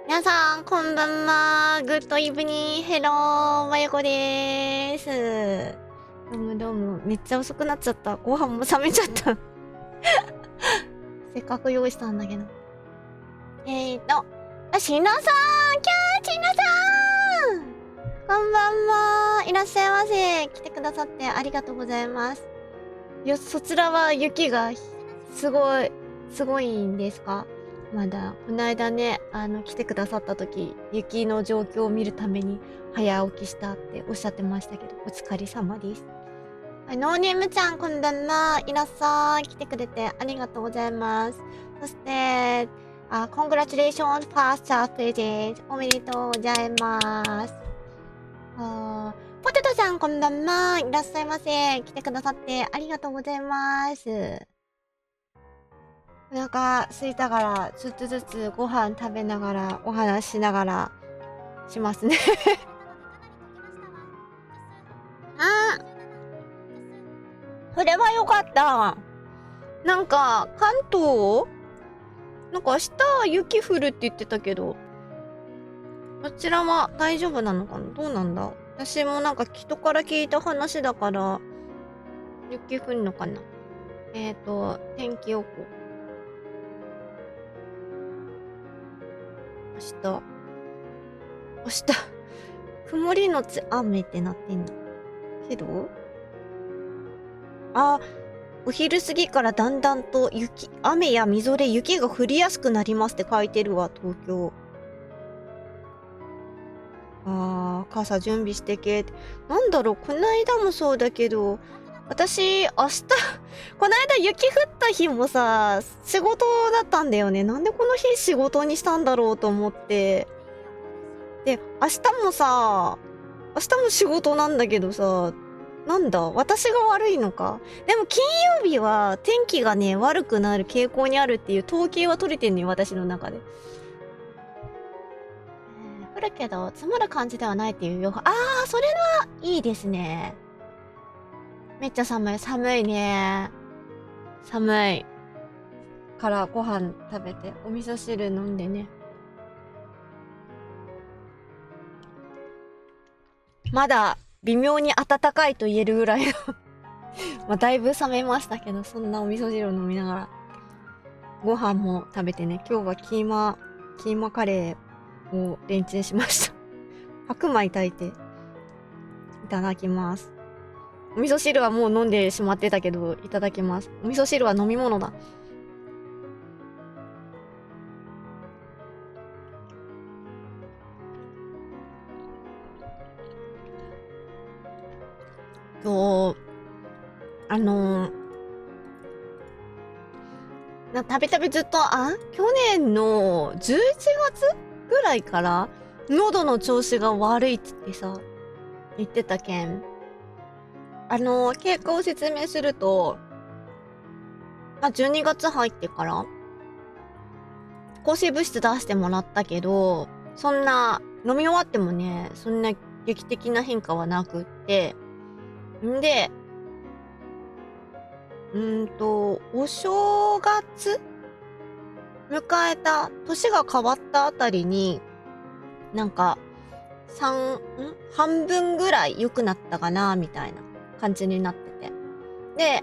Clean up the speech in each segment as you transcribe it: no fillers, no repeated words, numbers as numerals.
皆さん、こんばんは。グッドイブニー。ヘロー、まゆこでーす。どうもどうも。めっちゃ遅くなっちゃった。ご飯も冷めちゃった。せっかく用意したんだけど。しのさん、しのさんこんばんは。いらっしゃいませ。来てくださってありがとうございます。そちらは雪がすごいんですか？まだ、この間ね、来てくださった時、雪の状況を見るために早起きしたっておっしゃってましたけど、お疲れ様です。ノーネームちゃん、こんばんは。いらっしゃい。来てくれてありがとうございます。そして、Congratulations, First Visit. おめでとうございます。ポテトさん、こんばんは。いらっしゃいませ。来てくださってありがとうございます。お腹空いたから、ちょっとずつご飯食べながら、お話ししながら、しますね。それはよかった。なんか、関東なんか明日雪降るって言ってたけど、こちらは大丈夫なのかな？どうなんだ？私もなんか人から聞いた話だから、雪降るのかな？天気予報。明日、曇りのち雨ってなってんの。けどお昼過ぎからだんだんと雨やみぞれ、雪が降りやすくなりますって書いてるわ、東京。傘準備してけ。なんだろう、こないだもそうだけど、私、明日こないだ雪降った日もさ、仕事だったんだよね。なんでこの日仕事にしたんだろうと思って。で、明日も仕事なんだけどさ、なんだ私が悪いのか。でも金曜日は天気がね、悪くなる傾向にあるっていう統計は取れてんね、私の中で。降るけど、積もる感じではないっていう予報。それはいいですね。めっちゃ寒いね。寒い。からご飯食べて、お味噌汁飲んでね。まだ微妙に暖かいと言えるぐらいのまあだいぶ冷めましたけど、そんなお味噌汁を飲みながら、ご飯も食べてね、今日はキーマカレーをレンチンしました白米炊いて、いただきます。お味噌汁はもう飲んでしまってたけど、いただきます。お味噌汁は飲み物だ。今日、たびたびずっと、去年の11月ぐらいから、喉の調子が悪いっつってさ、言ってたけん。経過を説明すると、12月入ってから、抗生物質出してもらったけど、そんな、飲み終わってもね、そんな劇的な変化はなくって、んで、お正月迎えた、年が変わったあたりに、なんか、半分ぐらい良くなったかな、みたいな感じになってて。で、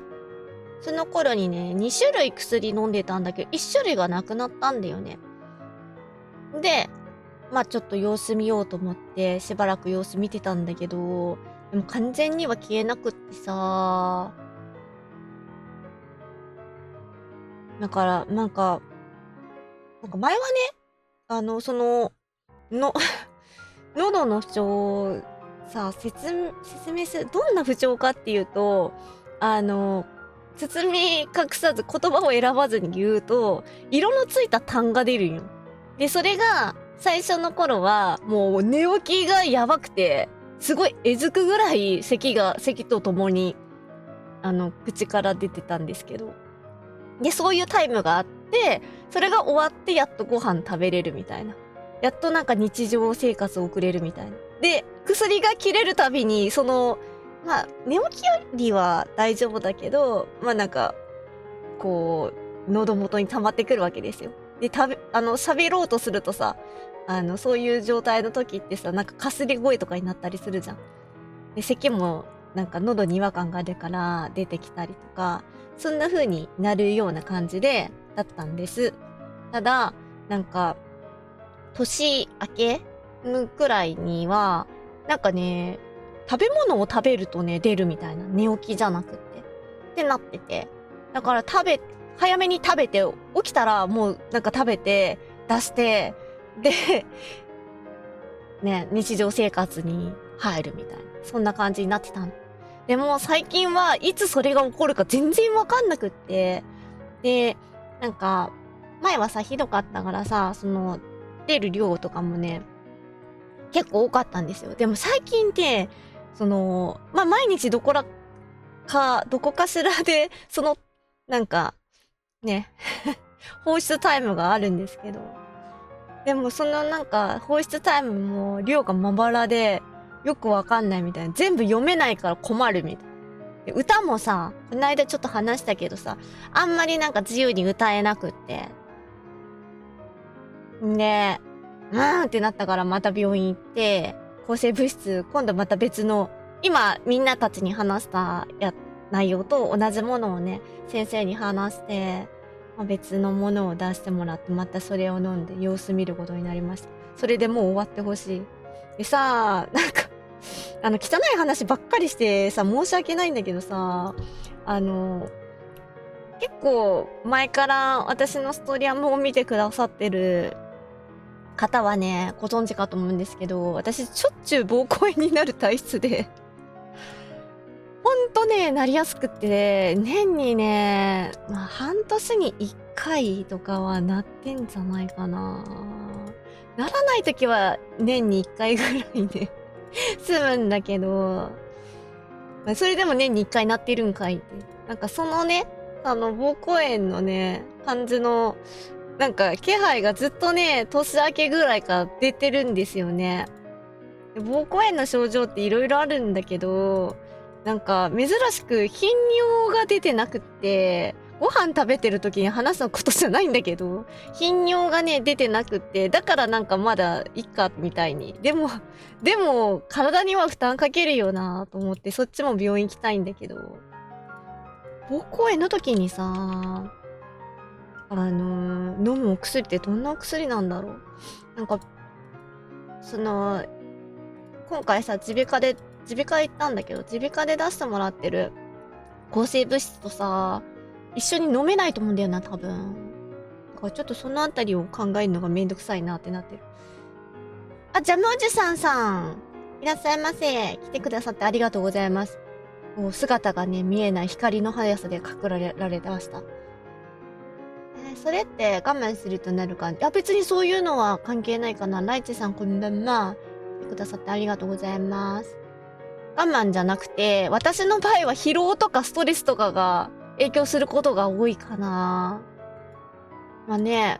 その頃にね、2種類薬飲んでたんだけど、1種類がなくなったんだよね。で、ちょっと様子見ようと思って、しばらく様子見てたんだけど、でも完全には消えなくってさ、だから、なんか前はね、喉の不調、説明する、どんな不調かっていうと、包み隠さず言葉を選ばずに言うと、色のついた痰が出るんよ。で、それが、最初の頃は、もう寝起きがやばくて、すごいえずくぐらい咳とともに、口から出てたんですけど。で、そういうタイムがあって、それが終わってやっとご飯食べれるみたいな。やっとなんか日常生活を送れるみたいな。で、薬が切れるたびに、寝起きよりは大丈夫だけど、喉元に溜まってくるわけですよ。で、喋ろうとするとさ、そういう状態の時ってさ、なんかかすれ声とかになったりするじゃん。で、咳もなんか喉に違和感があるから出てきたりとか、そんな風になるような感じだったんです。ただ、なんか、年明けくらいには、なんかね、食べ物を食べるとね、出るみたいな。寝起きじゃなくって。ってなってて。だから早めに食べて、起きたらもうなんか食べて、出して、で、ね、日常生活に入るみたいな。そんな感じになってたの。でも最近はいつそれが起こるか全然わかんなくって、で、なんか、前はさ、ひどかったからさ、出る量とかもね、結構多かったんですよ。でも最近って、毎日どこかしらで、なんか、ね、放出タイムがあるんですけど、でもなんか、放出タイムも量がまばらで、よくわかんないみたいな。全部読めないから困るみたいな。で歌もさ、この間ちょっと話したけどさ、あんまりなんか自由に歌えなくって。で、ってなったからまた病院行って、抗生物質、今度また別の、今みんなたちに話した内容と同じものをね、先生に話して、別のものを出してもらって、またそれを飲んで様子見ることになりました。それでもう終わってほしい。でさ、なんか、汚い話ばっかりしてさ、申し訳ないんだけどさ、結構前から私のストリアムを見てくださってる方はね、ご存知かと思うんですけど、私しょっちゅう膀胱炎になる体質で、ほんとね、なりやすくって、年にね、半年に1回とかはなってんじゃないかな。ならない時は年に1回ぐらいね済むんだけど、それでも年に1回なってるんかいって。なんか膀胱炎のね、感じの、なんか気配がずっとね、年明けぐらいから出てるんですよね。膀胱炎の症状っていろいろあるんだけど、なんか珍しく頻尿が出てなくって、ご飯食べてる時に話すことじゃないんだけど、頻尿がね、出てなくって、だからなんかまだいっか、みたいに。でも、体には負担かけるよなと思って、そっちも病院行きたいんだけど、膀胱炎の時にさ、飲むお薬ってどんなお薬なんだろう。なんか、今回さ、耳鼻科行ったんだけど、耳鼻科で出してもらってる抗生物質とさ、一緒に飲めないと思うんだよな、多分。だからちょっとそのあたりを考えるのがめんどくさいなってなってる。あ、ジャムおじさん。いらっしゃいませ。来てくださってありがとうございます。もう姿がね、見えない光の速さで隠られてました。それって我慢するとなるか。いや、別にそういうのは関係ないかな。ライチさんこんばんは。来てくださってありがとうございます。我慢じゃなくて、私の場合は疲労とかストレスとかが影響することが多いかな。まあね、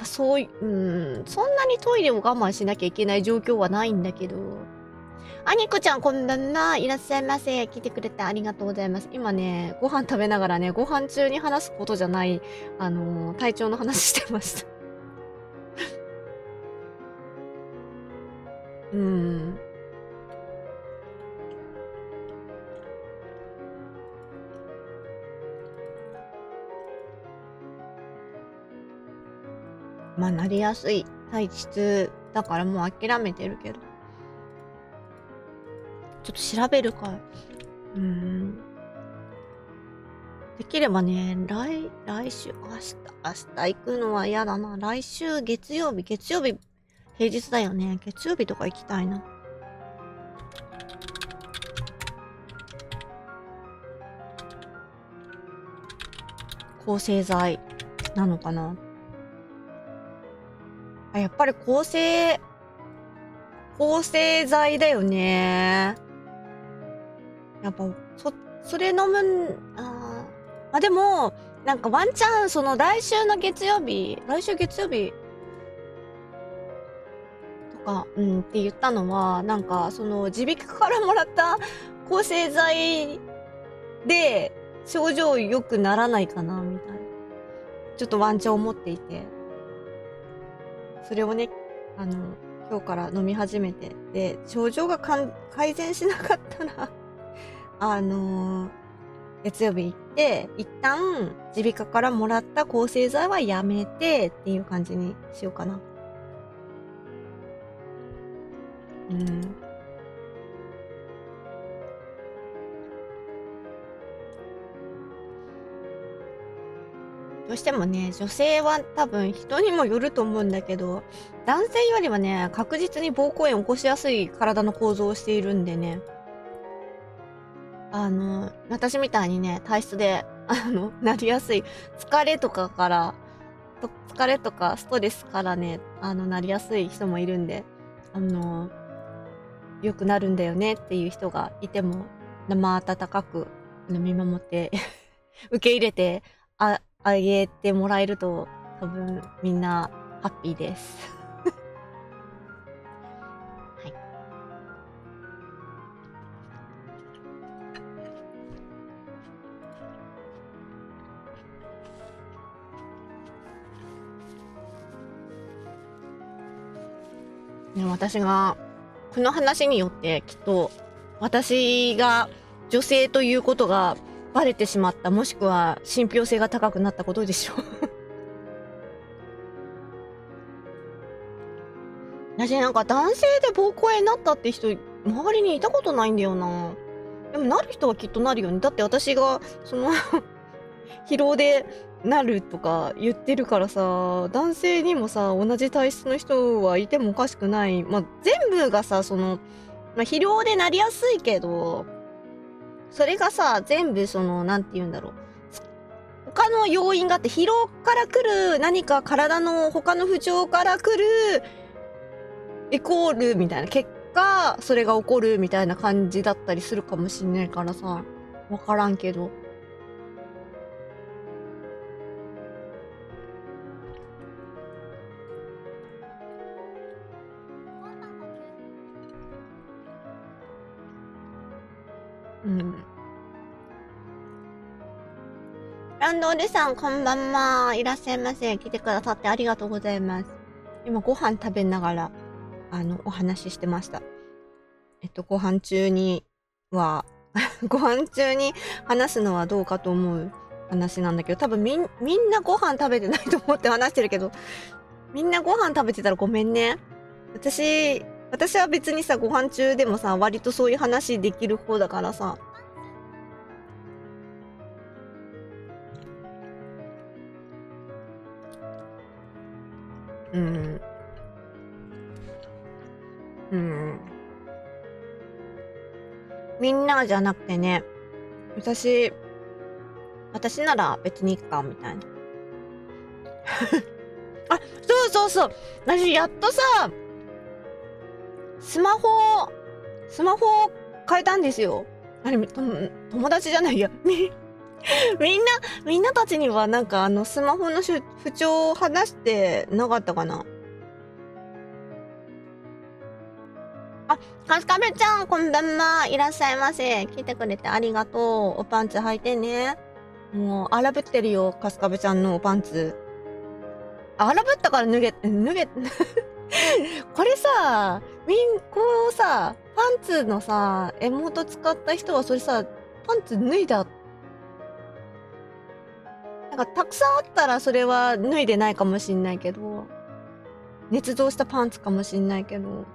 そんなにトイレを我慢しなきゃいけない状況はないんだけど。あにこちゃんこんばんは。いらっしゃいませ。来てくれてありがとうございます。今ね、ご飯食べながらね、ご飯中に話すことじゃない、体調の話してました。まあ、なりやすい体質だからもう諦めてるけど。ちょっと調べるか。できればね、来週、明日行くのは嫌だな。来週月曜日、平日だよね。月曜日とか行きたいな。抗生剤なのかな。あ、やっぱり抗生剤だよね。やっぱ、それ飲むでも、なんかワンチャン、来週月曜日とか、って言ったのは、なんか、耳鼻科からもらった抗生剤で症状良くならないかな、みたいな。ちょっとワンチャン思っていて、それをね、今日から飲み始めて、で、症状が改善しなかったら、月曜日行って、一旦、耳鼻科からもらった抗生剤はやめてっていう感じにしようかな。うん。どうしてもね、女性は多分人にもよると思うんだけど、男性よりはね、確実に膀胱炎を起こしやすい体の構造をしているんでね、私みたいにね、体質で、なりやすい、疲れとかストレスからね、なりやすい人もいるんで、あの、良くなるんだよねっていう人がいても、生温かく見守って受け入れてあげてもらえると、多分みんなハッピーです。はい。でも私が、この話によってきっと、私が女性ということがバレてしまった、もしくは信憑性が高くなったことでしょう。私なんか男性で膀胱炎になったって人、周りにいたことないんだよな。でもなる人はきっとなるよね。だって私が、疲労でなるとか言ってるからさ、男性にもさ、同じ体質の人はいてもおかしくない。まあ、全部がさ、疲労でなりやすいけど、それがさ、全部なんて言うんだろう。他の要因があって、疲労から来る何か体の他の不調から来るイコールみたいな結果、それが起こるみたいな感じだったりするかもしんないからさ、わからんけど。うん。ランドールさん、こんばんは。いらっしゃいませ。来てくださってありがとうございます。今、ご飯食べながら、お話ししてました。ご飯中にはご飯中に話すのはどうかと思う話なんだけど、多分みんなご飯食べてないと思って話してるけど、みんなご飯食べてたらごめんね。私は別にさ、ご飯中でもさ、割とそういう話できる方だからさ。うん。うん。みんなじゃなくてね、私なら別にいっか、みたいな。あ、そうそうそう。私やっとさ、スマホを変えたんですよ。あれ、友達じゃないや。みんなたちにはなんかスマホの不調を話してなかったかな。あ、かすかべちゃん、こんばんは。いらっしゃいませ。来てくれてありがとう。おパンツ履いてね。もう、荒ぶってるよ、かすかべちゃんのおパンツ。荒ぶったから脱げ、これさ、こうさ、パンツのさ、エモート使った人はそれさ、パンツ脱いだ。なんかたくさんあったらそれは脱いでないかもしんないけど、捏造したパンツかもしんないけど、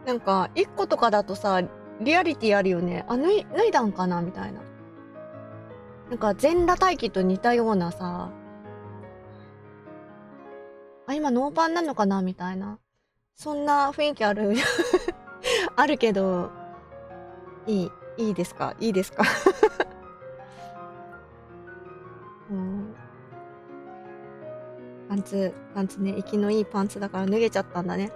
なんか1個とかだとさ、リアリティあるよね。あ、脱いだんかなみたいな。なんか全裸待機と似たようなさ、あ、今ノーパンなのかなみたいな。そんな雰囲気あるあるけど、いいですかいいですかうん。パンツね、息のいいパンツだから脱げちゃったんだね。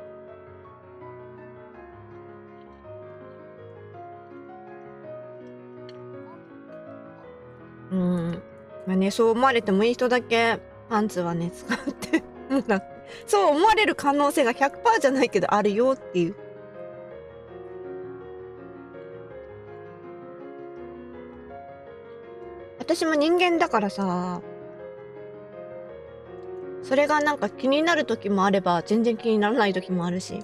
うん。まあね、そう思われてもいい人だけ、パンツはね、使ってもらって、そう思われる可能性が100%じゃないけどあるよっていう。私も人間だからさ、それがなんか気になる時もあれば、全然気にならない時もあるし。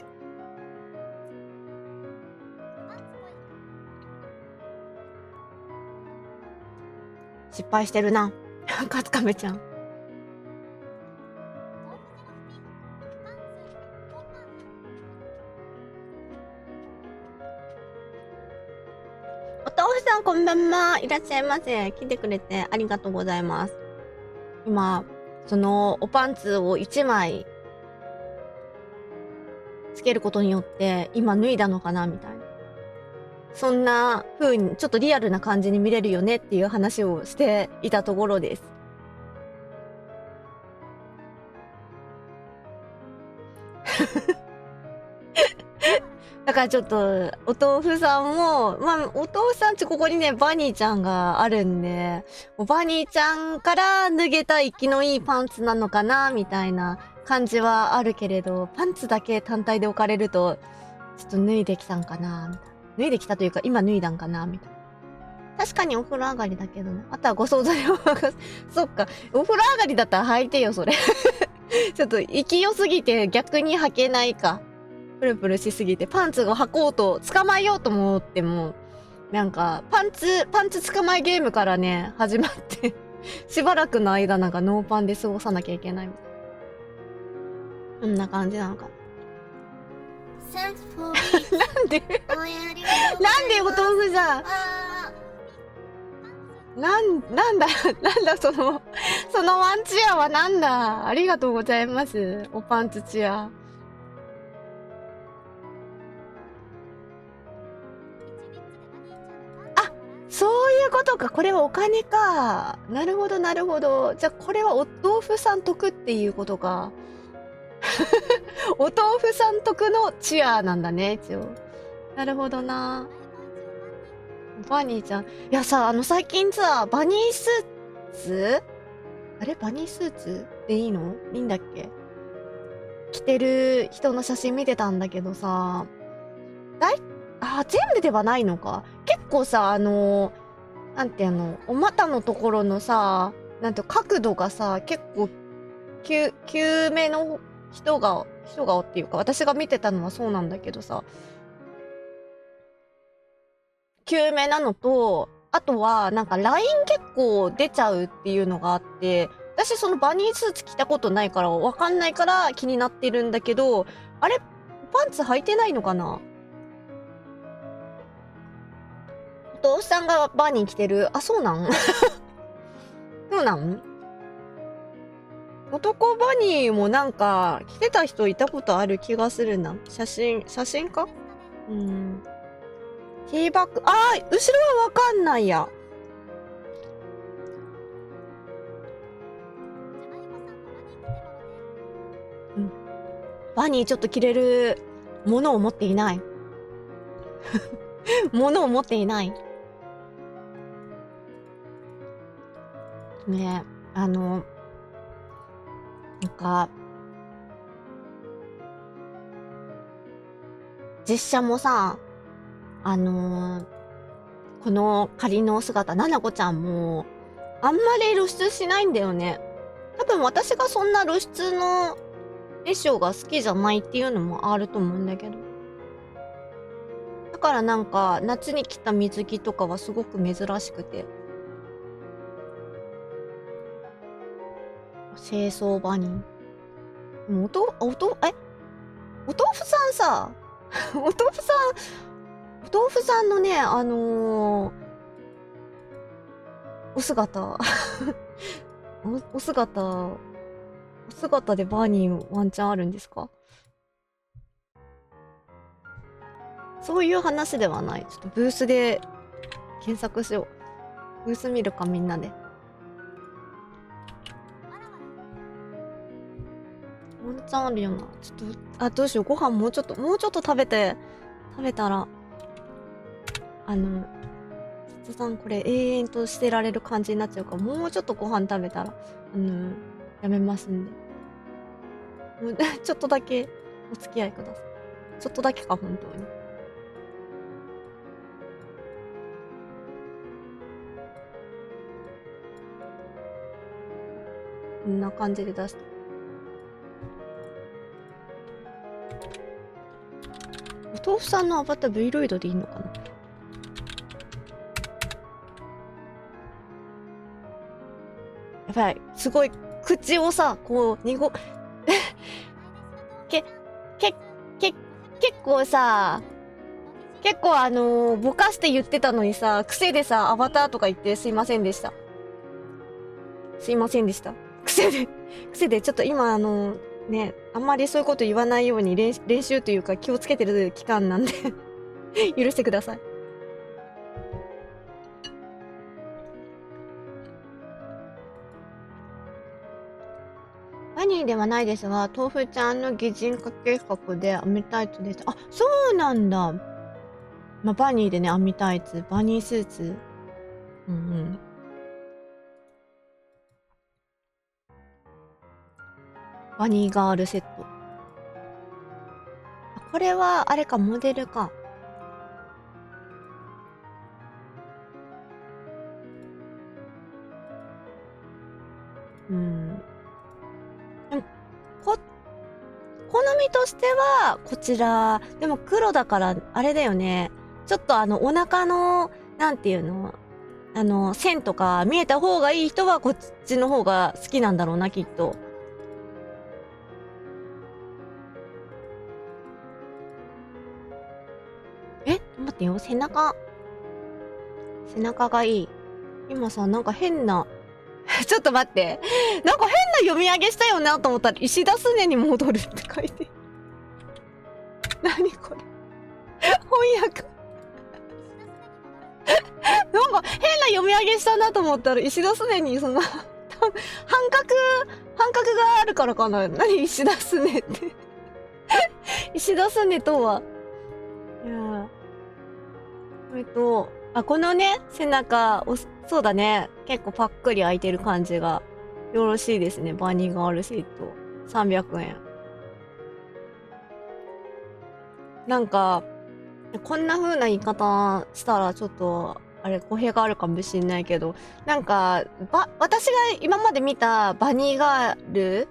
失敗してるな。カツカメちゃん。お豆腐さんこんばんは。いらっしゃいませ。来てくれてありがとうございます。今、そのおパンツを1枚つけることによって、今脱いだのかなみたいな。そんな風に、ちょっとリアルな感じに見れるよねっていう話をしていたところです。だからちょっと、お豆腐さんも、まあ、お豆腐さんちここにね、バニーちゃんがあるんで、もうバニーちゃんから脱げた生きのいいパンツなのかな、みたいな感じはあるけれど、パンツだけ単体で置かれると、ちょっと脱いできたんかな、みたいな。脱いできたというか、今脱いだんかな、みたいな。確かにお風呂上がりだけどね。あとはご想像でそっか。お風呂上がりだったら履いてよ、それ。ちょっと勢いすぎて逆に履けないか。プルプルしすぎてパンツを履こうと捕まえようと思ってもなんかパンツ捕まえゲームからね始まってしばらくの間なんかノーパンで過ごさなきゃいけないみたいな、そんな感じなのかなんでなんでお豆腐じゃんなんだそのワンチアはなんだ。ありがとうございます。おパンツチア。そういうことか。これはお金か。なるほど、なるほど。じゃあ、これはお豆腐さん得っていうことか。お豆腐さん得のチアなんだね、一応。なるほどな。バニーちゃん。いやさ、最近さ、バニースーツあれバニースーツでいいのいいんだっけ着てる人の写真見てたんだけどさ、全部ではないのか。結構さ、なんていうの、お股のところのさ、なんて角度がさ、結構、急めの人がっていうか、私が見てたのはそうなんだけどさ、急めなのと、あとは、なんかライン結構出ちゃうっていうのがあって、私そのバニースーツ着たことないから、わかんないから気になってるんだけど、あれ、パンツ履いてないのかな。お父さんがバニー着てる。あ、そうなんそうなん男バニーもなんか着てた人いたことある気がするな。写真かうん。ティーバッグ、後ろはわかんないや。うん。バニーちょっと着れるものを持っていない。ものを持っていない。ね、なんか、実写もさ、この仮の姿、ななこちゃんも、あんまり露出しないんだよね。多分私がそんな露出の衣装が好きじゃないっていうのもあると思うんだけど。だからなんか、夏に着た水着とかはすごく珍しくて。清掃場に。もうお豆腐さんさ、お豆腐さお豆腐さんのね、お姿お姿でバーニーワンチャンあるんですか？そういう話ではない。ちょっとブースで検索しよう。ブース見るかみんなで。ワンチャンあるよな。ちょっと、どうしよう。ご飯もうちょっと食べたら、筒さんこれ永遠としてられる感じになっちゃうから、もうちょっとご飯食べたら、やめますんで。もうちょっとだけお付き合いください。ちょっとだけか、本当に。こんな感じで出して。お豆腐さんのアバター V ロイドでいいのかな。やばい、すごい口をさ、こうけ結構さ、結構ぼかして言ってたのにさ、癖でさ、アバターとか言ってすいませんでした。すいませんでした。癖でちょっと今ね、あんまりそういうこと言わないように練習というか気をつけてる期間なんで許してください。バニーではないですが、豆腐ちゃんの擬人化計画で編みタイツです。あ、そうなんだ。まあ、バニーでね、編みタイツ、バニースーツ。うんうん。バニーガールセット。これは、あれか、モデルか。うん。でも、好みとしては、こちら。でも黒だから、あれだよね。ちょっとお腹の、なんていうの線とか見えた方がいい人はこっちの方が好きなんだろうな、きっと。待ってよ、背中がいい。今さ、なんか変な、ちょっと待って。なんか変な読み上げしたよなと思ったら、石田すねに戻るって書いて。何これ。翻訳。なんか変な読み上げしたなと思ったら、石田すねにその、半角があるからかな。何石田すねって。石田すねとは。いやこのね、背中、そうだね。結構パックリ開いてる感じがよろしいですね。バニーガールセット。300円。なんか、こんな風な言い方したらちょっと、あれ、語弊があるかもしんないけど、なんか、私が今まで見たバニーガール、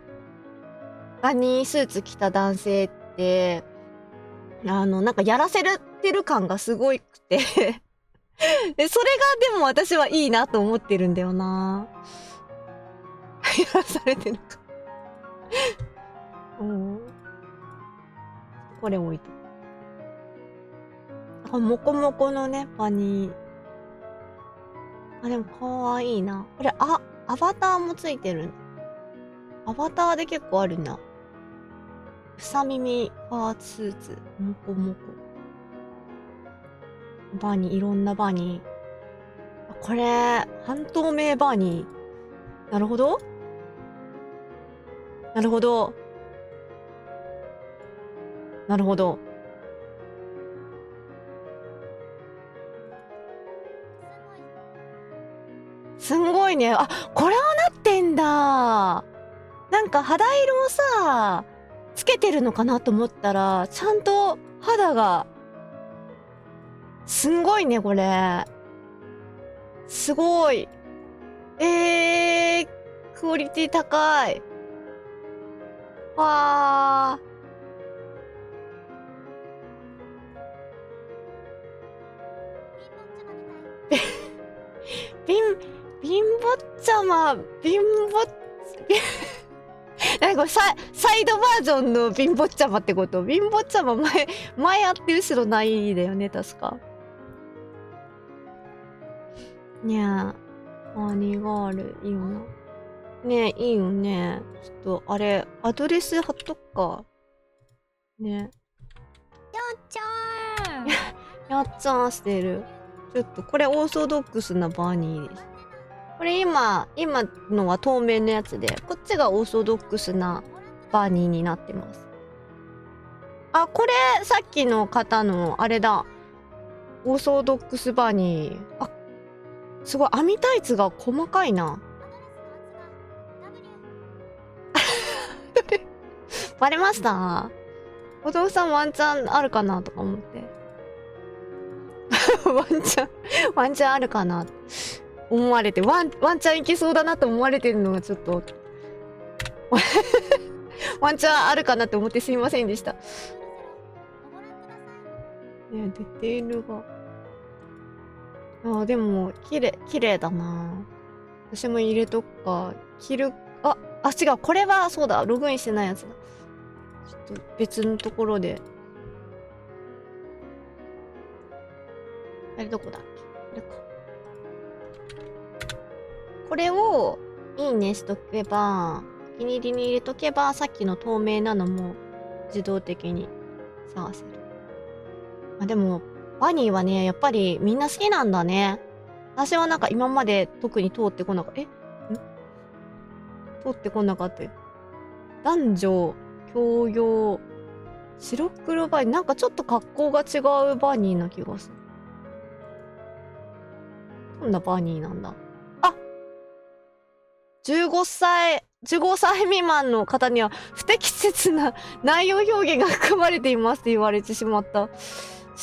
バニースーツ着た男性って、なんかやらせてる感がすごいくてで、それがでも私はいいなと思ってるんだよな。やらされてるかうん。これ置いとく。モコモコのね、バニー。あ、でもかわいいな。これ、アバターもついてる。アバターで結構あるな。ふさ耳パーツスーツ。モコモコ。バニー、いろんなバニー。これ、半透明バニー。なるほど。なるほど。なるほど。すんごいね。あ、これはなってんだ。なんか肌色をさ、つけてるのかなと思ったら、ちゃんと肌が、すんごいね、これ。すごい。クオリティ高い。わー。貧乏ちゃま、なんかこれサイドバージョンの貧乏ちゃまってこと？貧乏ちゃま前あって後ろないだよね、確か。にゃー、バニーガール、いいよな。ねえ、いいよね。ちょっと、あれ、アドレス貼っとくか。ね。やっちゃーやっちゃーしてる。ちょっと、これオーソドックスなバニーです。これ今のは透明のやつで、こっちがオーソドックスなバニーになってます。あ、これ、さっきの方の、あれだ。オーソドックスバニー。あ、すごい、網タイツが細かいな。バレました？お父さんワンチャンあるかなとか思って。ワンチャンあるかな思われて、ワンチャンいけそうだなと思われてるのがちょっとワンチャンあるかなって思ってすいませんでした。ね、ディテールが。ああ、でも、綺麗だな。私も入れとくか。違う。これは、そうだ。ログインしてないやつだ。ちょっと別のところで。あれどこだっけ？これか。これを、いいねしとけば、お気に入りに入れとけば、さっきの透明なのも自動的に探せる。でも、バニーはね、やっぱりみんな好きなんだね。私はなんか今まで特に通ってこなかった。通ってこなかったよ。男女、共用、白黒バニー。なんかちょっと格好が違うバニーな気がする。どんなバニーなんだ。15歳未満の方には不適切な内容表現が含まれていますって言われてしまった。ち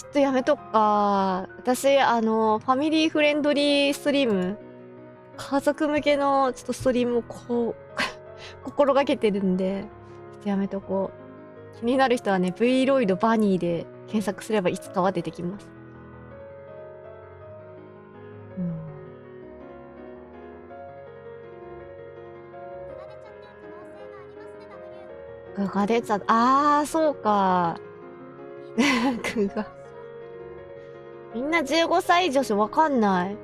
ょっとやめとくか。私、ファミリーフレンドリーストリーム、家族向けのちょっとストリームを心がけてるんで、ちょっとやめとこう。気になる人はね、V ロイドバニーで検索すればいつかは出てきます。具が出ちゃった。そうか。具が。みんな15歳以上しわかんない。い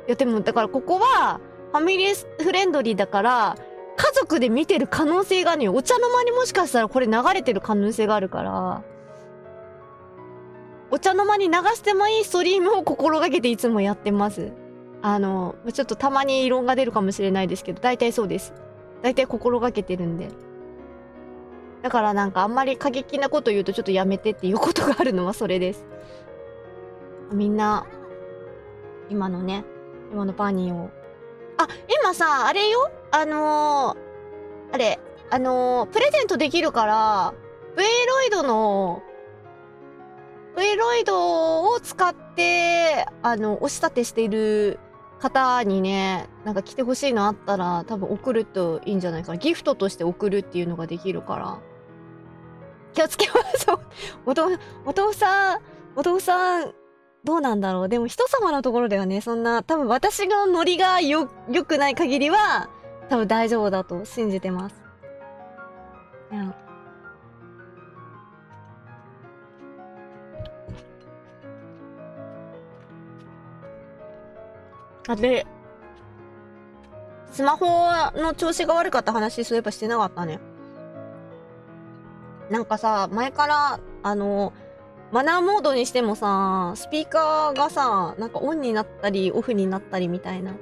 や、でも、だからここは、ファミリーフレンドリーだから、家族で見てる可能性があるよ。お茶の間にもしかしたらこれ流れてる可能性があるから、お茶の間に流してもいいストリームを心がけていつもやってます。ちょっとたまに異論が出るかもしれないですけど、大体そうです。大体心がけてるんで。だからなんかあんまり過激なこと言うとちょっとやめてっていうことがあるのはそれです。みんな、今のバニーを。今さ、あれよプレゼントできるから、V ロイドを使って、押し立てしている方にね、なんか来てほしいのあったら、多分送るといいんじゃないかな。ギフトとして送るっていうのができるから。気をつけます。お父さん、どうなんだろう。でも人様のところではね、そんな、多分私のノリが良くない限りは、多分大丈夫だと信じてます。いや。で、スマホの調子が悪かった話、そういえばしてなかったね。なんかさ、前から、マナーモードにしてもさ、スピーカーがさ、なんかオンになったり、オフになったりみたいな。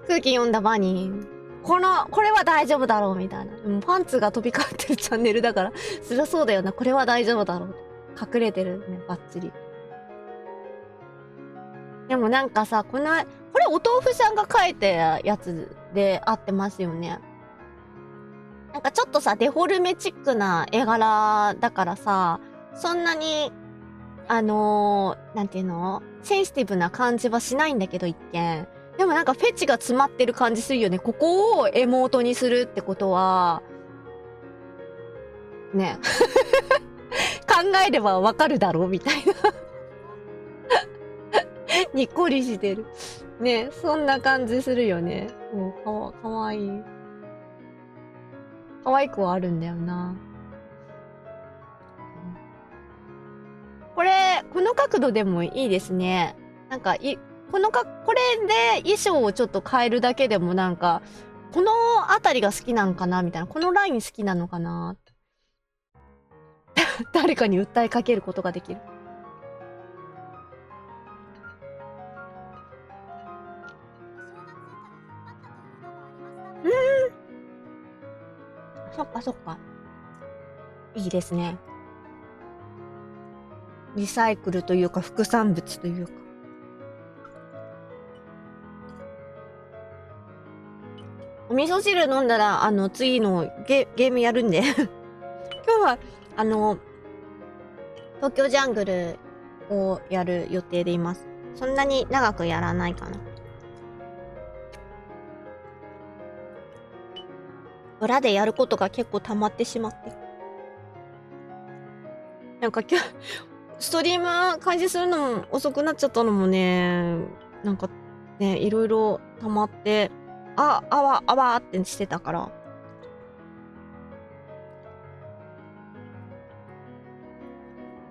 空気読んだバニー。これは大丈夫だろうみたいな。パンツが飛び交ってるチャンネルだから、そりゃそうだよな。これは大丈夫だろう。隠れてるね、バッチリ。でもなんかさ、これお豆腐さんが書いたやつで合ってますよね。なんかちょっとさ、デフォルメチックな絵柄だからさ、そんなに、なんていうの？センシティブな感じはしないんだけど、一見。でもなんかフェチが詰まってる感じするよね。ここをエモートにするってことは、ね。考えればわかるだろうみたいな。にっこりしてる。ね、そんな感じするよね。もうかわいい。可愛くはあるんだよな。この角度でもいいですね。なんか、これで衣装をちょっと変えるだけでもなんか、このあたりが好きなんかなみたいな。このライン好きなのかな誰かに訴えかけることができる。そっかそっか。いいですね。リサイクルというか副産物というか。お味噌汁飲んだら、次のゲームやるんで。今日は、東京ジャングルをやる予定でいます。そんなに長くやらないかな。裏でやることが結構溜まってしまって。なんか今日、ストリーム開始するのも遅くなっちゃったのもね、なんかね、いろいろ溜まって、あわってしてたから。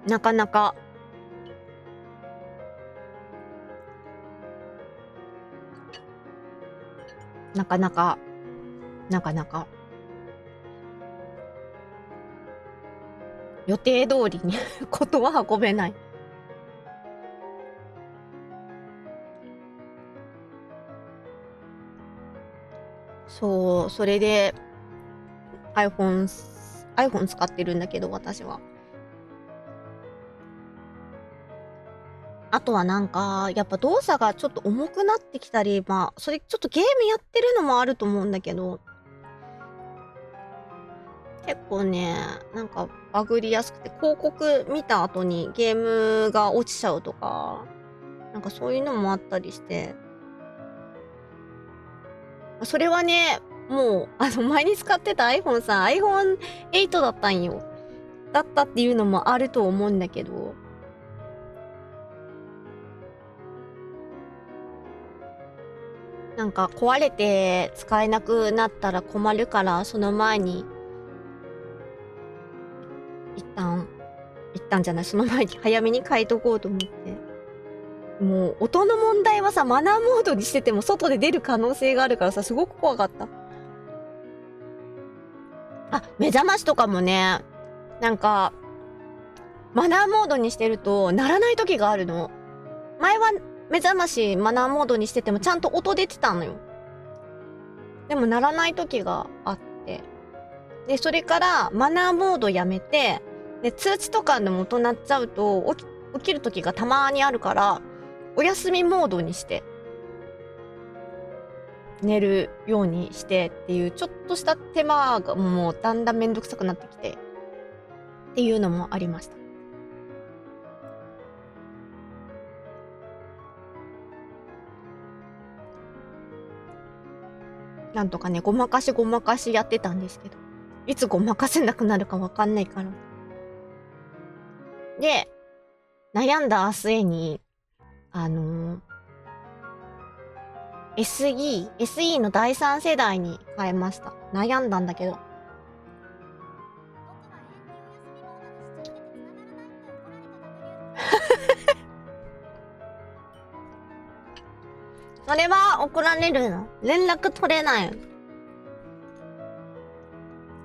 なかなか、予定通りにことは運べない。そう、それで iPhone 使ってるんだけど、私は。あとはなんか、やっぱ動作がちょっと重くなってきたり、まあ、それちょっとゲームやってるのもあると思うんだけど、結構ね、なんかバグりやすくて、広告見た後にゲームが落ちちゃうとか、なんかそういうのもあったりして、それはね、もう、前に使ってた iPhone さ、iPhone 8だったんよ。だったっていうのもあると思うんだけど、なんか壊れて使えなくなったら困るから、その前に、一旦じゃない、その前に早めに変えとこうと思って。もう、音の問題はさ、マナーモードにしてても外で出る可能性があるからさ、すごく怖かった。あ、目覚ましとかもね、なんか、マナーモードにしてると、鳴らない時があるの。前は目覚ましマナーモードにしててもちゃんと音出てたのよ。でも鳴らない時があって。で、それからマナーモードやめて、で、通知とかでも音鳴っちゃうと起きる時がたまにあるから、お休みモードにして、寝るようにしてっていう、ちょっとした手間がもうだんだんめんどくさくなってきて、っていうのもありました。なんとかね、ごまかしやってたんですけど、いつごまかせなくなるかわかんないから。で、悩んだ末に、SE の第3世代に変えました。悩んだんだけど。それは怒られるの？連絡取れないの？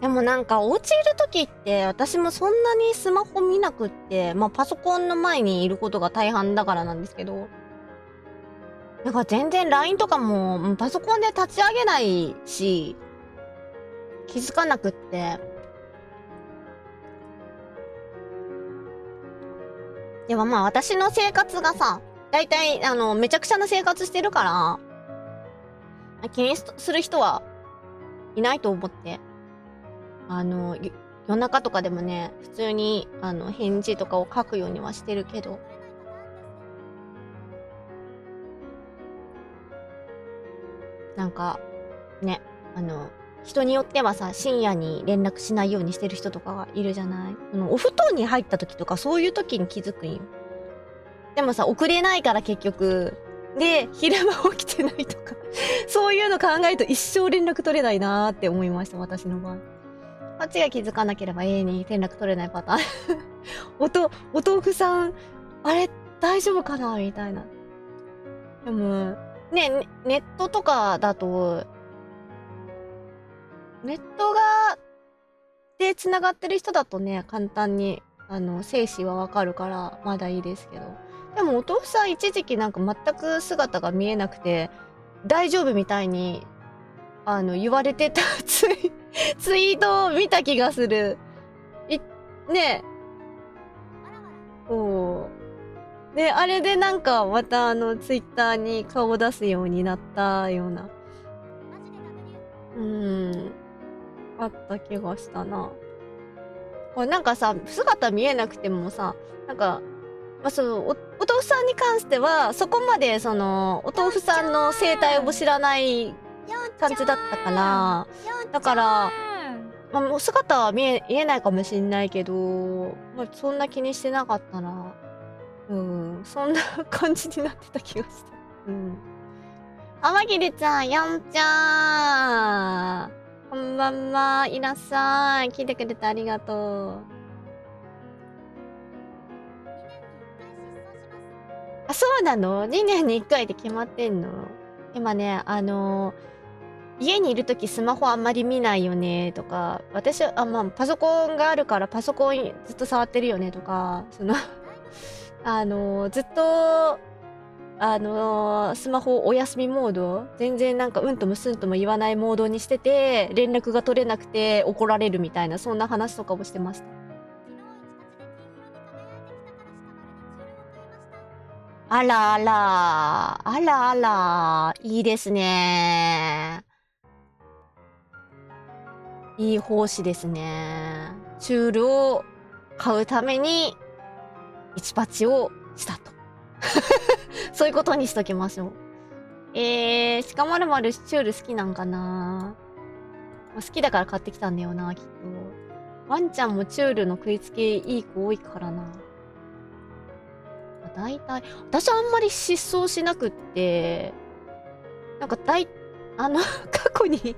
でもなんかお家いる時って私もそんなにスマホ見なくって、まあパソコンの前にいることが大半だからなんですけど、なんか全然 LINE とかもパソコンで立ち上げないし、気づかなくって。でもまあ私の生活がさ、だいたいめちゃくちゃな生活してるから、気にする人はいないと思って。夜中とかでもね、普通に返事とかを書くようにはしてるけど。なんか、ね、人によってはさ、深夜に連絡しないようにしてる人とかがいるじゃない？お布団に入った時とか、そういう時に気づくんよ。でもさ、遅れないから結局。で、昼間起きてないとか、そういうの考えると一生連絡取れないなーって思いました、私の場合。こっちが気づかなければ永遠に連絡取れないパターン。お豆腐さん、あれ、大丈夫かなみたいな。でも、ね、ネットとかだと、ネットで繋がってる人だとね、簡単に、生死はわかるから、まだいいですけど。でも、お豆腐さん一時期なんか全く姿が見えなくて、大丈夫みたいに、言われてたツイートを見た気がする。ねえ。そう。で、あれでなんかまたツイッターに顔を出すようになったような。あった気がしたな。これなんかさ、姿見えなくてもさ、なんか、まあ、お豆腐さんに関しては、そこまでお豆腐さんの生態を知らない感じだったから、だから、まあ、もう姿は見えないかもしんないけど、まあ、そんな気にしてなかったら、そんな感じになってた気がした。天霧ちゃん、やんちゃん。こんばんは、いらっしゃい。来てくれてありがとう。あ、そうなの？ 2 年に1回で決まってんの？今ね、家にいるときスマホあんまり見ないよねとか、私、まあ、パソコンがあるからパソコンずっと触ってるよねとか、ずっと、スマホお休みモード、全然なんかうんともすんとも言わないモードにしてて、連絡が取れなくて怒られるみたいな、そんな話とかをしてました。あらあら、あらあら、いいですね。いい奉仕ですね。チュールを買うために、1パチをしたと。そういうことにしときましょう。鹿まるまるチュール好きなんかな？好きだから買ってきたんだよな、きっと。ワンちゃんもチュールの食いつきいい子多いからな。だいたい、私あんまり失踪しなくって、なんか過去に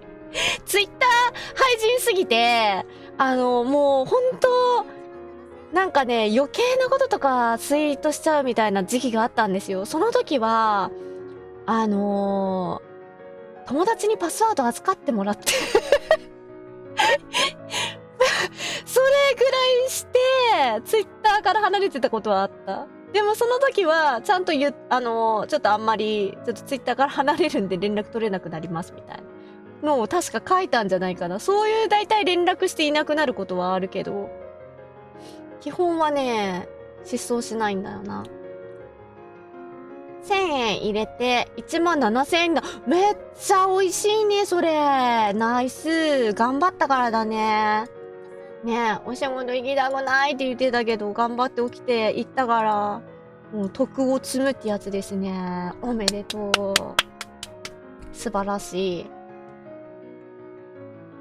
ツイッター廃人すぎて、もうほんと、なんかね、余計なこととかツイートしちゃうみたいな時期があったんですよ。その時は、友達にパスワード預かってもらってそれぐらいして、ツイッターから離れてたことはあった。でもその時は、ちゃんとちょっとあんまり、ちょっとツイッターから離れるんで連絡取れなくなりますみたいなのを確か書いたんじゃないかな。そういう大体連絡していなくなることはあるけど、基本はね、失踪しないんだよな。1000円入れて17000円だ。めっちゃ美味しいね、それ。ナイス。頑張ったからだね。ねえ、お仕事行きたくないって言ってたけど、頑張って起きて行ったから、もう徳を積むってやつですね。おめでとう。素晴らしい。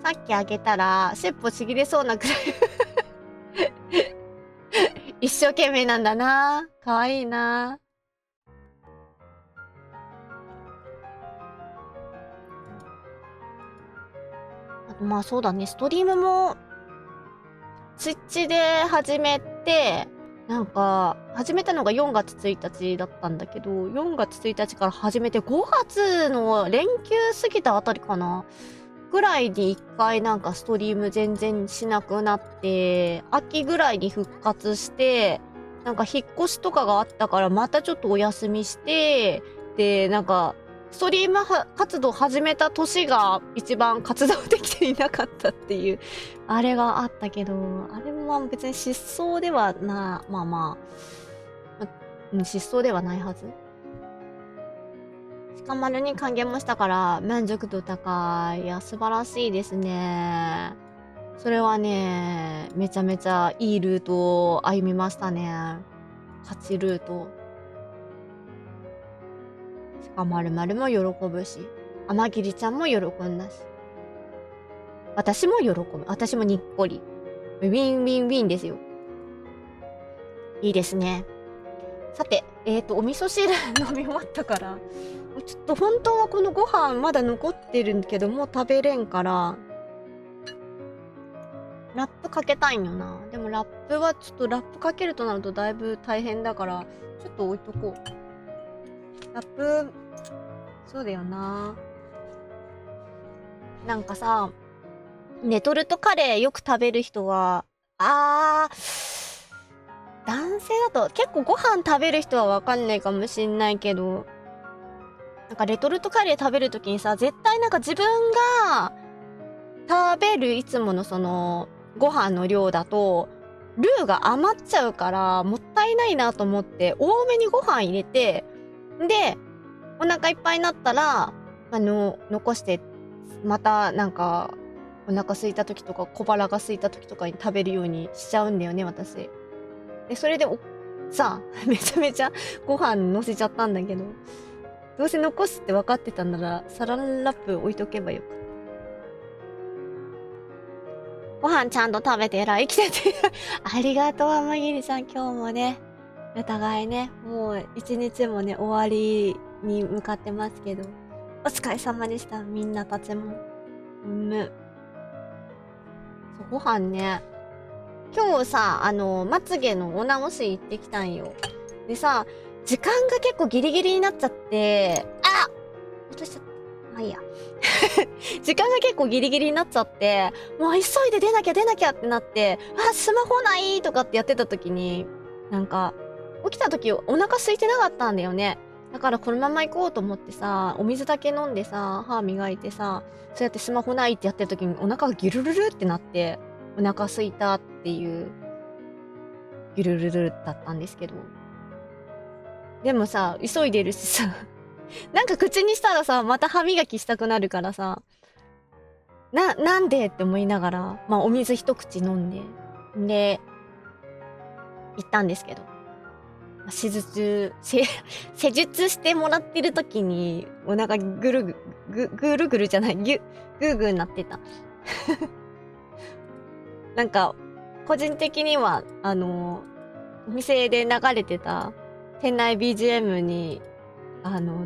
さっきあげたら、尻尾ちぎれそうなくらい一生懸命なんだな。かわいいな。あとまあそうだね、ストリームも、ツイッチで始めて、なんか、始めたのが4月1日だったんだけど、4月1日から始めて5月の連休過ぎたあたりかなぐらいに1回なんかストリーム全然しなくなって、秋ぐらいに復活して、なんか引っ越しとかがあったからまたちょっとお休みして、で、なんか、ストリーム活動始めた年が一番活動できていなかったっていう、あれがあったけど、あれも別に失踪では失踪ではないはず。鹿丸に還元もしたから満足度高い。いや、素晴らしいですね。それはね、めちゃめちゃいいルートを歩みましたね。勝ちルート。鹿丸丸も喜ぶし、天霧ちゃんも喜んだし。私も喜ぶ。私もにっこり。ウィンウィンウィンですよ。いいですね。さて、お味噌汁飲み終わったから、ちょっと本当はこのご飯まだ残ってるんけど、もう食べれんから、ラップかけたいんよな。でもラップはちょっとラップかけるとなるとだいぶ大変だから、ちょっと置いとこう。ラップ、そうだよな。なんかさ、レトルトカレーよく食べる人は、男性だと結構ご飯食べる人はわかんないかもしんないけど、なんかレトルトカレー食べるときにさ、絶対なんか自分が食べるいつものそのご飯の量だと、ルーが余っちゃうからもったいないなと思って多めにご飯入れて、で、お腹いっぱいになったら、残して、またなんかお腹空いた時とか小腹が空いた時とかに食べるようにしちゃうんだよね、私。で、それでさ、めちゃめちゃご飯乗せちゃったんだけど、どうせ残すって分かってたんなら、サランラップ置いとけばよかった。ご飯ちゃんと食べて偉い。生きてて。ありがとう、天霧さん。今日もね、お互いね、もう一日もね、終わりに向かってますけど。お疲れ様でした。みんなたちも。そう、ご飯ね。今日さ、まつげのお直し行ってきたんよ。でさ、時間が結構ギリギリになっちゃって、落としちゃった。まあいいや。時間が結構ギリギリになっちゃって、もう急いで出なきゃってなって、スマホないとかってやってた時に、なんか、起きた時お腹空いてなかったんだよね。だからこのまま行こうと思ってさ、お水だけ飲んでさ、歯磨いてさ、そうやってスマホないってやってる時にお腹がギュルルルってなって、お腹空いたっていう、ギュルルルだったんですけど。でもさ、急いでるしさ、なんか口にしたらさ、また歯磨きしたくなるからさ、なんでって思いながら、まあお水一口飲んで、で、行ったんですけど。施術してもらってる時に、お腹ぐるぐるじゃない、ぐーぐーなってた。なんか、個人的には、お店で流れてた店内 BGM に、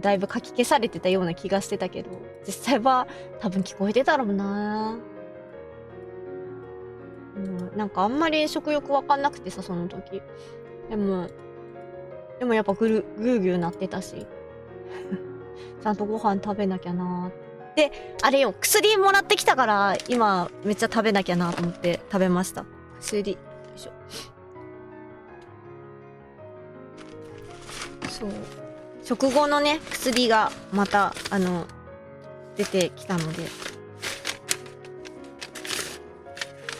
だいぶ書き消されてたような気がしてたけど、実際は多分聞こえてたろうな。なんかあんまり食欲わかんなくてさ、その時。でもやっぱぐーぐーなってたし、ちゃんとご飯食べなきゃなー。で、あれよ、薬もらってきたから、今めっちゃ食べなきゃなと思って食べました。薬。よいしょ。そう。食後のね、薬がまた、出てきたので。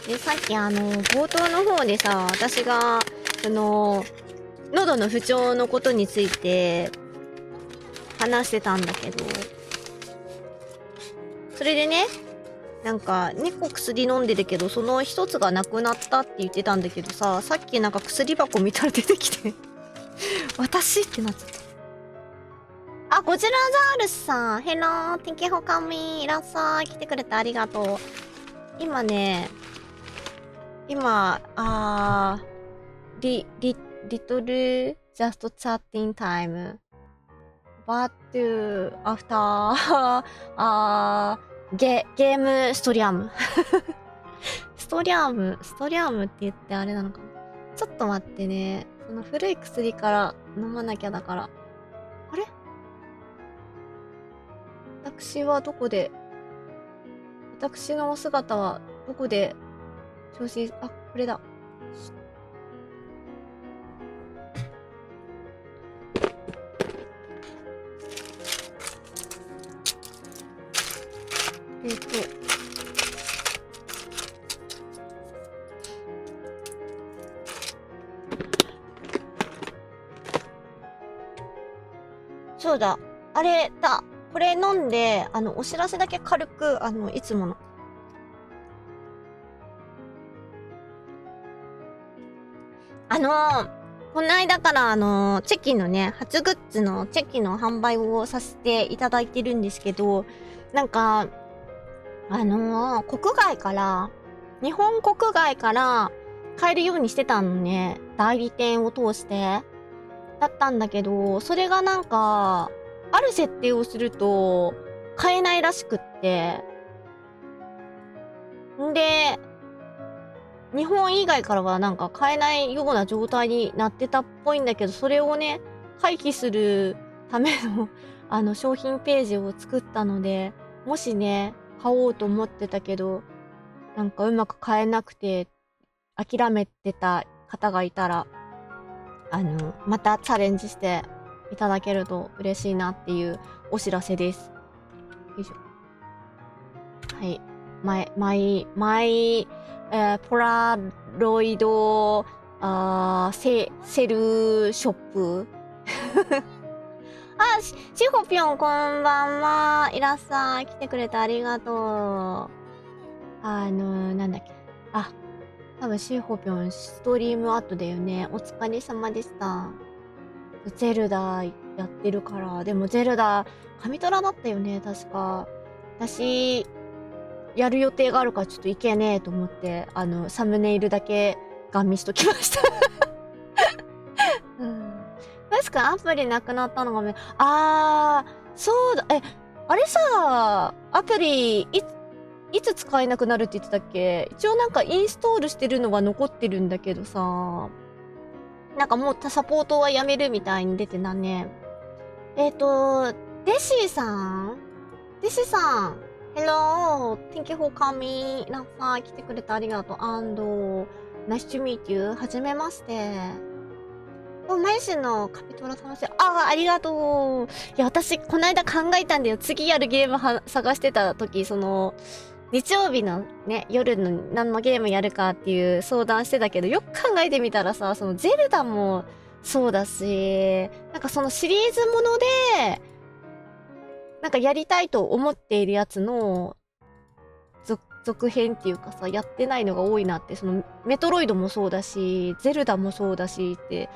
で、さっき冒頭の方でさ、私が、喉の不調のことについて話してたんだけど、それでね、なんか2個薬飲んでるけど、その1つがなくなったって言ってたんだけどさ、さっきなんか薬箱見たら出てきて私ってなっちゃった。ゴジラザウルスさん、ヘロー、天気ほかみ、いらっしゃい、来てくれてありがとう。今、リトルジャストチャッティンタイム。バットアフター、ゲームストリアム。ストリアムって言ってあれなのかな。ちょっと待ってね。その古い薬から飲まなきゃだから。あれ？私のお姿はどこで調子、これだ。そうだ。あれだ。これ飲んで、お知らせだけ軽く、いつもの。この間からチェキのね、初グッズのチェキの販売をさせていただいてるんですけど、なんか、日本国外から買えるようにしてたのね。代理店を通して。だったんだけど、それがなんか、ある設定をすると、買えないらしくって。んで、日本以外からはなんか買えないような状態になってたっぽいんだけど、それをね、回避するための商品ページを作ったので、もしね、買おうと思ってたけど、なんかうまく買えなくて、諦めてた方がいたら、またチャレンジしていただけると嬉しいなっていうお知らせです。よいしょ。はい。ポラロイド、セルショップしほぴょんこんばんは。いらっしゃい。来てくれてありがとう。なんだっけ。多分しほぴょんストリーム後だよね。お疲れ様でした。ゼルダやってるから。でもゼルダ、神トラだったよね、確か。私、やる予定があるからちょっといけねえと思って、サムネイルだけガン見しときました。うん。確かアプリなくなったのがそうだ、あれさ、アプリ、いつ使えなくなるって言ってたっけ？一応なんかインストールしてるのは残ってるんだけどさ、なんかもうサポートはやめるみたいに出てたね。デシーさんデシさん Hello! Thank you for coming. なんか来てくれてありがとう。Nice to meet you. はじめまして。マイシのカピトラ楽しい。ありがとう。いや、私、こないだ考えたんだよ。次やるゲーム探してた時、日曜日のね、夜の何のゲームやるかっていう相談してたけど、よく考えてみたらさ、ゼルダもそうだし、なんかそのシリーズもので、なんかやりたいと思っているやつの続編っていうかさ、やってないのが多いなって、メトロイドもそうだし、ゼルダもそうだしって、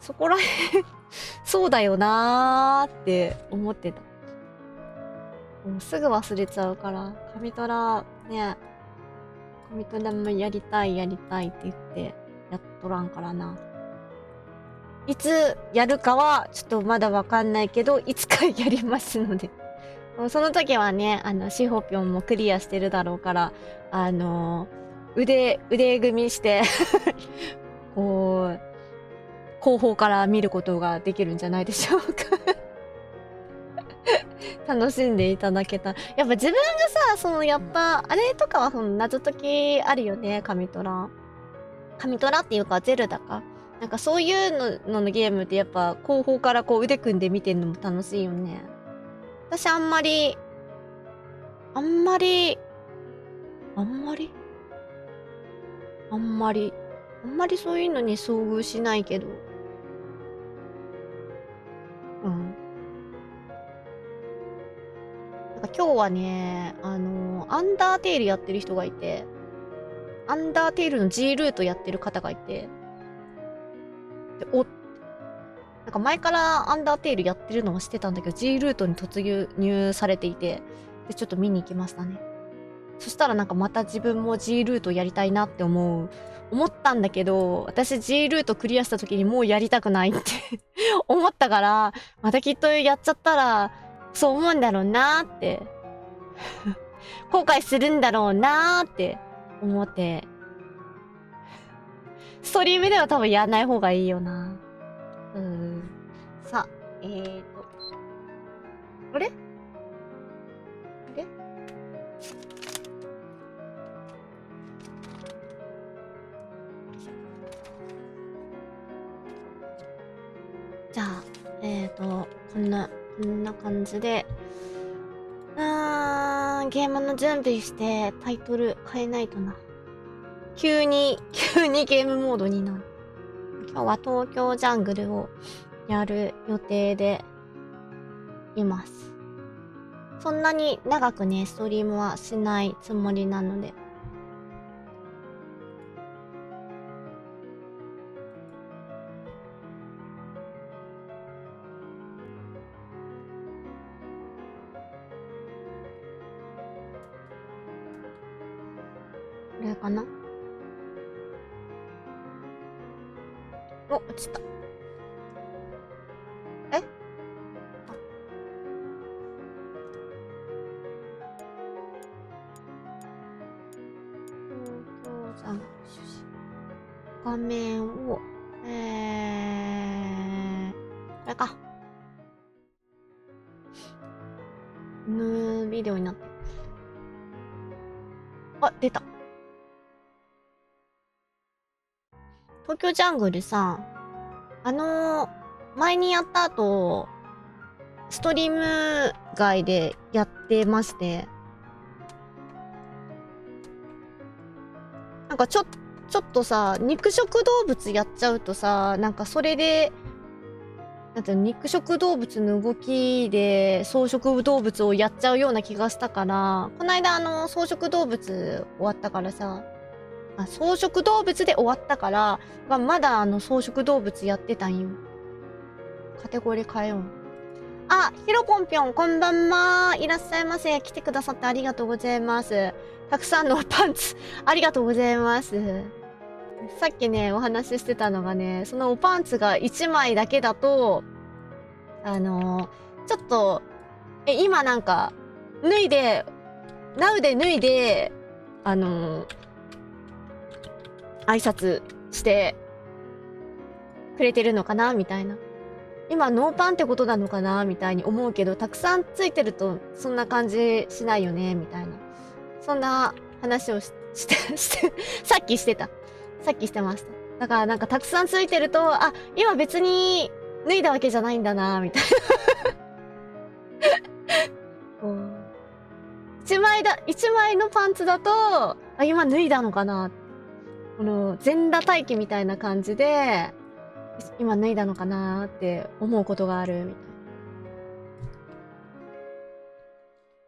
そこら辺そうだよなーって思ってた。もうすぐ忘れちゃうから、神トラもやりたいって言ってやっとらんからな。いつやるかはちょっとまだわかんないけど、いつかやりますので。その時はね、シホピョンもクリアしてるだろうから、腕組みしてこう、後方から見ることができるんじゃないでしょうか。楽しんでいただけた。やっぱ自分がさ、やっぱ、あれとかは謎解きあるよね、神トラっていうか、ゼルダか。なんかそういうののゲームってやっぱ後方からこう腕組んで見てんのも楽しいよね。私あんまりそういうのに遭遇しないけど。うん。なんか今日はね、アンダーテールやってる人がいて、アンダーテールの G ルートやってる方がいて、で、なんか前からアンダーテールやってるのは知ってたんだけど、G ルートに突入されていて、で、ちょっと見に行きましたね。そしたらなんかまた自分も G ルートやりたいなって思ったんだけど、私 G ルートクリアした時にもうやりたくないって思ったから、またきっとやっちゃったら、そう思うんだろうなーって後悔するんだろうなーって思って、ストリームでは多分やんない方がいいよな。さ、あれじゃあ、こんな感じで、ゲームの準備してタイトル変えないとな。急にゲームモードになる。今日は東京ジャングルをやる予定でいます。そんなに長くね、ストリームはしないつもりなので。これかな？お、落ちた。え？じゃあ、画面を、これか。ビデオになってる。あ、出た。東京ジャングルさ、前にやった後、ストリーム外でやってまして、なんかちょっとさ、肉食動物やっちゃうとさ、なんかそれで、なんていうの、肉食動物の動きで草食動物をやっちゃうような気がしたから、この間草食動物終わったからさ、草食動物で終わったから、まだ草食動物やってたんよ。カテゴリー変えよう。あ、ヒロポンぴょん、こんばんは。いらっしゃいませ。来てくださってありがとうございます。たくさんのパンツ、ありがとうございます。さっきね、お話ししてたのがね、そのおパンツが1枚だけだと、ちょっと、今なんか、ナウで脱いで、挨拶してくれてるのかなみたいな。今ノーパンってことなのかなみたいに思うけど、たくさんついてるとそんな感じしないよねみたいな。そんな話をして、さっきしてた。さっきしてました。だからなんかたくさんついてると、あ、今別に脱いだわけじゃないんだなみたいな。一枚のパンツだと、あ、今脱いだのかな。この全裸待機みたいな感じで、今脱いだのかなって思うことがあるみたいな。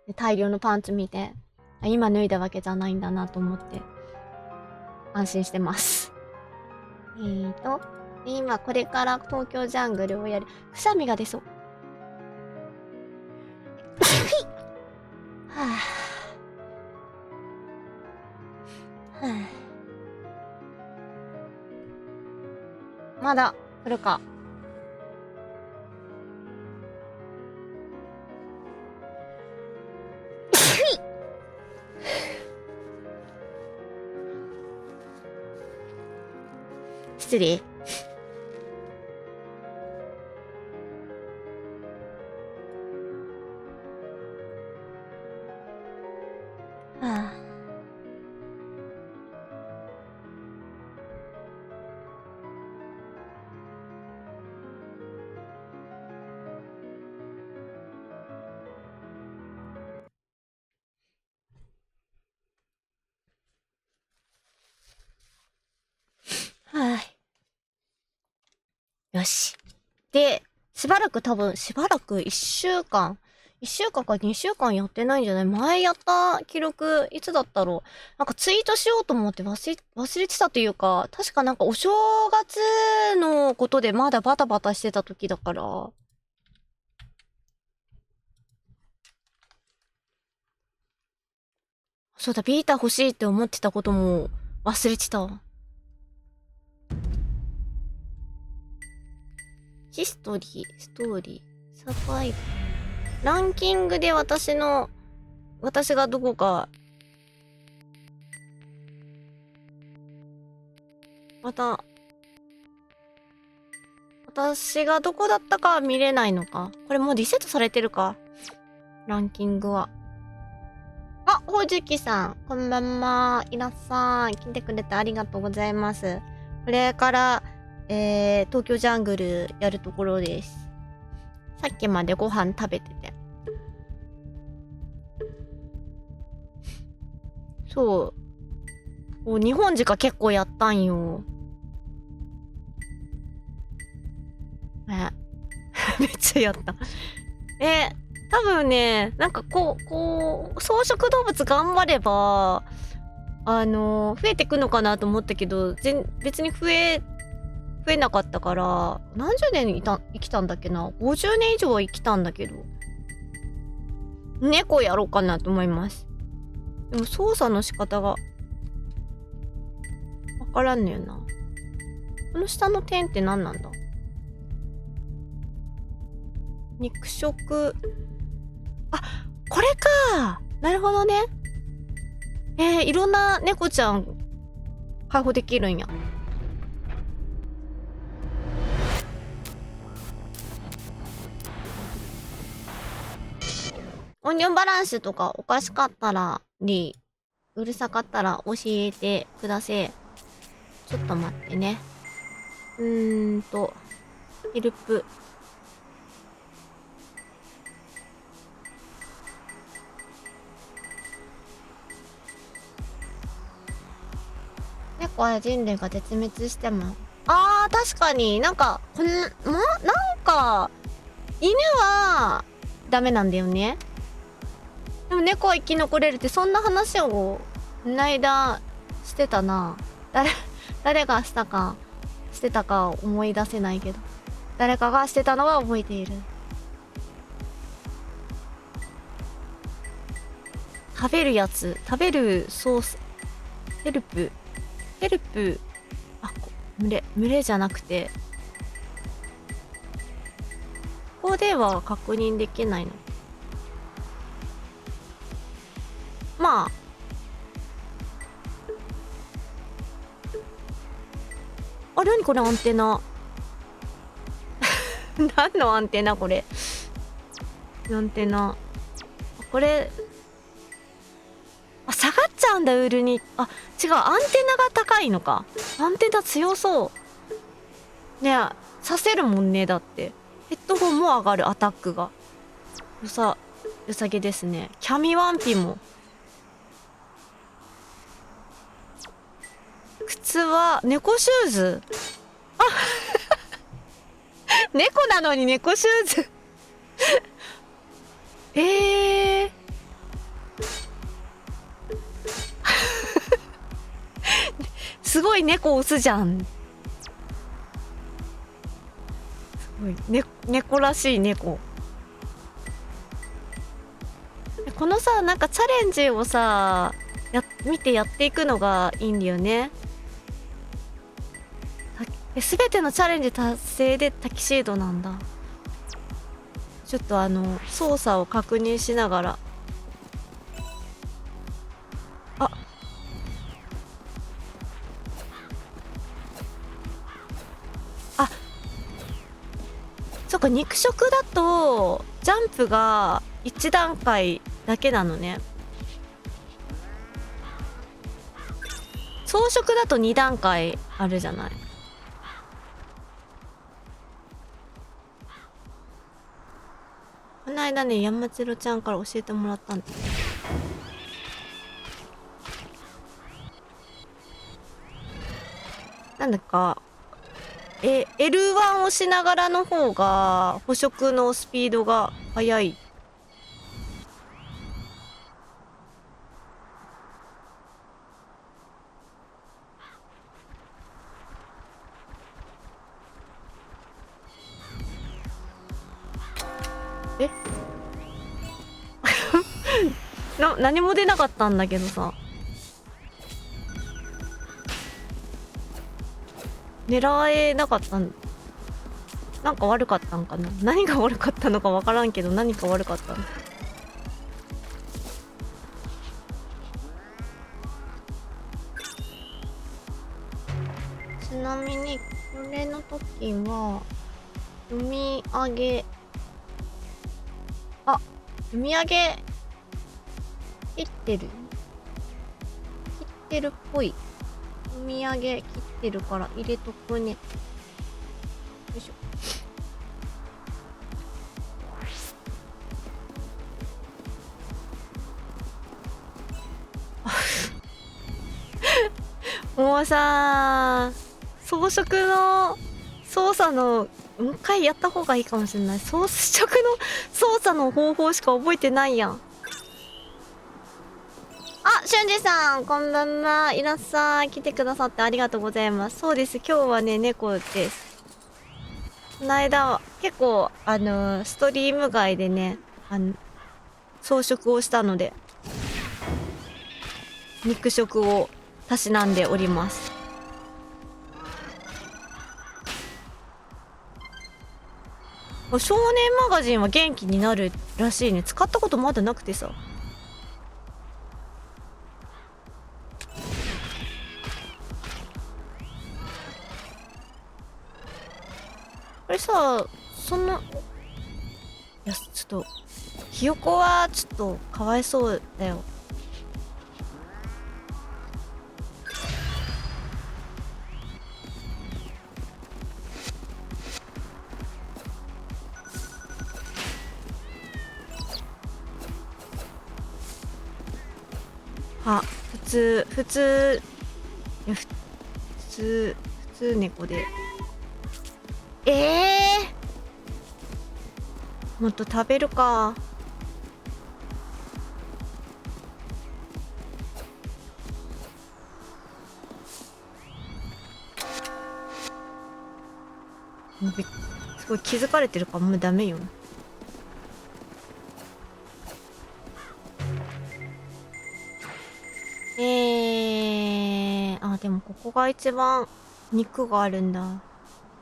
で大量のパンツ見て、あ、今脱いだわけじゃないんだなと思って安心してます。今これから東京ジャングルをやる。くしゃみが出そう。はぁ。はぁ。まだ来るか。失礼。はあ。はい。よし。で、しばらく1週間か2週間やってないんじゃない？前やった記録、いつだったろう。なんかツイートしようと思って忘れてたというか、確かなんかお正月のことでまだバタバタしてた時だから。そうだ、ビータ欲しいって思ってたことも忘れてたわ。ヒストリー、ストーリー、サバイブ。ランキングで私がどこか、私がどこだったか見れないのか。これもうリセットされてるか。ランキングは。あ、ほうじきさん、こんばんは。いらっしゃい。来てくれてありがとうございます。これから、東京ジャングルやるところです。さっきまでご飯食べてて。そう。日本時間結構やったんよ。めっちゃやった。多分ね、なんかこう、草食動物頑張れば、増えてくのかなと思ったけど、別に増えなかったから、何十年生きたんだっけな。50年以上は生きたんだけど。猫やろうかなと思います。でも操作の仕方が、わからんのよな。この下の点って何なんだ？肉食。あ、これか。なるほどね。いろんな猫ちゃん解放できるんや。音量バランスとかおかしかったらうるさかったら教えてください。ちょっと待ってね。ヘルプ。猫は人類が絶滅しても。確かになんか、なんか、犬はダメなんだよね。でも猫は生き残れるってそんな話をこの間してたな。誰がしてたか思い出せないけど。誰かがしてたのは覚えている。食べるやつ、食べるソース、ヘルプ、あ、群れじゃなくて、ここでは確認できないの。まああれ、何これ、アンテナ何のアンテナこれ。アンテナ、これ、あ、下がっちゃうんだ、ウールに。あ、違う、アンテナが高いのか。アンテナ強そうね。え、させるもんね。だってヘッドホンも上がる、アタックが。良さげですね。キャミワンピも。靴は猫シューズ。あ猫なのに猫シューズすごい猫押すじゃん。すごい、猫らしい猫。このさ、なんかチャレンジをさ、見てやっていくのがいいんだよね。すべてのチャレンジ達成でタキシードなんだ。ちょっと操作を確認しながら。そっか、肉食だとジャンプが1段階だけなのね。草食だと2段階あるじゃない。この間ね、山千ろちゃんから教えてもらったんだ。なんだかL1 をしながらの方が捕食のスピードが速い。え何も出なかったんだけどさ。狙えなかったん。なんか悪かったんかな。何が悪かったのかわからんけど、何か悪かったの。ちなみにこれの時は読み上げ、読み上げ切ってるっぽい。読み上げ切ってるから入れとくね。よいしょ。もうさ、装飾の操作のもう一回やった方がいいかもしれない。装飾の操作の方法しか覚えてないやん。あ、俊二さん、こんばんは。いらっしゃい。来てくださってありがとうございます。そうです。今日はね、猫です。この間は結構ストリーム外でね、装飾をしたので、肉食をたしなんでおります。少年マガジンは元気になるらしいね。使ったことまだなくてさ。これさ、いや、ちょっとひよこはちょっとかわいそうだよ。あ、普通猫で。もっと食べるか。びっすごい気づかれてるからもうダメよ。あ、でもここが一番肉があるんだ。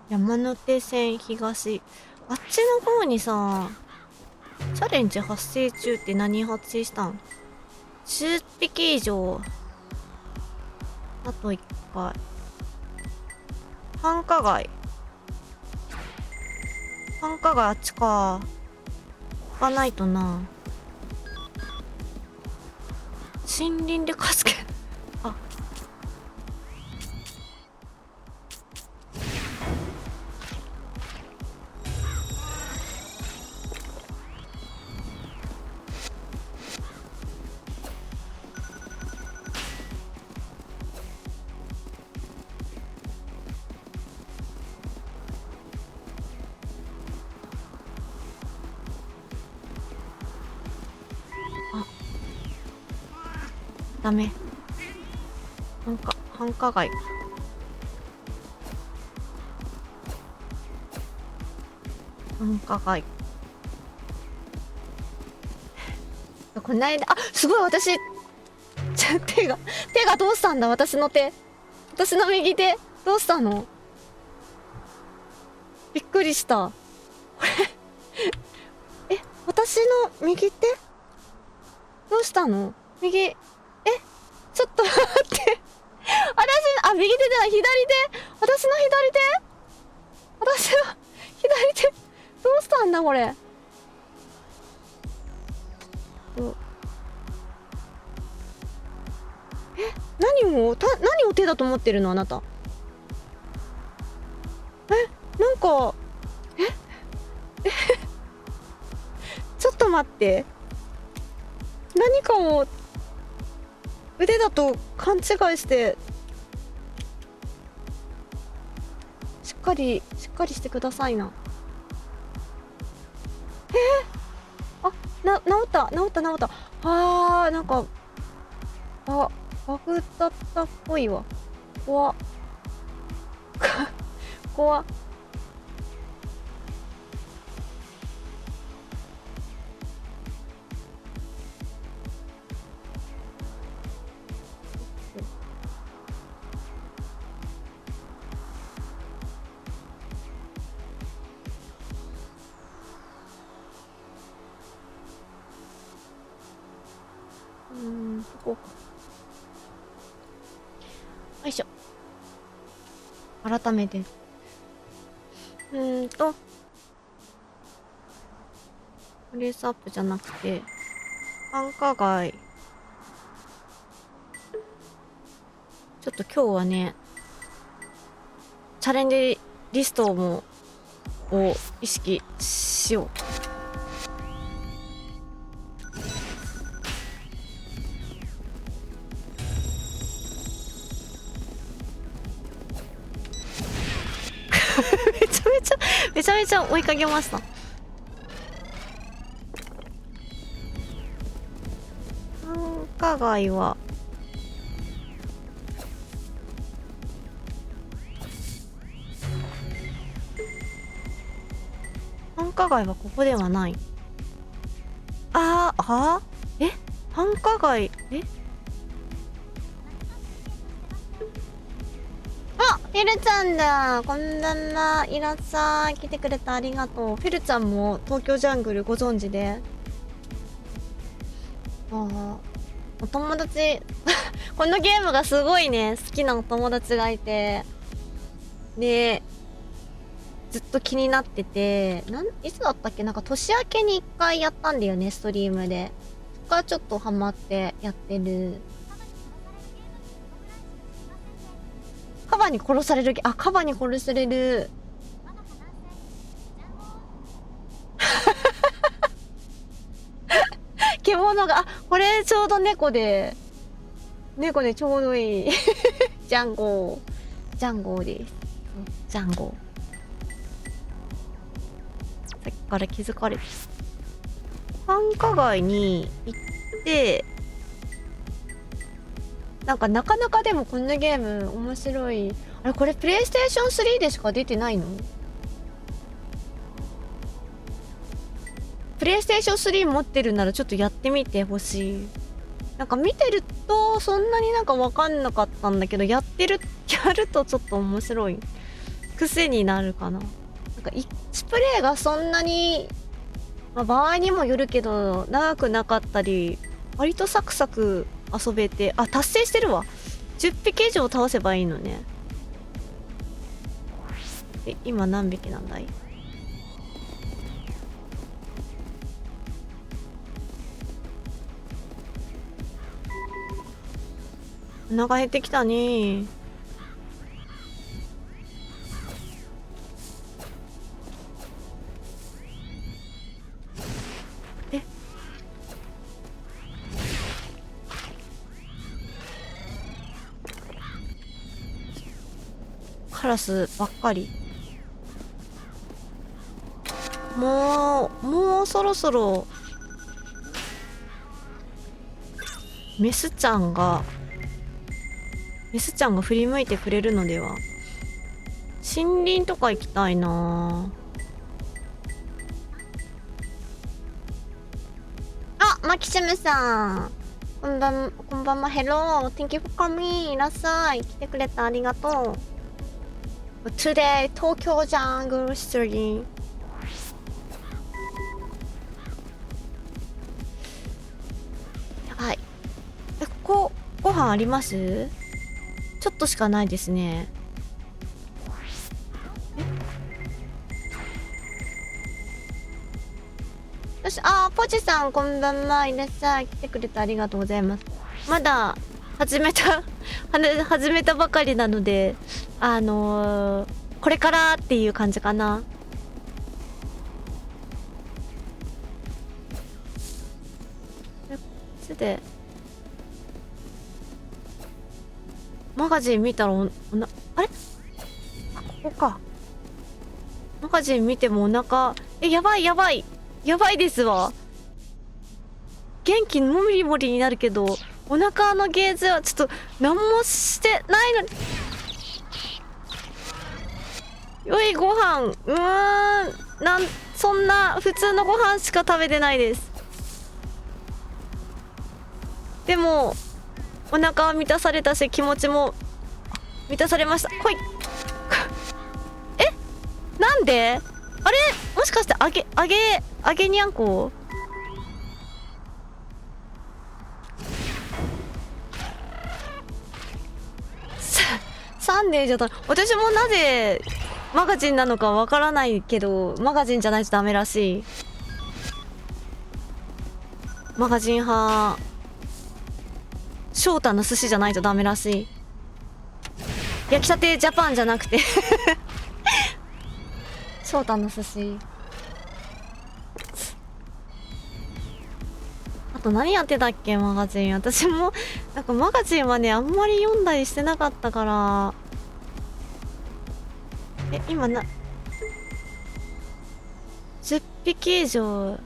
山手線東。あっちの方にさ、チャレンジ発生中って何発生したん？ 10 匹以上。あと1回。繁華街。繁華街あっちか。行かないとな。森林で稼げ。あ。ダメ。繁華街。繁華街。こないだ、あ、すごい私、手がどうしたんだ私の手。私の右手、どうしたの？びっくりした。これ、私の右手どうしたの？右、ちょっと待って。右手じゃない、左手。私の左手。私の左手。どうしたんだ、これ。何を手だと思ってるのあなた。なんか、ちょっと待って。何かを腕だと勘違いして、しっかりしてくださいな。治った。なんか、バグだったっぽいわ。怖っ。怖っ。こうか。よいしょ。改めて。レースアップじゃなくて、繁華街。ちょっと今日はね、チャレンジリストを意識しよう。めちゃめちゃ追いかけました。繁華街はここではない。繁華街、フェルちゃんだ。こんばんは。いらっしゃい。来てくれてありがとう。フェルちゃんも東京ジャングルご存知で。お友達、このゲームがすごいね、好きなお友達がいて。で、ずっと気になってて、いつだったっけ？なんか年明けに1回やったんだよね、ストリームで。そっからちょっとハマってやってる。カバに殺される。カバに殺される。獣が、これちょうど猫でちょうどいい。ジャンゴです。ジャンゴ。さっきから気づかれて。繁華街に行って、なんかなかなかでもこのゲーム面白い。あれこれプレイステーション3でしか出てないの？プレイステーション3持ってるならちょっとやってみてほしい。なんか見てるとそんなになんか分かんなかったんだけど、やるとちょっと面白い。癖になるかな。なんか1プレイがそんなに、まあ、場合にもよるけど長くなかったり、割とサクサク遊べて、あ、達成してるわ。10匹以上倒せばいいのね。今何匹なんだい？お腹減ってきたね。え、カラスばっかり。もうそろそろメスちゃんが振り向いてくれるのでは。森林とか行きたいなあ。マキシムさん、こんばんは。ヘロー Thank you for coming。 いらっしゃい。来てくれてありがとう。 Today 東京ジャングルストリーム。やばい。ここご飯あります？ちょっとしかないですね。よし、ポチさんこんばんは。いらっしゃい。来てくれてありがとうございます。まだ始めたばかりなので、これからっていう感じかな。でマガジン見たらあれ、あ、ここか。マガジン見てもお腹、やばいですわ。元気もりもりになるけど、お腹のゲージはちょっと何もしてないのに。よい、ご飯、そんな普通のご飯しか食べてないです。でもお腹は満たされたし、気持ちも満たされました。ほいなんであれ、もしかして揚げにゃんこサンデーじゃった。私もなぜマガジンなのかわからないけど、マガジンじゃないとダメらしい。マガジン派、翔太の寿司じゃないとダメらしい。焼きたてジャパンじゃなくて翔太の寿司。あと何やってたっけ、マガジン。私もなんかマガジンはね、あんまり読んだりしてなかったから。今10匹以上。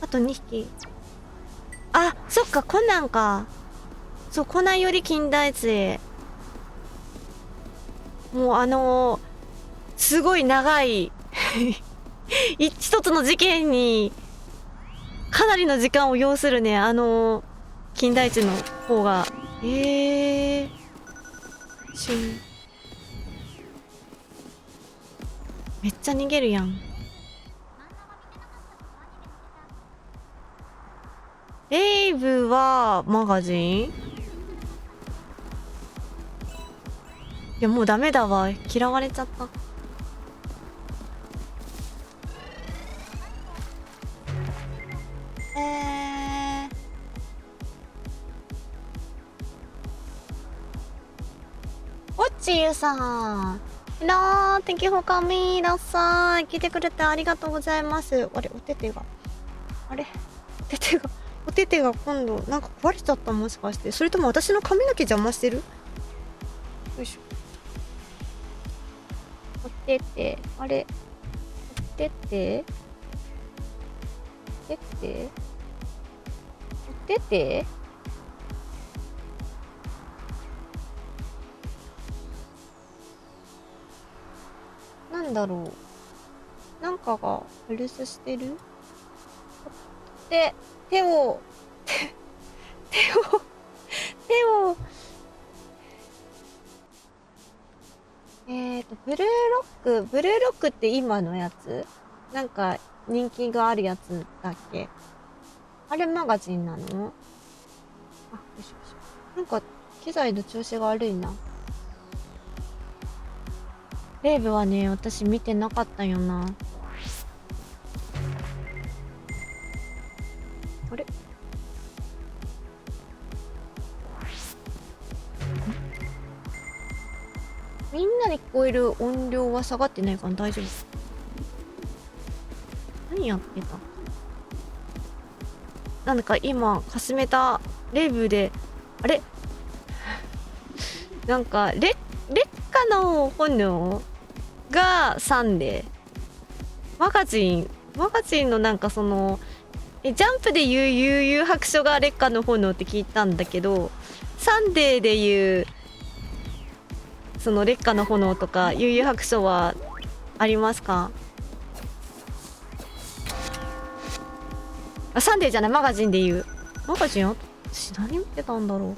あと2匹。あ、そっか、コナンか。そう、コナンより金田一。もうすごい長い一つの事件にかなりの時間を要するね、金田一の方が。めっちゃ逃げるやん。レイブはマガジン？いや、もうダメだわ。嫌われちゃった。おっちゆさん。Hello, thank you for coming. いらっしゃい。来てくれてありがとうございます。あれ、お手手が今度なんか壊れちゃった。もしかして。それとも私の髪の毛邪魔してる？よいしょ。お手手、あれ、お手手、なんだろう。なんかが留守してる？って手をブルーロックって今のやつなんか人気があるやつだっけ？あれマガジンなの？あ、よしよし。なんか機材の調子が悪いな。レイブはね、私見てなかったよな。あれ？みんなに聞こえる音量は下がってないから大丈夫。何やってた？なんか今かすめたレイブで、あれなんか劣化の炎がサンデー、マガジンのなんかそのジャンプで言う悠々白書が劣化の炎って聞いたんだけど、サンデーで言うその劣化の炎とか悠々白書はありますか？あ、サンデーじゃない、マガジンで言う。マガジン私何見てたんだろ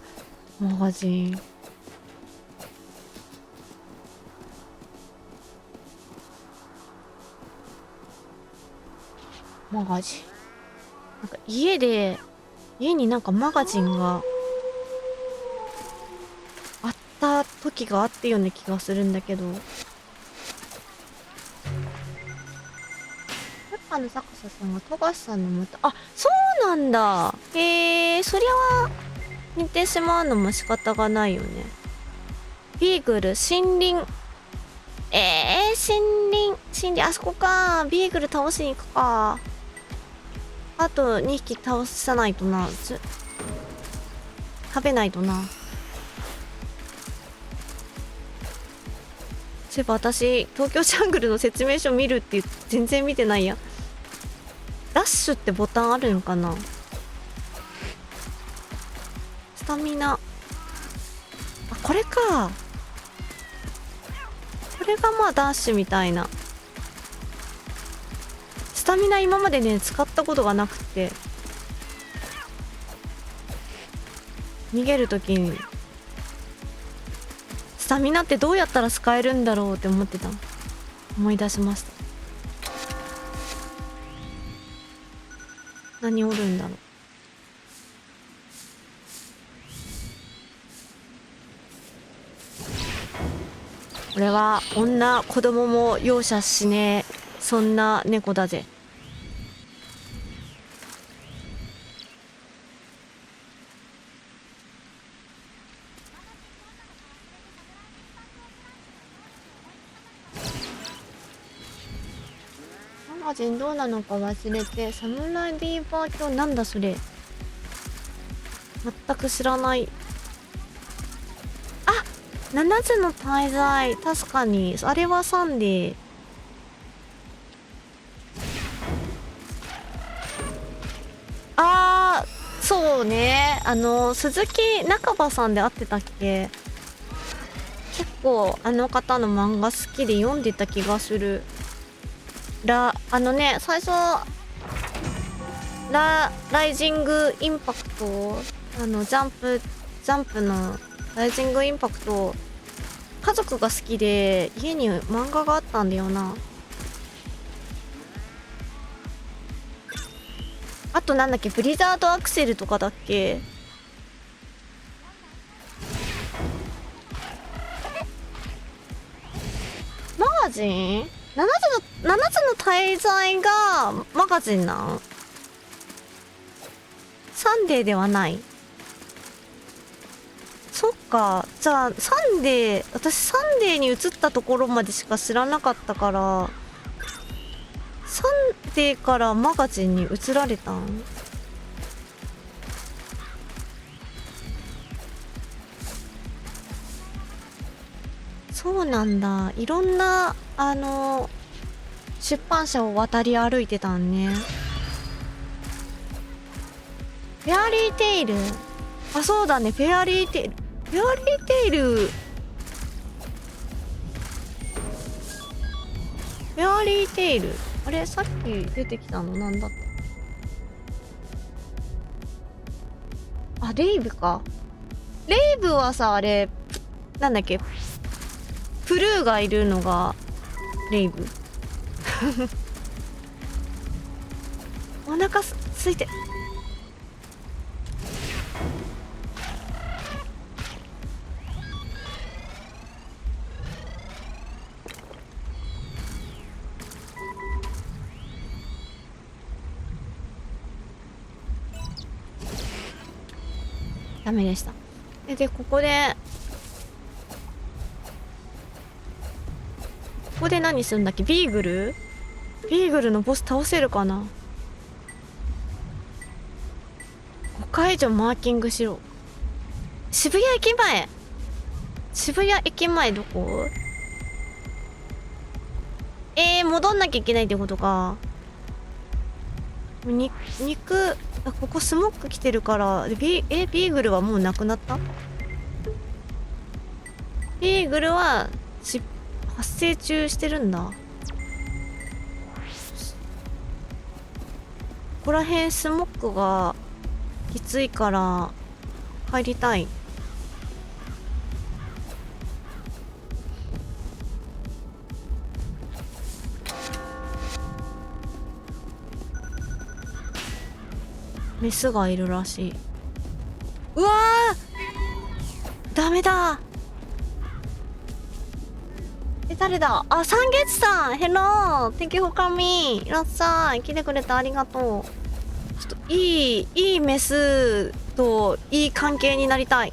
う。マガジンなんか家になんかマガジンがあった時があったような気がするんだけど。中野坂瀬さんが富樫さんのもと、あ、そうなんだ。へえ、そりゃ似てしまうのも仕方がないよね。ビーグル、森林。森林、あそこか。ビーグル倒しに行くか。あと2匹倒さないとな。食べないとな。そういえば私、東京ジャングルの説明書見るって全然見てないや。ダッシュってボタンあるのかな？スタミナ。あ、これか。これがまあダッシュみたいな。スタミナ今までね、使ったことがなくて。逃げるときに。スタミナってどうやったら使えるんだろうって思ってた。思い出しました。何おるんだろう。俺は女子供も容赦しねえ、そんな猫だぜ。マガジンどうなのか忘れて、サムライビーバー卿なんだそれ。全く知らない。あ、7つの大罪、確かにあれはサンデー。あー、そうね、鈴木中葉さんで会ってたっけ。結構あの方の漫画好きで読んでた気がする。最初ライジングインパクト、ジャンプのライジングインパクト、家族が好きで家に漫画があったんだよな。あとなんだっけ、ブリザードアクセルとかだっけ。マガジン 7 つの大罪がマガジンなん？サンデーではない。そっか、じゃあ私サンデーに移ったところまでしか知らなかったから、サンデーからマガジンに移られたん？そうなんだ。いろんな出版社を渡り歩いてたんね。フェアリーテイル、あ、そうだね、フェアリーテイル、フェアリーテイル、あれさっき出てきたのなんだった？あ、レイブか。レイブはさ、あれ、なんだっけ、プルーがいるのが、レイブ。お腹すいて。ダメでした。で、ここで何するんだっけ。ビーグルのボス倒せるかな。5回以上マーキングしろ。渋谷駅前どこ。戻んなきゃいけないってことか。肉、あ、ここスモック来てるから、ビーグルはもうなくなった。ビーグルは発生中してるんだ。ここら辺スモックがきついから帰りたい。メスがいるらしい。うわー、ダメだ。誰だ。あ、三月さん、ヘロー、Thank you for coming。いらっしゃい、来てくれてありがとう。ちょっといいメスといい関係になりたい。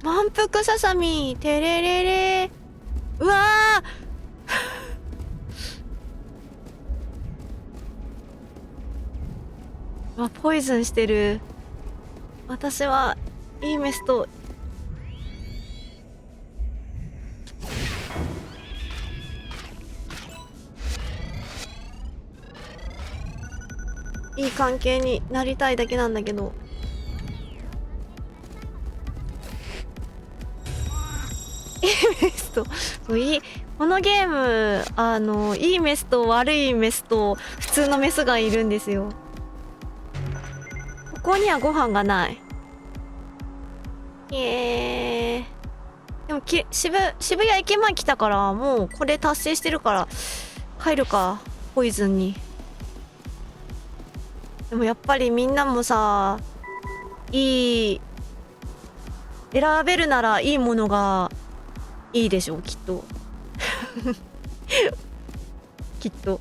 満腹ささみ、てれれれ。うわー。わ、ポイズンしてる。私はいいメスといい関係になりたいだけなんだけど。いいメスとこのゲームいいメスと悪いメスと普通のメスがいるんですよ。ここにはご飯がない。でも渋谷駅前来たからもうこれ達成してるから帰るか。ポイズンに。でもやっぱりみんなもさ、選べるならいいものがいいでしょう、きっと。きっと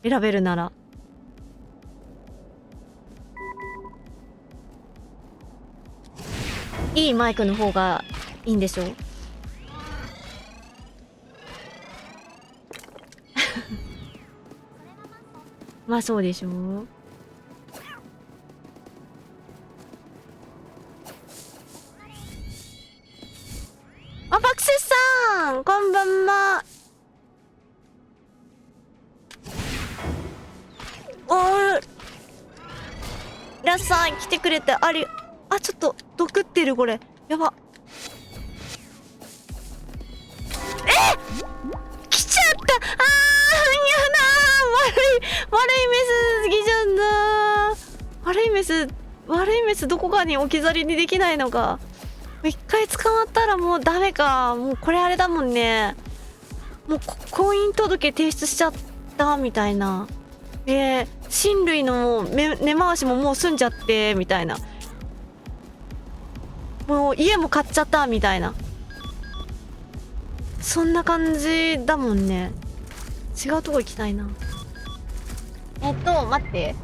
選べるなら。いいマイクの方がいいんでしょう。まあそうでしょう。あ、バクセスさん、こんばんは。いらっしゃい、来てくれてあ、ちょっと毒ってるこれ。やば。来ちゃった。やだー。悪いメス好きじゃんな。悪いメスどこかに置き去りにできないのか。一回捕まったらもうダメか。もうこれあれだもんね。もう婚姻届提出しちゃったみたいな。親類の根回しももう済んじゃってみたいな。もう家も買っちゃったみたいな。そんな感じだもんね。違うとこ行きたいな。待って。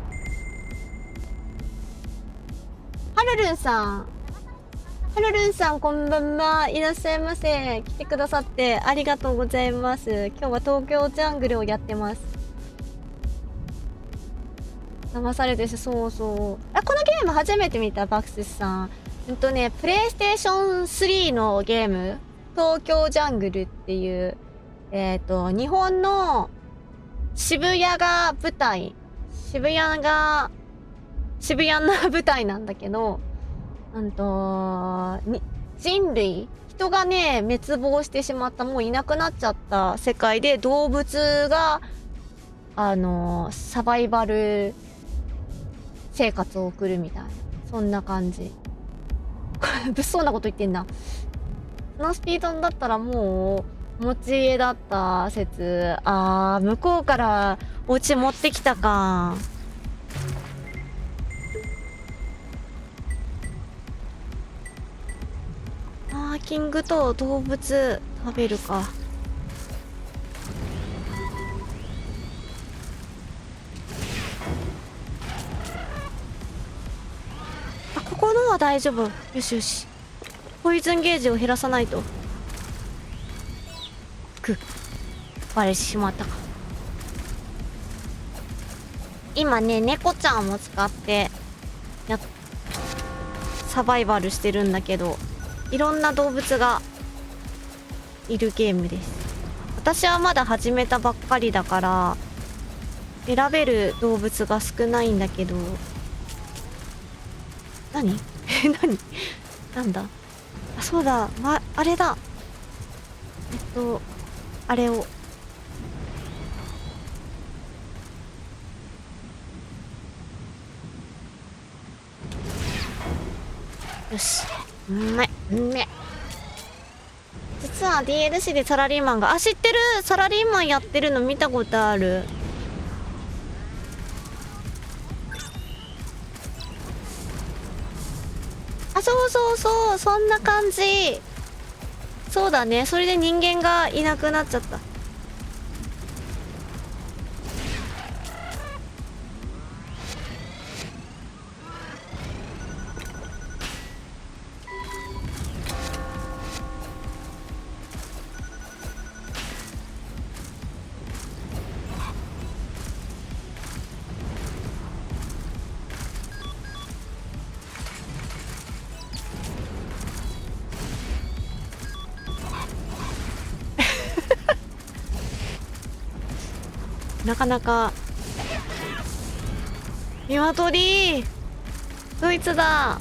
はるるんさん、こんばんは。いらっしゃいませ。来てくださってありがとうございます。今日は東京ジャングルをやってます。騙されてし、そうそう。このゲーム初めて見た、バクセスさん。プレイステーション3のゲーム、東京ジャングルっていう、日本の渋谷が舞台。渋谷の舞台なんだけど、人がね、滅亡してしまった、もういなくなっちゃった世界で動物がサバイバル生活を送るみたいな、そんな感じ。物騒なこと言ってんな。このスピードだったらもう持ち家だった説。向こうからお家持ってきたか。キングと動物食べるか。ここのは大丈夫。よしよし。ポイズンゲージを減らさないと。バレてしまったか。今ね、猫ちゃんを使ってサバイバルしてるんだけど、いろんな動物がいるゲームです。私はまだ始めたばっかりだから選べる動物が少ないんだけど。何何なんだ。そうだ、あれだ。あれを。よし。実は DLC でサラリーマンが、知ってる。サラリーマンやってるの見たことある。そうそうそう、そんな感じ。そうだね。それで人間がいなくなっちゃった。なかなか。鶏、ドイツだ。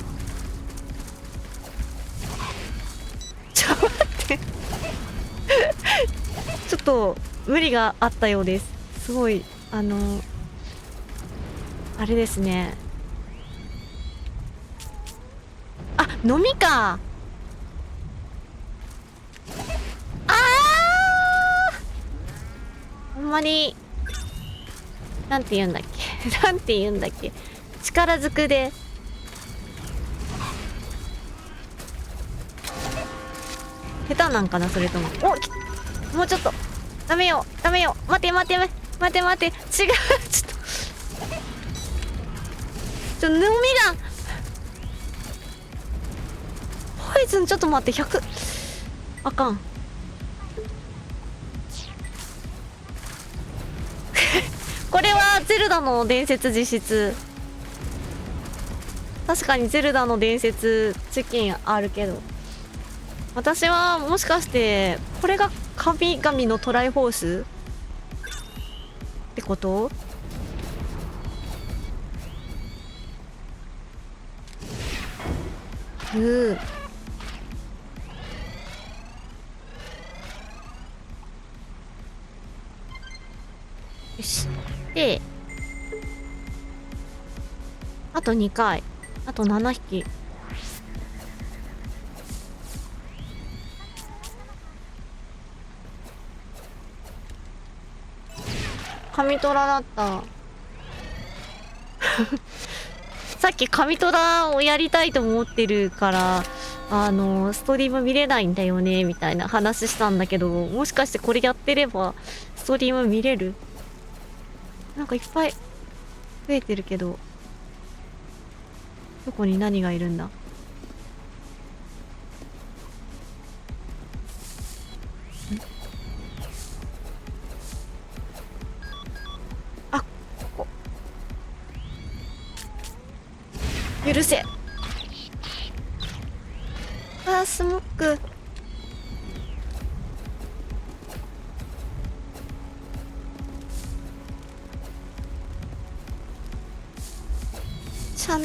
ちょっと待ってちょっと無理があったようです。すごいあれですね。飲みか。あんまりなんて言うんだっけなんて言うんだっけ、力ずくで下手なんかな、それとも。もうちょっと。ダメよダメよ、待て待て違う飲みがポイズン、ちょっと待って、100あかんこれはゼルダの伝説実質。確かにゼルダの伝説チキンあるけど、私はもしかしてこれが神々のトライホースってこと？よし。で、あと2回。あと7匹。神トラだったさっき神トラをやりたいと思ってるからストリーム見れないんだよねみたいな話したんだけど、もしかしてこれやってればストリーム見れる？なんかいっぱい増えてるけど、どこに何がいるんだ？ここ許せ。スモック。ちゃ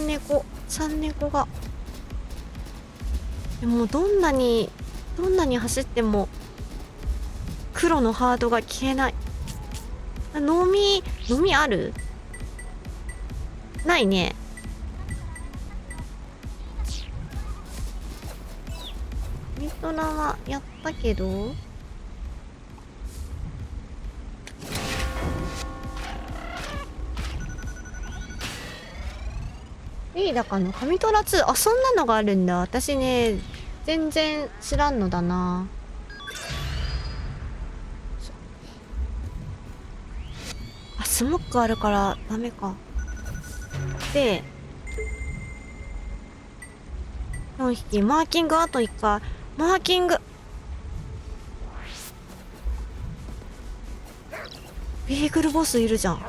ん猫が。でもどんなに走っても黒のハードが消えない。飲みある？ないね。ミトラはやったけど、リーダかの神トラ2。あ、そんなのがあるんだ。私ね、全然知らんのだな。あ、スモックあるからダメか。で、4匹。マーキングあと1回。マーキング。ビーグルボスいるじゃん。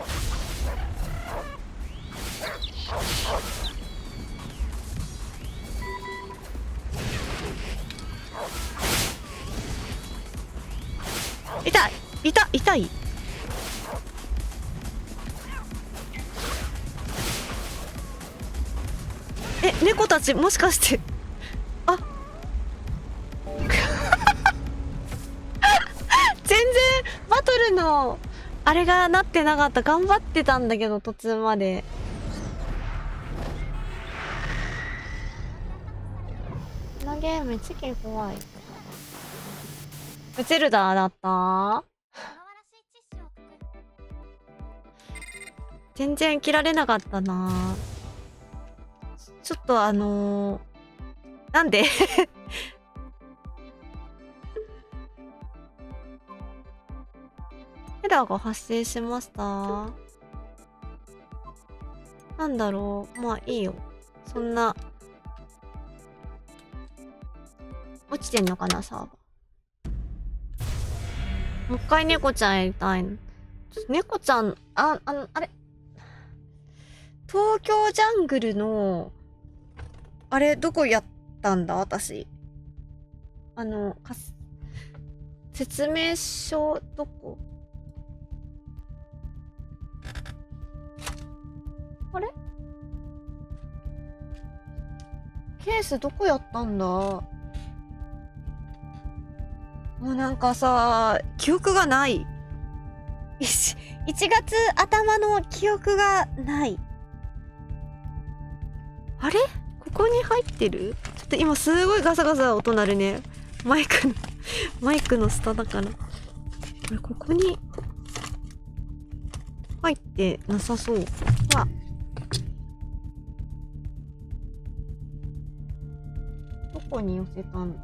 痛い痛い。え、猫たちもしかしてあ全然バトルのあれがなってなかった。頑張ってたんだけど途中まで。このゲームチキン怖い。ゼルダだった？全然切られなかったな。ちょっとなんでエラーが発生しました。なんだろう。まあいいよ。そんな落ちてんのかな、サーバー。もう一回猫ちゃんやりたいの。猫ちゃん、あれ。東京ジャングルの、あれ、どこやったんだ私。説明書、どこ？あれ？ケースどこやったんだ？もうなんかさ、記憶がない。1月頭の記憶がない。あれ？ここに入ってる？ちょっと今すごいガサガサ音鳴るね。マイクの下だから。これここに入ってなさそう。わ。どこに寄せたんだ？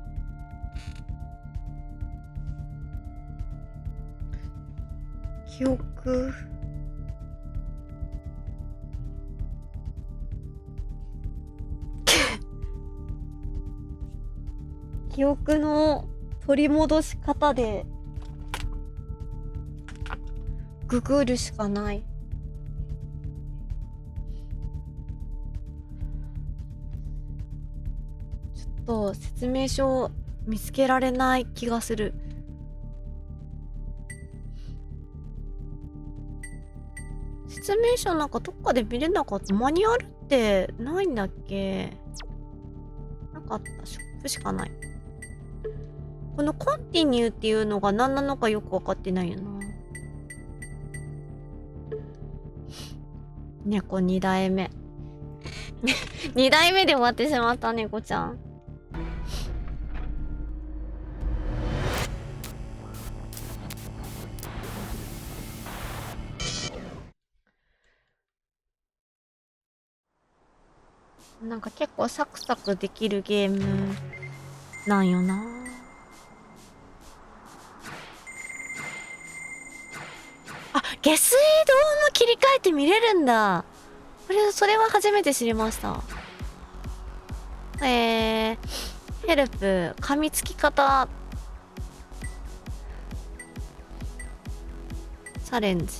記憶。記憶の取り戻し方でググるしかない。ちょっと説明書見つけられない気がする。説明書なんかどっかで見れなかった？マニュアルってないんだっけ？なかった。ショップしかない。このコンティニューっていうのが何なのかよくわかってないよな。猫2代目2代目で終わってしまった猫ちゃん。なんか結構サクサクできるゲームなんよな。あ、下水道も切り替えて見れるんだ。それは初めて知りました。ヘルプ、噛みつき方、チャレンジ。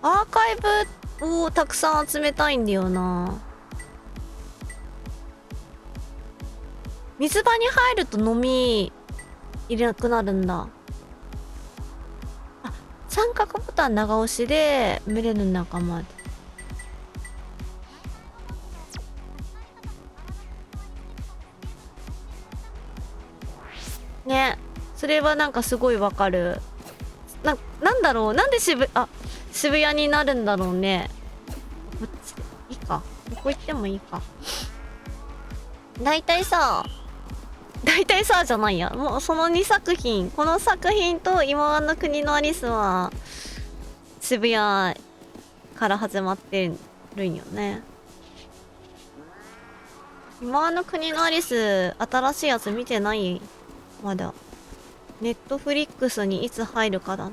アーカイブをたくさん集めたいんだよな。水場に入ると飲み入れなくなるんだ。あ、三角ボタン長押しで見れる仲間で。ね、それはなんかすごいわかる。なんだろう、なんで渋谷になるんだろうね。こっちでいいか、ここ行ってもいいか。大体さじゃないや、もうその2作品、この作品と今はの国のアリスは渋谷から始まってるんよね。今はの国のアリス新しいやつ見てない。まだネットフリックスにいつ入るかだな。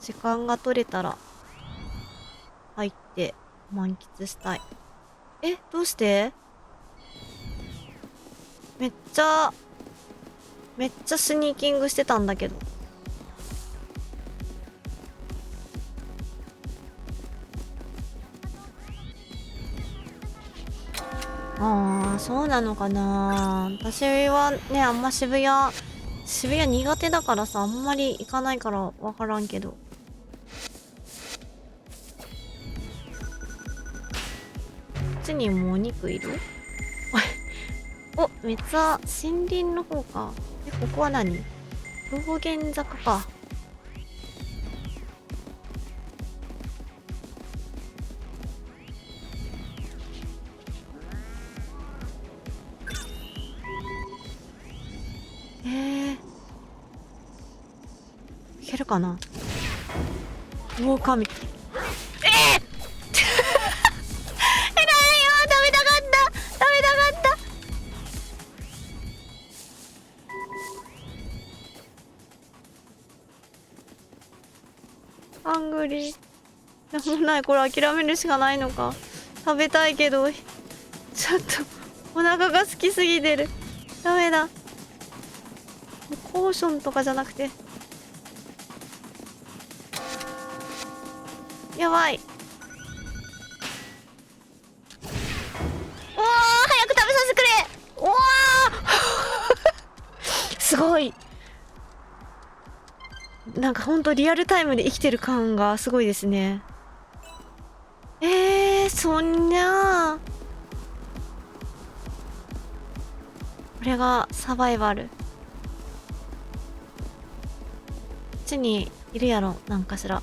時間が取れたら入って満喫したい。どうして？めっちゃスニーキングしてたんだけど。ああ、そうなのかな。私はね、あんま渋谷苦手だからさ、あんまり行かないからわからんけど。こっちにもお肉いる？お、めっちゃ森林の方か。ここは何？道玄坂か。いけるかな。狼。ダメだかったハングリー。なんもない。これ諦めるしかないのか。食べたいけどちょっとお腹が空きすぎてる。ダメだ。コーションとかじゃなくて、やばい。おー、早く食べさせてくれ。おーすごい。なんかほんとリアルタイムで生きてる感がすごいですね。そんなこれがサバイバル。こっちにいるやろ、なんかしら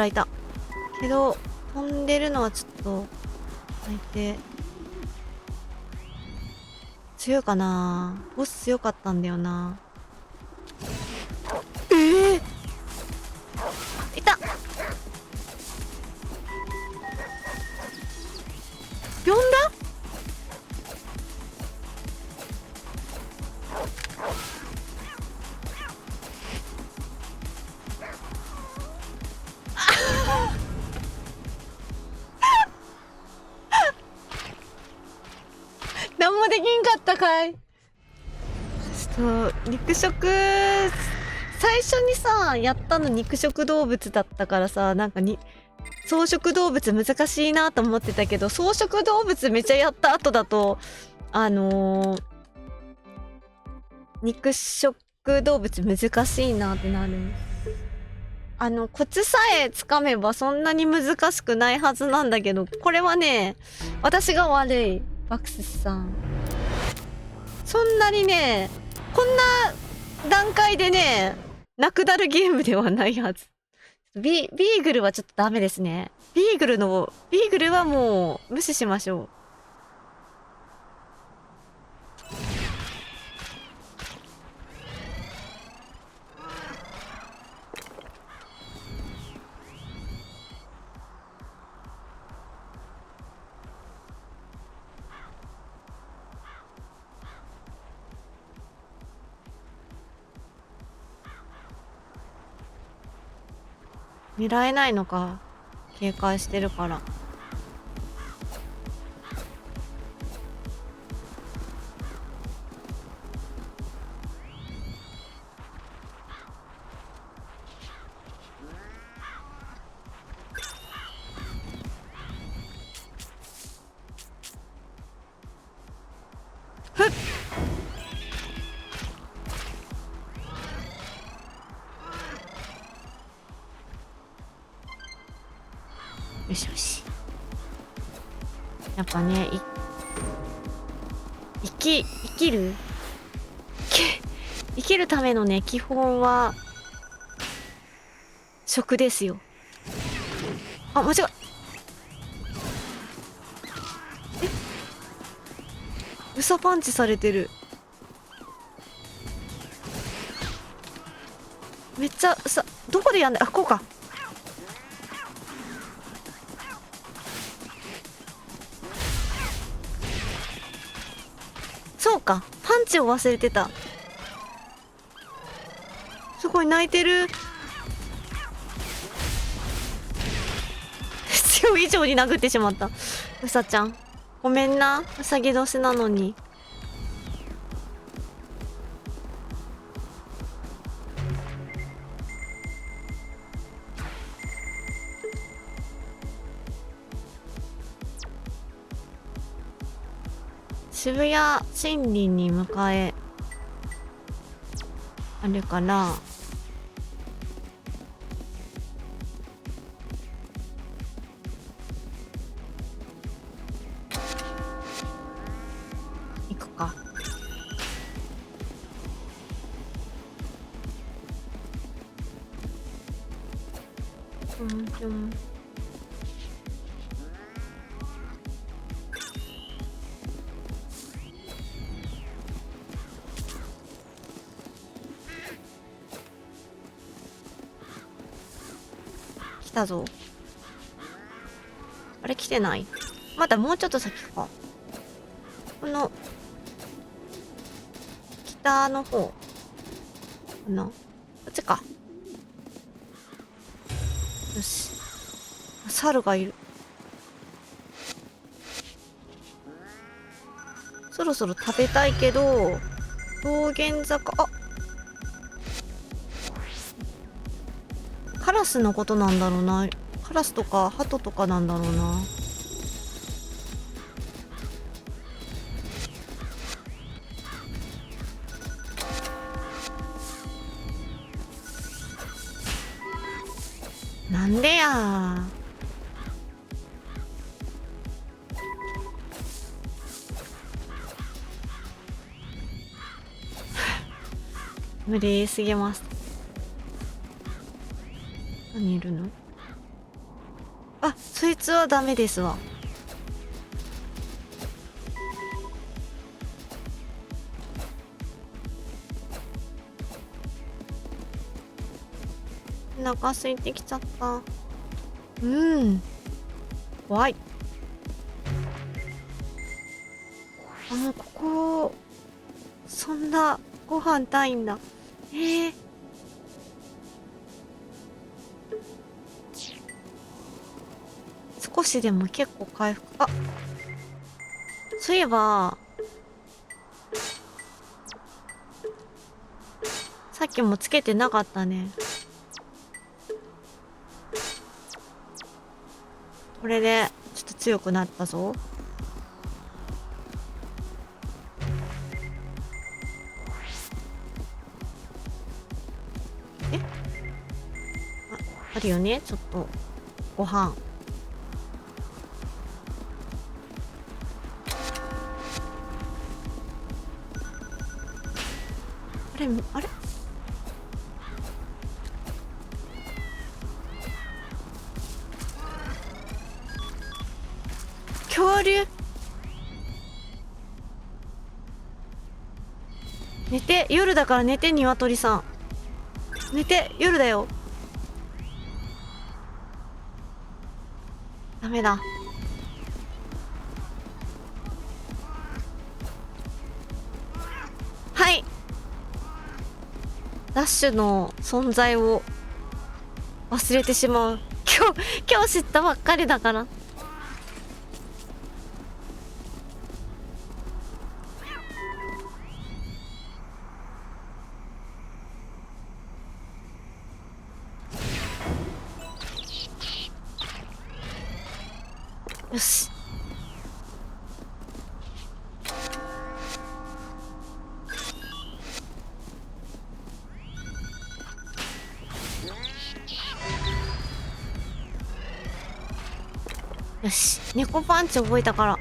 いたけど、飛んでるのはちょっと相手強いかな。ボス強かったんだよな。いた。呼んだ？何もできんかったかい。ちょっと肉食、最初にさやったの肉食動物だったからさ、なんか草食動物難しいなと思ってたけど、草食動物めちゃやった後だと肉食動物難しいなってなる。コツさえつかめばそんなに難しくないはずなんだけど、これはね、私が悪い。バクスさん、そんなにね、こんな段階でねなくなるゲームではないはず。ビーグルはちょっとダメですね。ビーグルはもう無視しましょう。狙えないのか、警戒してるから。ふっ、よしよし。やっぱね、生きる生きるためのね基本は食ですよ。あ、間違え。うさパンチされてる。めっちゃさ、どこでやんだ。あ、こうか。そうか、パンチを忘れてた。すごい泣いてる。必要以上に殴ってしまった。うさちゃんごめんな、うさぎ年なのに。渋谷森林に迎えあるから行くか。来たぞ。あれ来てない？まだもうちょっと先か。この北の方かな。こっちか。よし。猿がいる。そろそろ食べたいけど、道玄坂、あ、カラスのことなんだろうな。カラスとかハトとかなんだろうな。なんでや無理すぎます。何いるの？あ、そいつはダメですわ。お腹空いてきちゃった。怖い。あ、もうここそんなご飯たいんだ。少しでも結構回復。あ、そういえばさっきもつけてなかったね。これでちょっと強くなったぞ。あるよね、ちょっとご飯。あれ恐竜。寝て、夜だから寝て、鶏さん寝て、夜だよ。ダメだ。はい、ダッシュの存在を忘れてしまう。今日知ったばっかりだから。よし。よし、猫パンチ覚えたから。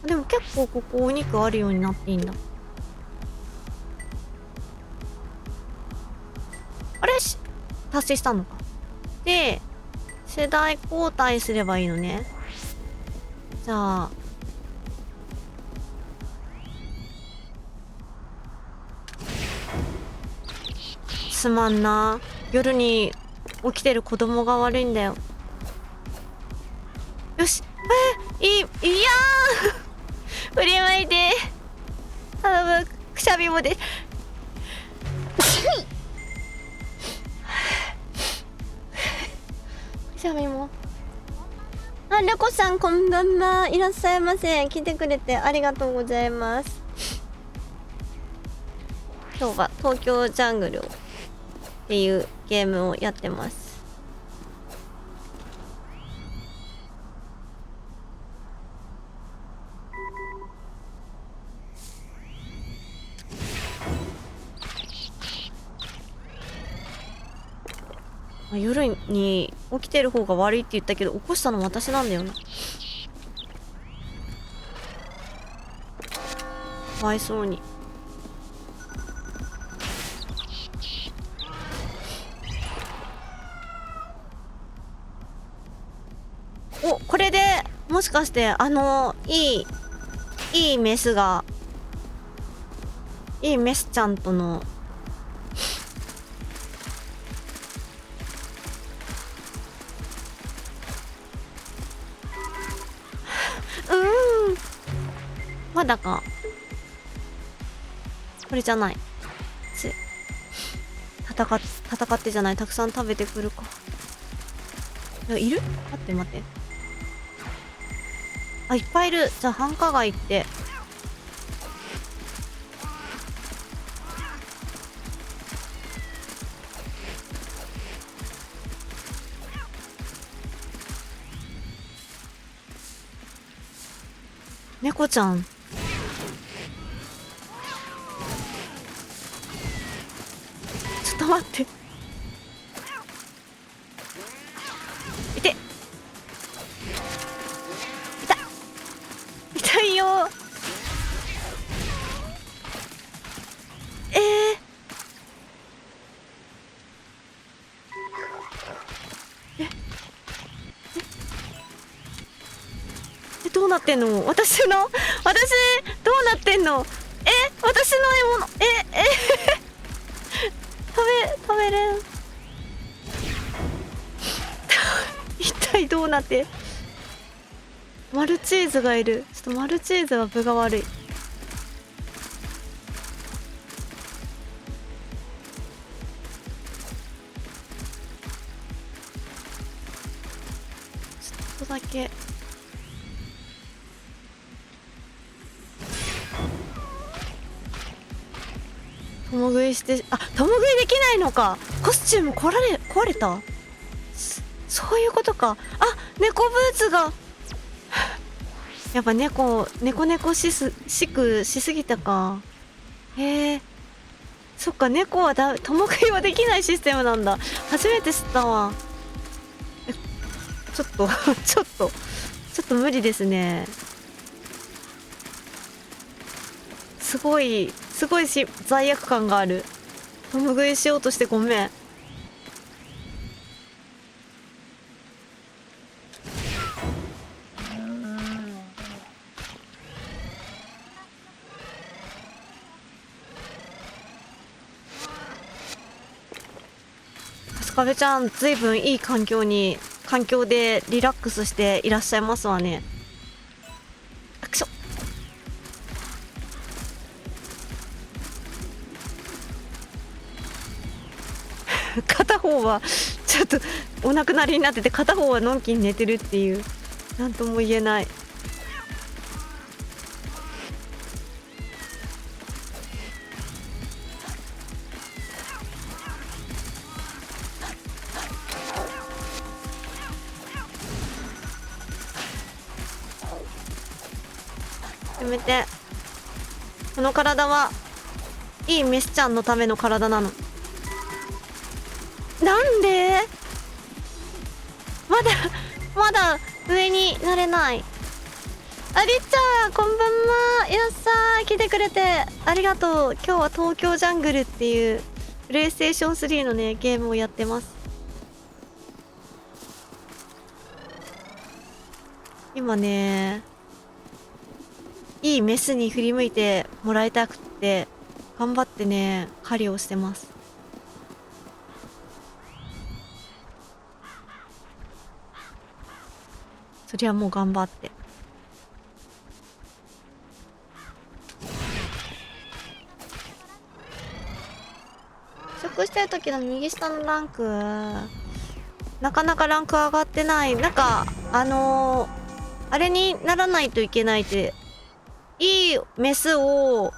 でも結構ここお肉あるようになっていいんだ。達成したのか。で世代交代すればいいのね。じゃあすまんな、夜に起きてる子供が悪いんだよ。よし、いやー振り向いて頼む、くしゃみもでくしゃみも。あ、レコさんこんばんは、いらっしゃいませ。来てくれてありがとうございます。今日は東京ジャングルっていうゲームをやってます。夜に起きてる方が悪いって言ったけど起こしたの私なんだよな。かわいそうに。お、これでもしかしていいメスが、いいメスちゃんとのまだか。これじゃない。戦ってじゃない。たくさん食べてくるか。いる？待って待って。あ、いっぱいいる。じゃあ繁華街行って。猫ちゃん。ちょっと待って。いて。痛いよ。どうなってんの？私どうなってんの？私の獲物。食べれん。一体どうなって。マルチーズがいる。ちょっとマルチーズは分が悪い。ちょっとだけ。共食いして、あ、共食いできないのか。コスチューム壊れた。そういうことか。あ、猫ブーツがやっぱ猫しくしすぎたか。へえ、そっか、猫は共食いはできないシステムなんだ。初めて知ったわ。ちょっと無理ですね。すごい罪悪感がある。共食いしようとしてごめん。かべちゃん、ずいぶんいい環境でリラックスしていらっしゃいますわね。あくしょ。片方はちょっとお亡くなりになってて、片方はのんきに寝てるっていう、なんとも言えない。やめて。この体はいいメスちゃんのための体なの。なんでまだ上になれない。ありっちゃん、こんばんは。いらっしゃい。来てくれてありがとう。今日は東京ジャングルっていうプレイステーション3のねゲームをやってます。今ね、いいメスに振り向いてもらいたくって頑張ってね狩りをしてます。そりゃもう頑張って。移植してる時の右下のランクなかなかランク上がってない。なんかあれにならないといけないって、いいメスを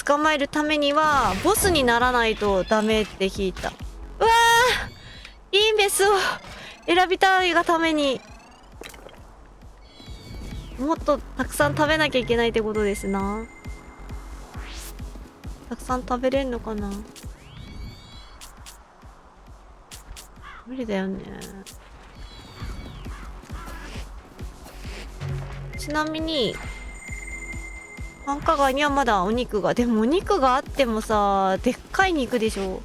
捕まえるためにはボスにならないとダメって聞いた。うわー、いいメスを選びたいがためにもっとたくさん食べなきゃいけないってことですな。たくさん食べれんのかな。無理だよね。ちなみに繁華街にはまだお肉が、でもお肉があってもさ、でっかい肉でしょ。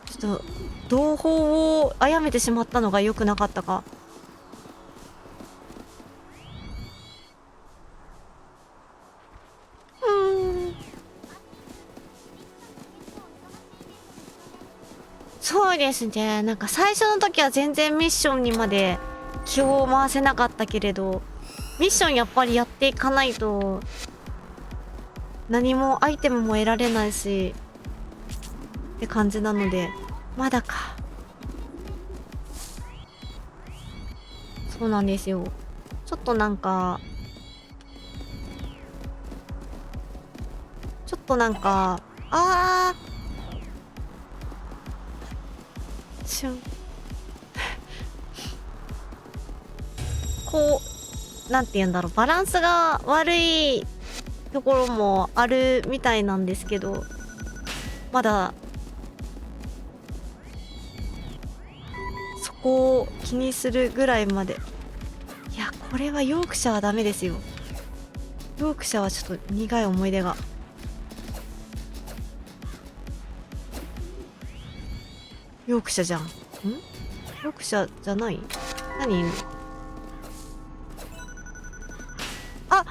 ちょっと同胞を殺めてしまったのが良くなかったか。そうですね。なんか最初の時は全然ミッションにまで気を回せなかったけれど、ミッションやっぱりやっていかないと何もアイテムも得られないしって感じなので、まだか。そうなんですよ。ちょっとなんかしゅんこう、なんて言うんだろう、バランスが悪いところもあるみたいなんですけど、まだそこを気にするぐらいまで。いや、これはヨークシャーはダメですよ。ヨークシャーはちょっと苦い思い出が。ヨークシャじゃん。ヨークシャじゃない？何いんの？あ、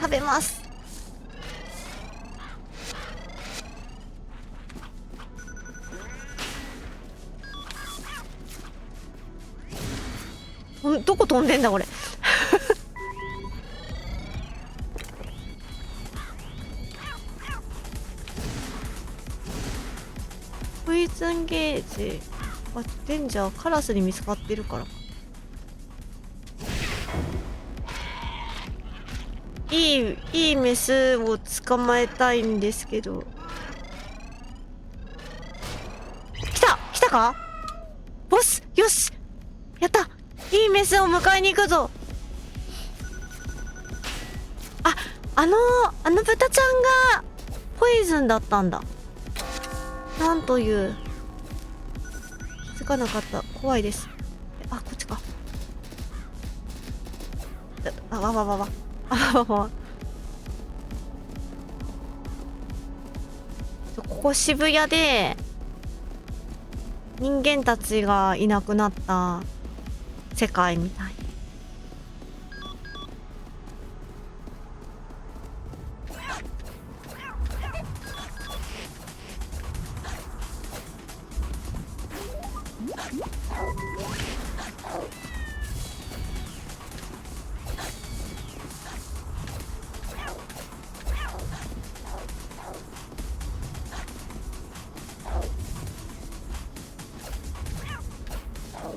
食べます。どこ飛んでんだこれ。ポイズンゲージ。あ、デンジャーカラスに見つかってるから。いいメスを捕まえたいんですけど。来たか？ボス、よし、やった。いいメスを迎えに行くぞ。あの豚ちゃんがポイズンだったんだ。なんという、気づかなかった。怖いです。あ、こっちか。あわわわわあわわわ。ここ渋谷で人間たちがいなくなった世界みたい。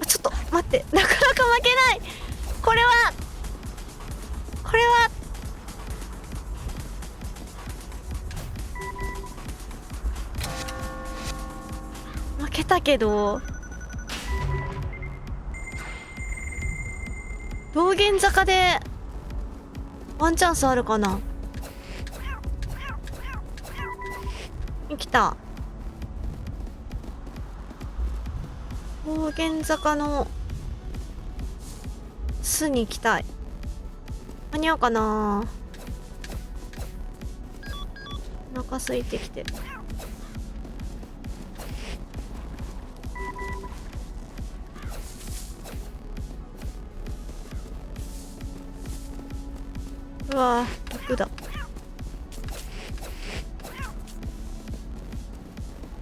ちょっと待って、なかなか負けない。これは負けたけど、道玄坂でワンチャンスあるかな。来た。道玄坂の巣に行きたい。間に合うかな。お腹空いてきてる。うわー、楽だ。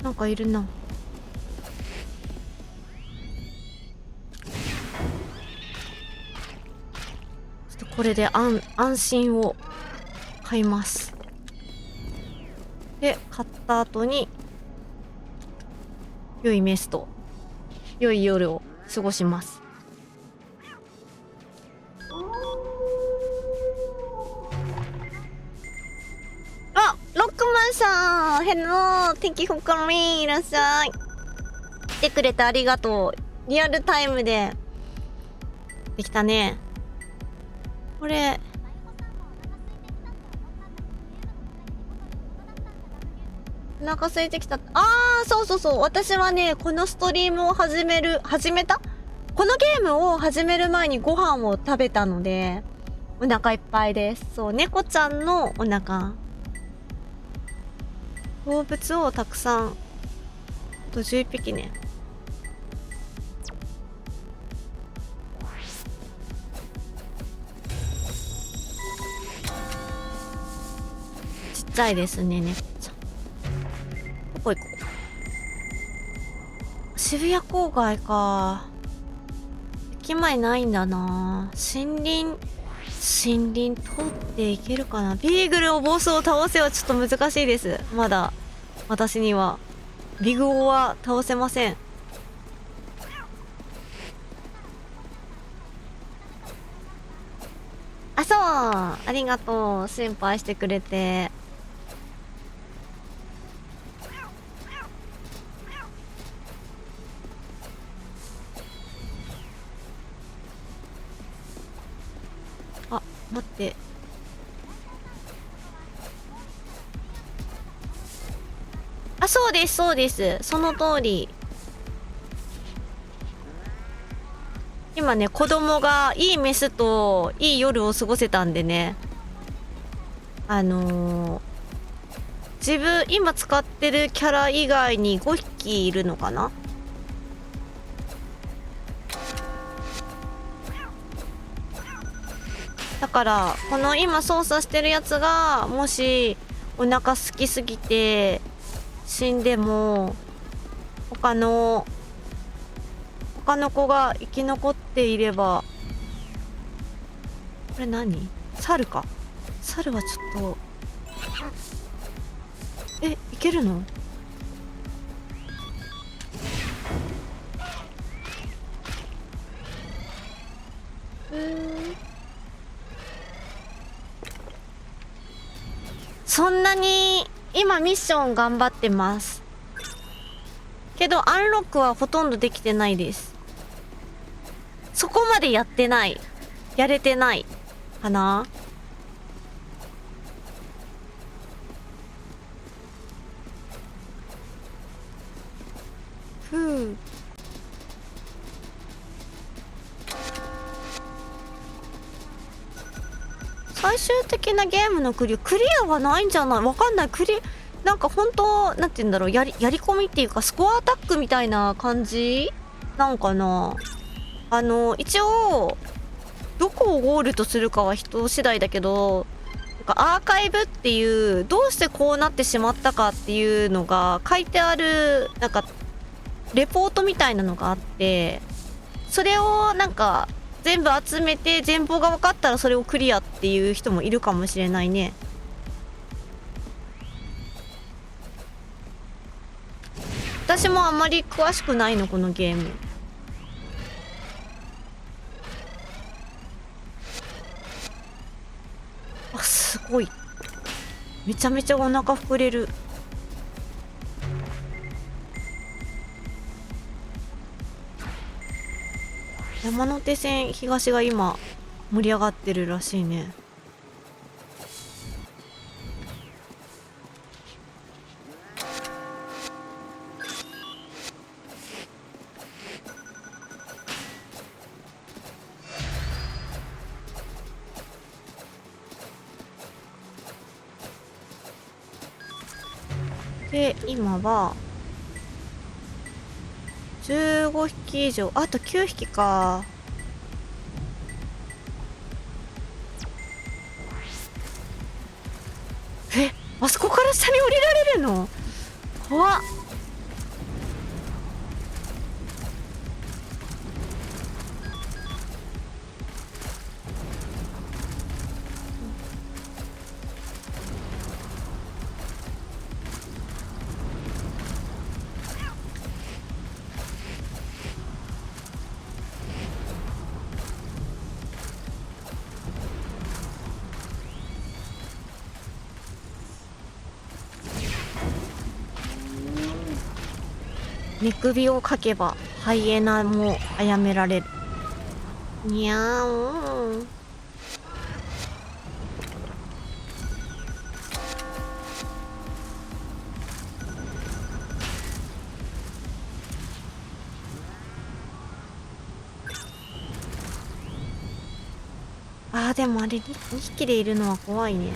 なんかいるな。ちょっとこれで安心を買います。で、買った後に良いメスと良い夜を過ごします。あ、ロックマンさん、ヘロー、Thank you for coming、いらっしゃい。来てくれてありがとう。リアルタイムでできたね。これお腹空いてきた。そうそうそう。私はね、このストリームを始めたこのゲームを始める前にご飯を食べたので、お腹いっぱいです。そう、猫ちゃんのお腹。動物をたくさん。あと11匹ね。ちっちゃいですね、猫ちゃん。どこ行こう。渋谷郊外か。駅前ないんだな。森林通っていけるかな。ビーグルをボスを倒せはちょっと難しいです。まだ私にはビグオは倒せません。あ、そう、ありがとう、心配してくれて。あ、待って。あ、そうです、そうです。その通り。今ね、子供がいいメスといい夜を過ごせたんでね。自分、今使ってるキャラ以外に5匹いるのかな。だから、この今操作してるやつが、もし、お腹空きすぎて、死んでも、他の子が生き残っていれば、これ何？猿か。猿はちょっと、いけるの？そんなに今ミッション頑張ってますけど、アンロックはほとんどできてないです。そこまでやってない、やれてないかな。ふう。最終的なゲームのクリアはないんじゃない？わかんない。なんか本当なんて言うんだろう、やり込みっていうかスコアアタックみたいな感じなんかな。一応どこをゴールとするかは人次第だけど、なんかアーカイブっていうどうしてこうなってしまったかっていうのが書いてある、なんかレポートみたいなのがあって、それをなんか全部集めて全貌が分かったらそれをクリアっていう人もいるかもしれないね。私もあんまり詳しくないの、このゲーム。あ、すごい。めちゃめちゃお腹膨れる。山手線東が今盛り上がってるらしいね。で今は15匹以上、あと9匹か。あそこから下に降りられるの？怖っ。寝首をかけばハイエナも殺められる。にゃーん。あーでもあれ 2匹でいるのは怖いね。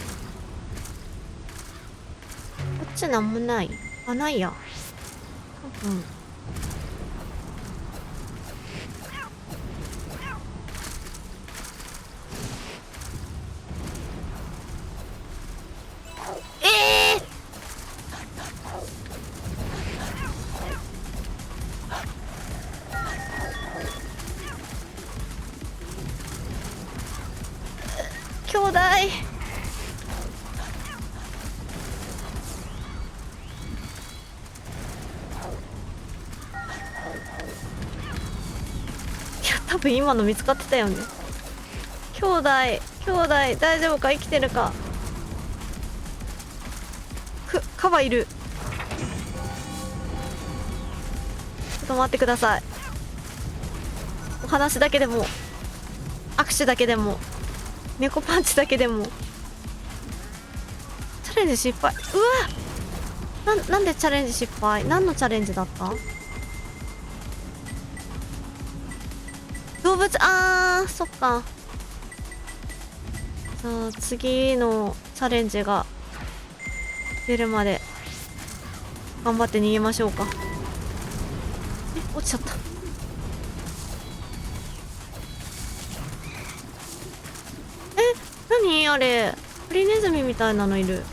こっちなんもない。あ、ないや。多分。兄弟。多分今の見つかってたよね。兄弟大丈夫か？生きてるか？カバいる。ちょっと待ってください。お話だけでも、握手だけでも、猫パンチだけでも。チャレンジ失敗。うわ、なんでチャレンジ失敗？何のチャレンジだった？動物、そっか。さあ次のチャレンジが出るまで頑張って逃げましょうか。落ちちゃった。何あれ、ハリネズミみたいなのいる。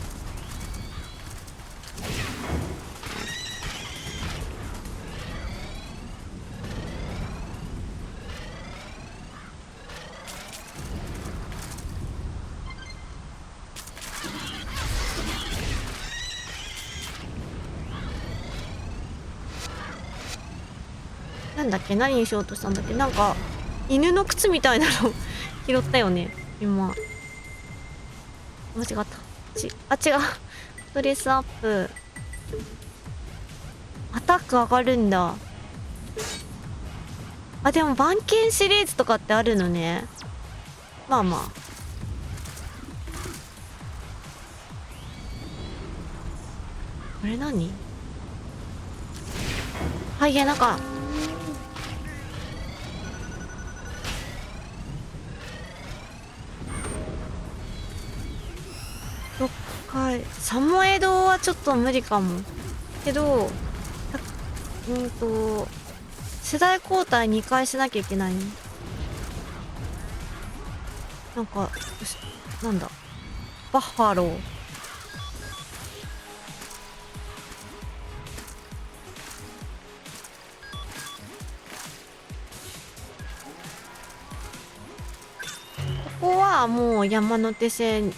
なんだっけ、何にしようとしたんだっけ。なんか犬の靴みたいなの拾ったよね今。間違った。違う。ストレスアップ。アタック上がるんだ。あ、でも番犬シリーズとかってあるのね。まあまあ。これ何？はいや、なんか6回サモエドはちょっと無理かもけど、世代交代2回しなきゃいけないね。なんかなんだ、バッファロー。ここはもう山手線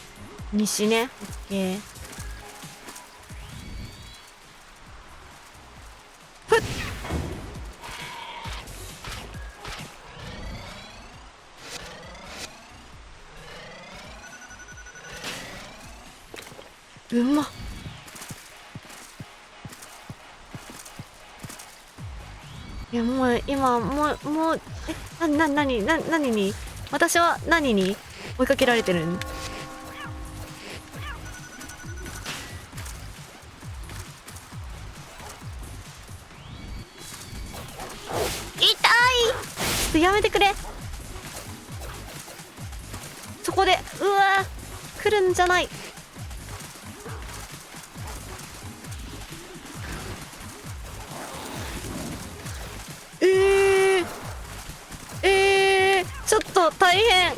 西ね。オッケー。ふっ。うまっ。いやもう今もう何に私は何に追いかけられてるん？痛い。ちょっとやめてくれ。そこでうわ来るんじゃない。大変。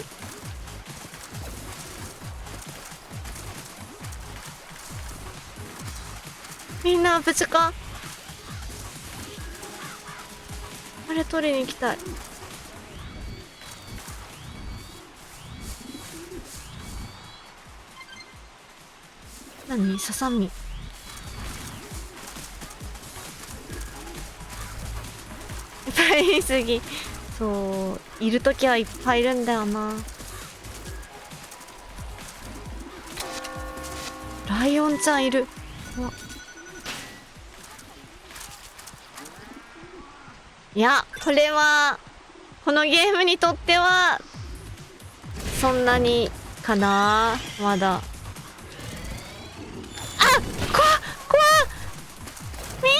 みんな無事か。あれ取りに行きたい。何？ささみ。いっぱいいすぎ。そう、いるときはいっぱいいるんだよな。ライオンちゃんいる。いや、これはこのゲームにとってはそんなにかな。まだ。あ、怖っ怖っ、みんな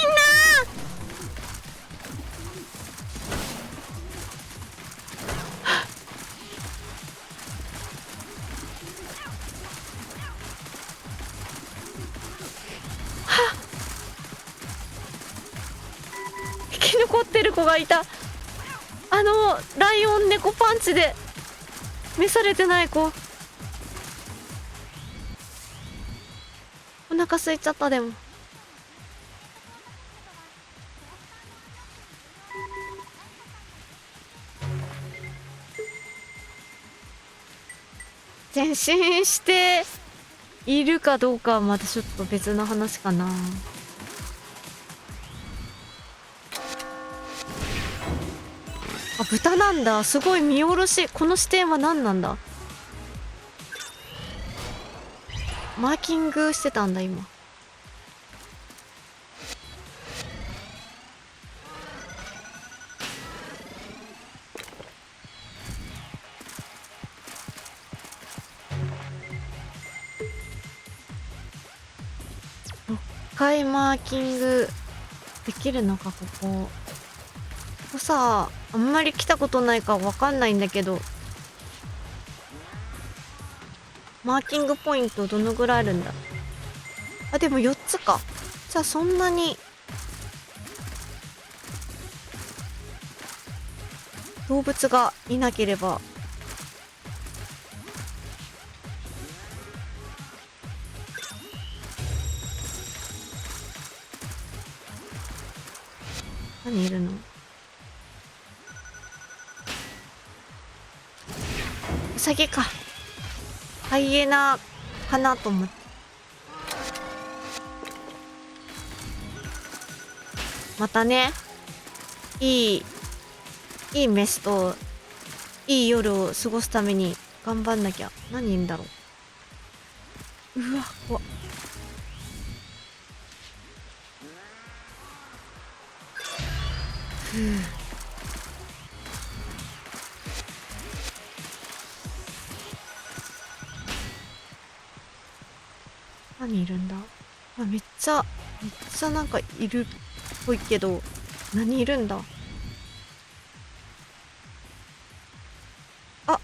生き残ってる子がいた。ライオン猫パンチで召されてない子。お腹空いちゃった。でも前進しているかどうかはまたちょっと別の話かな。あ、豚なんだ。すごい見下ろし。この視点は何なんだ。マーキングしてたんだ今。6回マーキングできるのか、ここ。ここさ、あんまり来たことないかわかんないんだけど、マーキングポイントどのぐらいあるんだ。あ、でも4つか。じゃあそんなに動物がいなければ。何いるの？ウサギか。ハイエナかなと思って。またね、いいメスといい夜を過ごすために頑張んなきゃ。何いんだろう。うわ、怖っ。ふう。何いるんだ。あ、めっちゃなんかいるっぽいけど、何いるんだ。あ、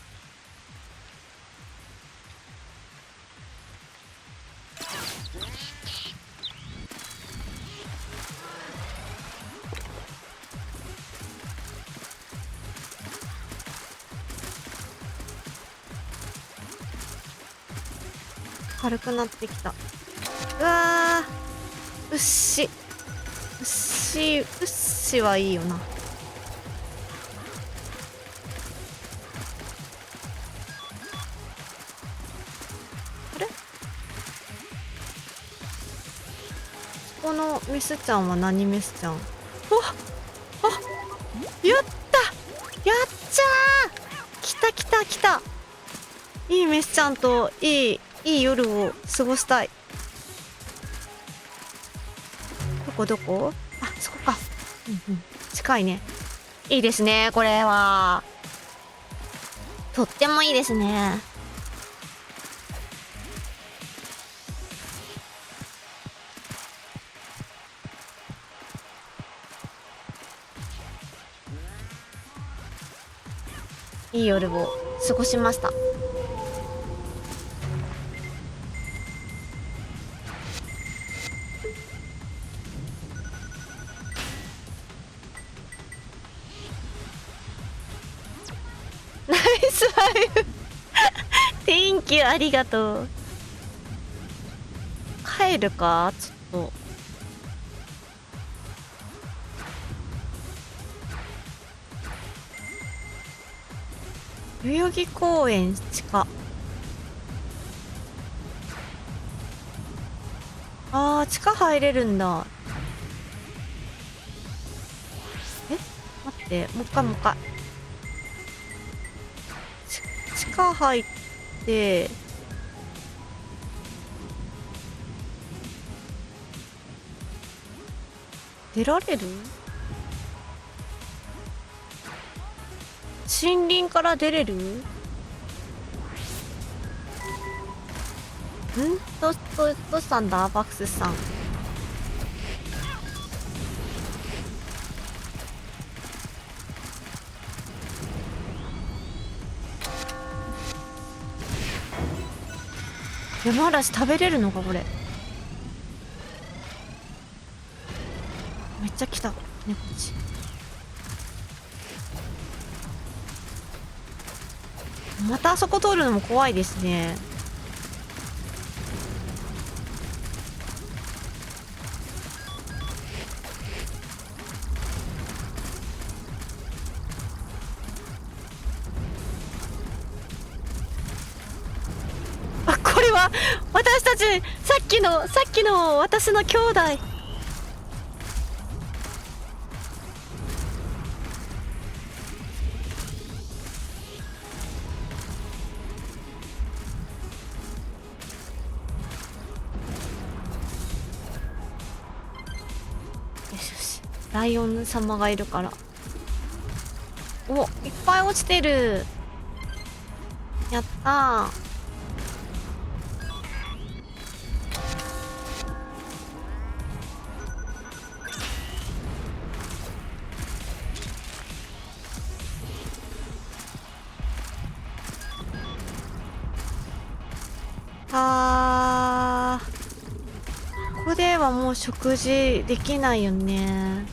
軽くなってきた。うわー、うっしはいいよな。あれ、このメスちゃんは何メスちゃん。あ、やったやっちゃー、来た来た来た。いいメスちゃんといい夜を過ごしたい。どこ。あ、そこか。うんうん、近いね。いいですね、これは。とってもいいですね。いい夜を過ごしました。イス5 Thank you ありがとう。帰るかちょっと。代々木公園地下。あー、地下入れるんだ。え、待って、もう一回もう一回。地下入って出られる？森林から出れる？どうしたんだバックスさん。山嵐食べれるのかこれ。めっちゃ来た猫っち。またあそこ通るのも怖いですね。あ、これは私たちさっきの私の兄弟。ライオン様がいるから。お、いっぱい落ちてる。やったー。ここではもう食事できないよね。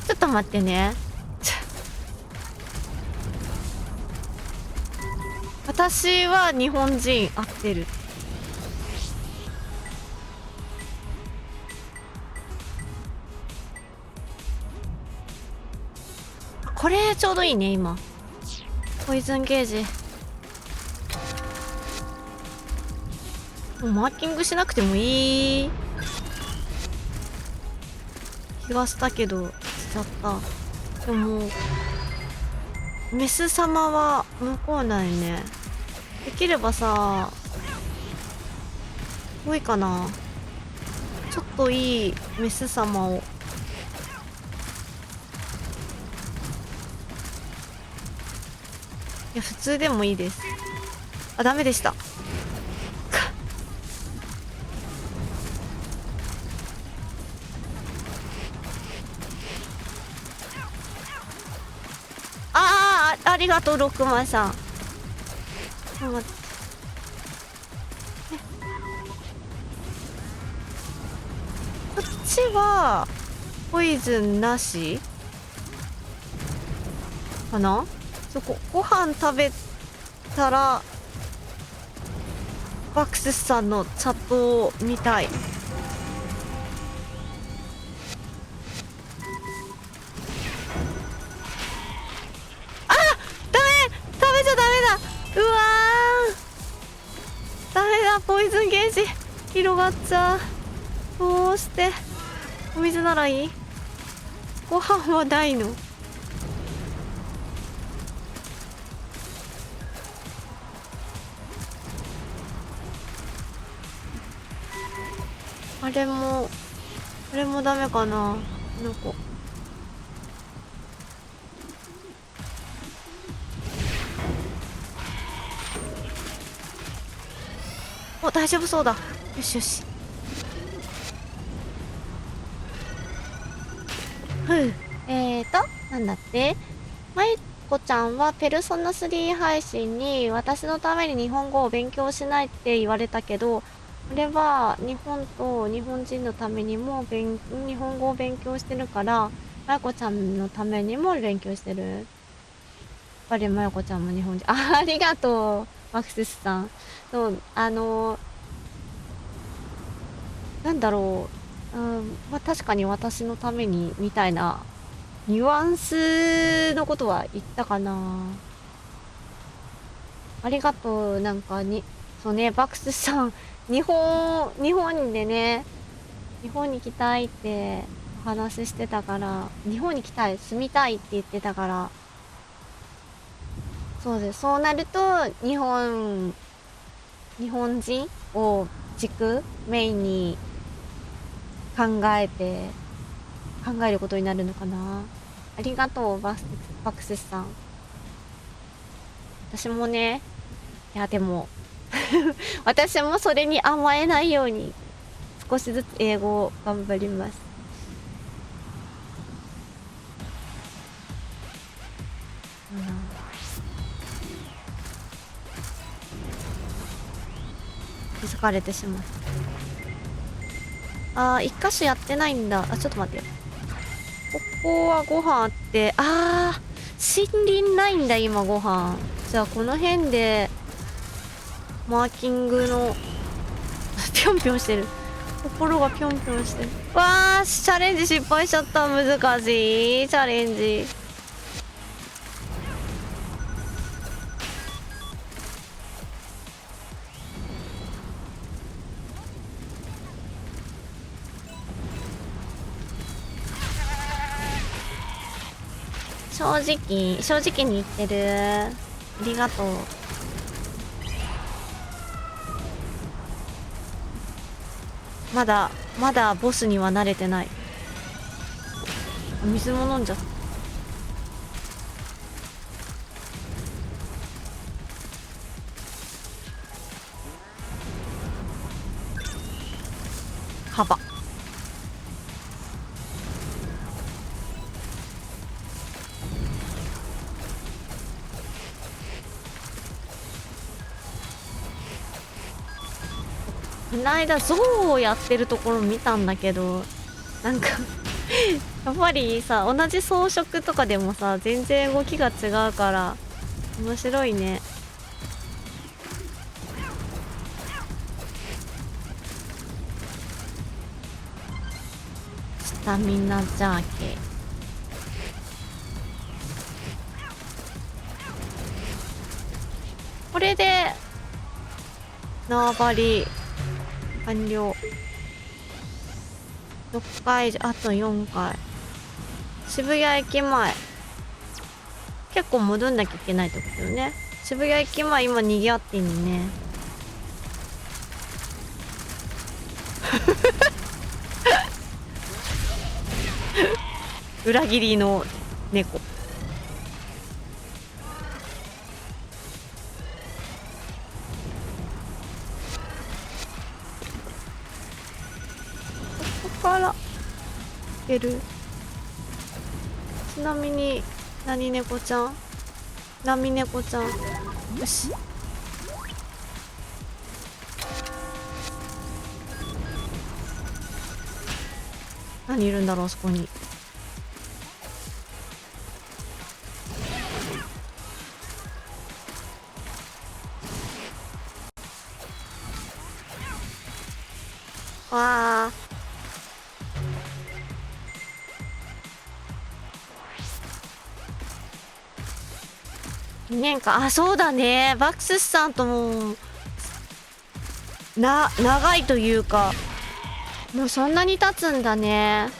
ちょっと待ってね。私は日本人合ってる。これちょうどいいね今。ポイズンゲージ。もうマーキングしなくてもいい気がしたけどしちゃった。でもメス様は向こうないね。できればさ、多いかな。ちょっといいメス様を。いや普通でもいいです。あ、ダメでした。ありがとう6枚さん。待って、こっちはポイズンなしかな。そこご飯食べたらバックスさんのチャットを見たい。うわー、ダメだ、ポイズンゲージ広がっちゃう。どうして。お水ならいい。ご飯はないの。あれもダメかな。この子お、大丈夫そうだ。よしよし。ふう。なんだって、まいこちゃんはペルソナ3配信に私のために日本語を勉強しないって言われたけど、これは日本と日本人のためにも日本語を勉強してるから、まいこちゃんのためにも勉強してる。やっぱりまいこちゃんも日本人。ありがとう、マクシスさん。そう、なんだろう。まあ、確かに私のためにみたいなニュアンスのことは言ったかな。ありがとう。なんかそうね、バクスさん、日本でね、日本に来たいってお話ししてたから、日本に来たい、住みたいって言ってたから、そうです。そうなると、日本人をメインに考えて、考えることになるのかな。ありがとう、バクスさん。私もね、いやでも私もそれに甘えないように少しずつ英語を頑張ります。気づかれてしまった。一箇所やってないんだ。ちょっと待ってよ。ここはご飯あって、森林ないんだ今ご飯。じゃあこの辺でマーキングのぴょんぴょんしてる。心がぴょんぴょんしてる。わー、チャレンジ失敗しちゃった。難しいチャレンジ。正直に言ってる。ありがとう。まだボスには慣れてない。水も飲んじゃった。幅。この間ゾウをやってるところ見たんだけど、なんかやっぱりさ、同じ装飾とかでもさ、全然動きが違うから面白いね。スタミナジャーケ。これで縄張り完了。6回あと4回。渋谷駅前結構戻んなきゃいけないってことよね。渋谷駅前今賑わってんのね。裏切りの猫。ここから行ける。ちなみに何猫ちゃん？波猫ちゃん。よし。何いるんだろうあそこに。わあ。2年間、そうだね。バクスさんとも長いというか、もうそんなに経つんだね。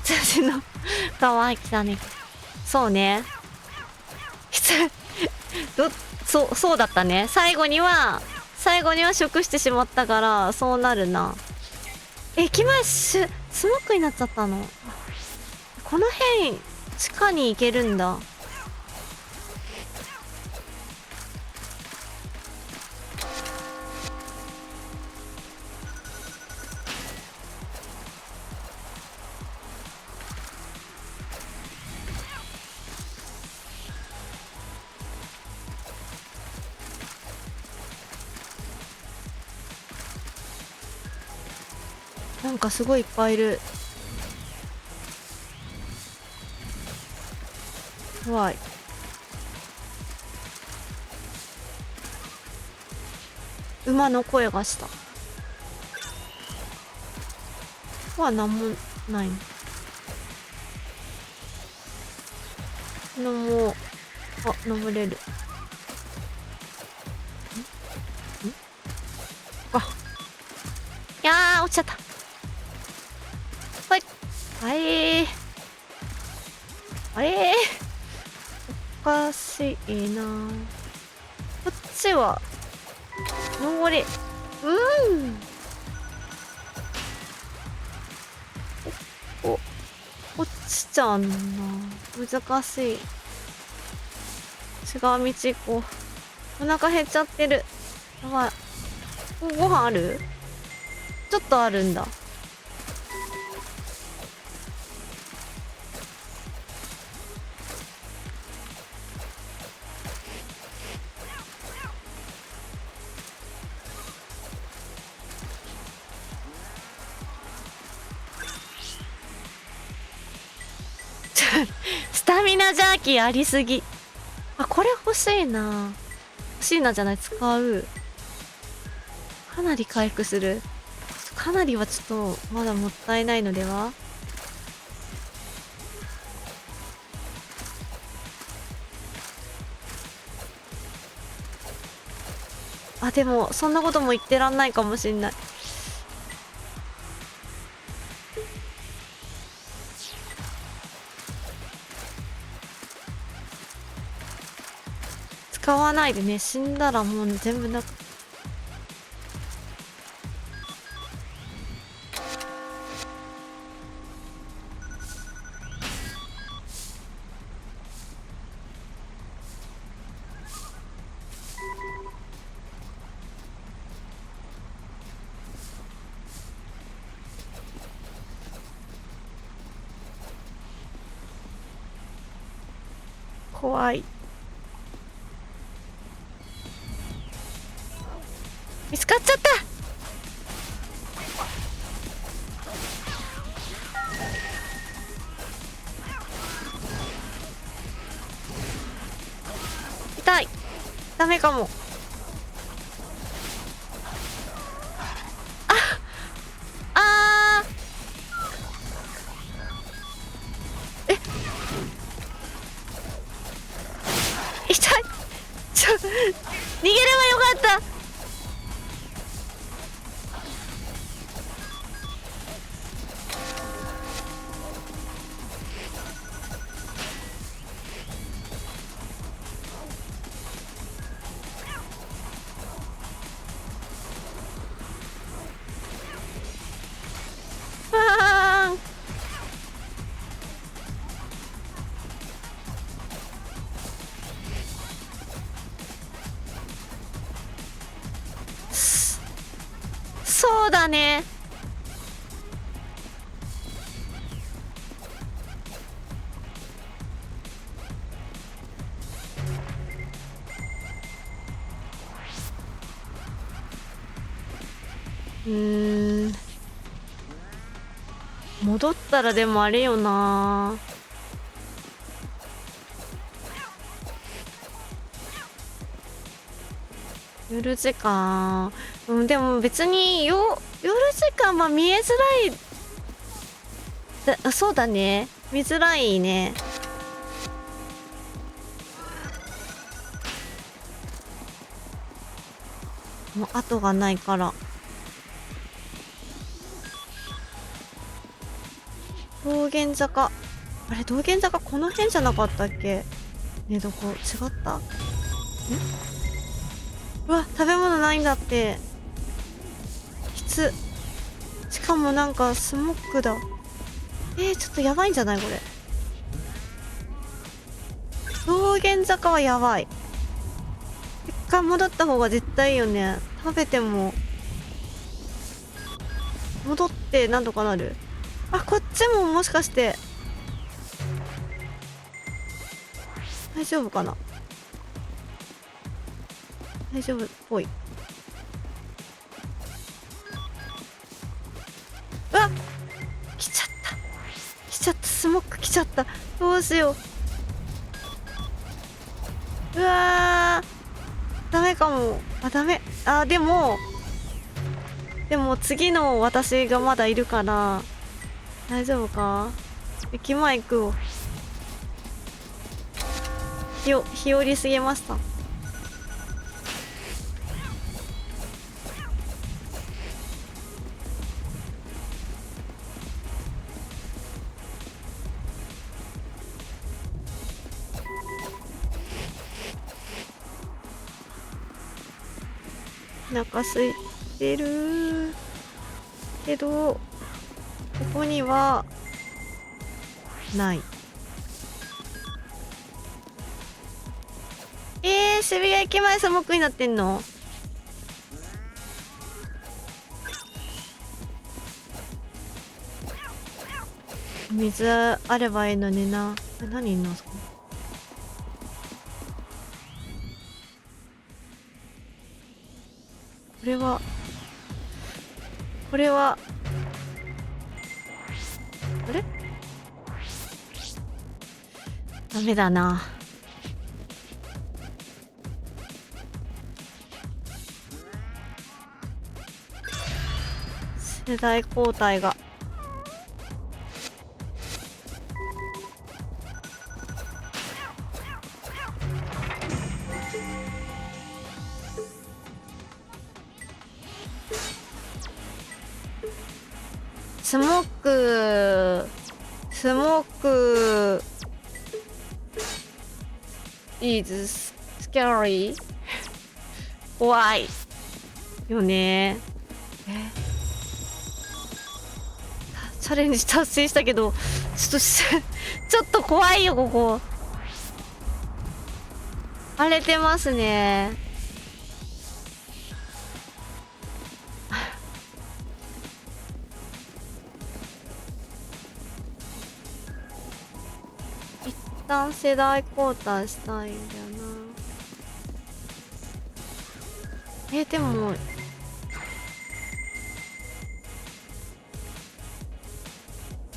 私の可愛きたね。そうね。そうだったね。最後には食してしまったからそうなるな。駅前スモークになっちゃったの。この辺地下に行けるんだ。なんかすごいいっぱいいる。怖い。馬の声がした。ここはなんもないの。もう、あ、登れる。あ、いやー、落ちちゃった。はい。はいあれおかしいな。こっちは登れ。落ちちゃうな。難しい。違う道行こう。お腹減っちゃってる。やばい。ご飯ある？ちょっとあるんだ。スタミナジャーキーありすぎ。あ、これ欲しいな。欲しいなじゃない、使う。かなり回復する。かなりはちょっとまだもったいないのでは。あ、でもそんなことも言ってらんないかもしんない。使わないでね。死んだらもう全部なく。怖い。見つかっちゃった。痛い。ダメかも。痛い。逃げればよかった。あーん。そうだね。戻ったらでもあれよな。夜時間、でも別に夜時間は見えづらいそうだね。見づらいね。もう後がないから。道玄坂、あれ道玄坂この辺じゃなかったっけね。どこ違った？うわ、食べ物ないんだって。きつ。しかもなんかスモッグだ。ちょっとやばいんじゃないこれ。道玄坂はやばい。一回戻った方が絶対いいよね。食べても戻ってなんとかなる。あ、こっちももしかして大丈夫かな。大丈夫っぽい。うわっ、来ちゃった来ちゃった、スモック来ちゃった。どうしよう。うわー、ダメかも。あ、ダメ。あ、でも次の私がまだいるから大丈夫か。駅前行くを日和りすぎました。お腹空いてるけどここにはない。渋谷駅前スモークになってんの。水あればいいのにな。何いんのあそこ。これはあれダメだな。世代交代が。スモークis scary 怖いよね。チャレンジ達成したけどちょっと怖いよ。ここ荒れてますね。一旦世代交代したいんだよな。でも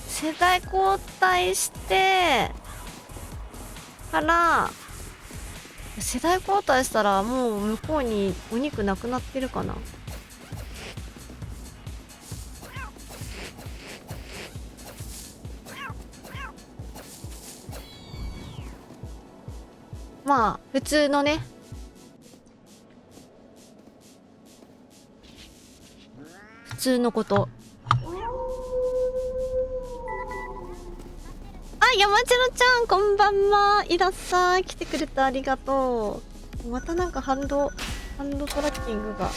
世代交代してから世代交代したらもう向こうにお肉なくなってるかな。まあ普通のね、普通のこと。山城ちゃんこんばんは。いらっしゃい。来てくれてありがとう。またなんかハンドトラッキングが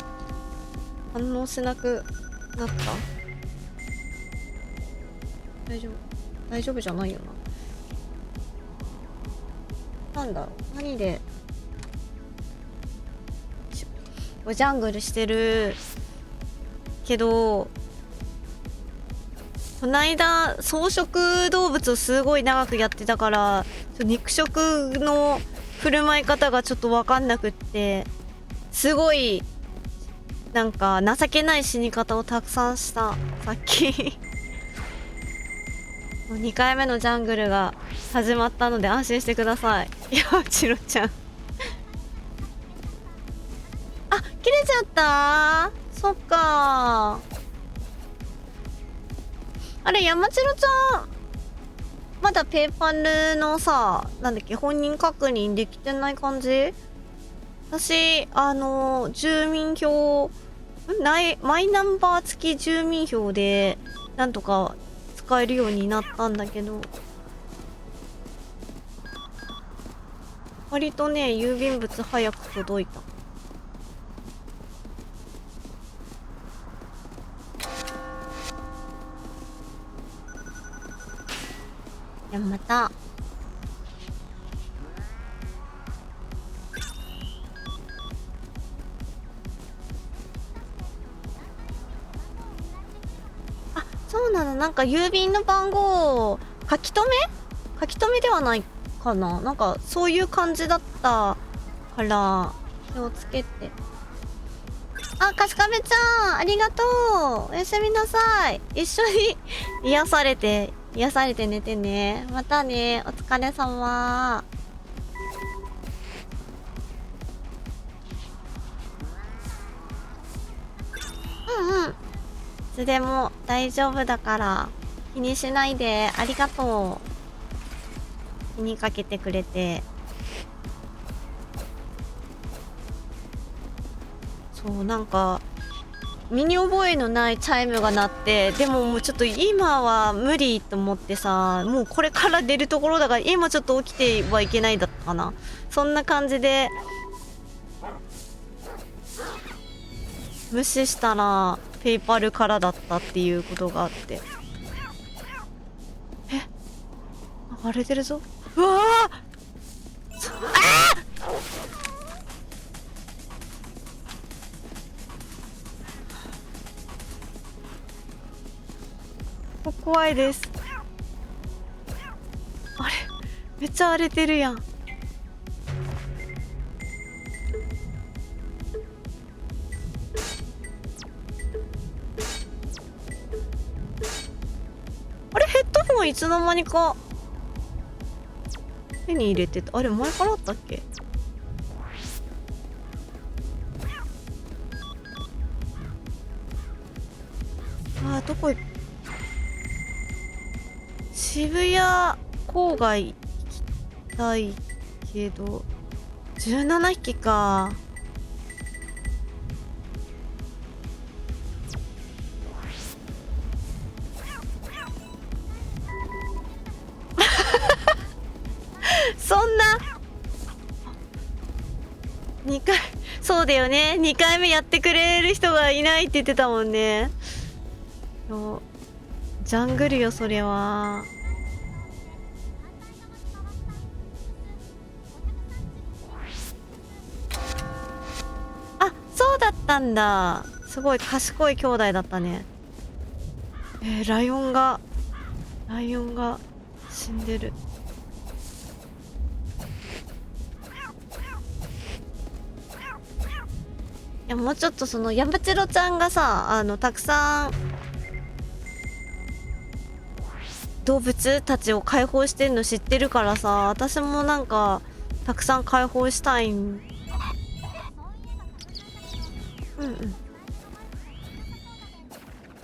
反応しなくなった。大丈夫じゃないよな。なんだろう、何でジャングルしてるけど、こないだ草食動物をすごい長くやってたから肉食の振る舞い方がちょっと分かんなくって、すごいなんか情けない死に方をたくさんしたさっきもう2回目のジャングルが始まったので安心してください。やちろちゃんあ、切れちゃった。そっかー。あれ、山城ちゃんまだペーパルのさ、なんだっけ、本人確認できてない感じ。私住民票マイナンバー付き住民票でなんとか使えるようになったんだけど、割とね郵便物早く届いた。いや、またそうなの。なんか郵便の番号を書き留めではないかな。なんかそういう感じだったから気をつけて。あ、かしかめちゃんありがとう。おやすみなさい。一緒に癒されて寝てね。またね。お疲れ様。うんうん。いつでも大丈夫だから気にしないで。ありがとう。気にかけてくれて。そうなんか身に覚えのないチャイムが鳴って、でももうちょっと今は無理と思ってさ、もうこれから出るところだから今ちょっと起きてはいけないだったかな。そんな感じで無視したらペイパルからだったっていうことがあって、荒れてるぞ。うわあ、怖いです。あれめっちゃ荒れてるやん。あれヘッドホンいつの間にか手に入れてた。あれ前からあったっけ。どこ渋谷郊外行きたいけど17匹か。そんな2回、そうだよね、2回目やってくれる人がいないって言ってたもんね。ジャングルよそれは。あ、そうだったんだ。すごい賢い兄弟だったね。ライオンが死んでる。いやもうちょっとそのヤマチロちゃんがさ、たくさん動物たちを解放してんの知ってるからさ、私もなんかたくさん解放したいん。うんうん。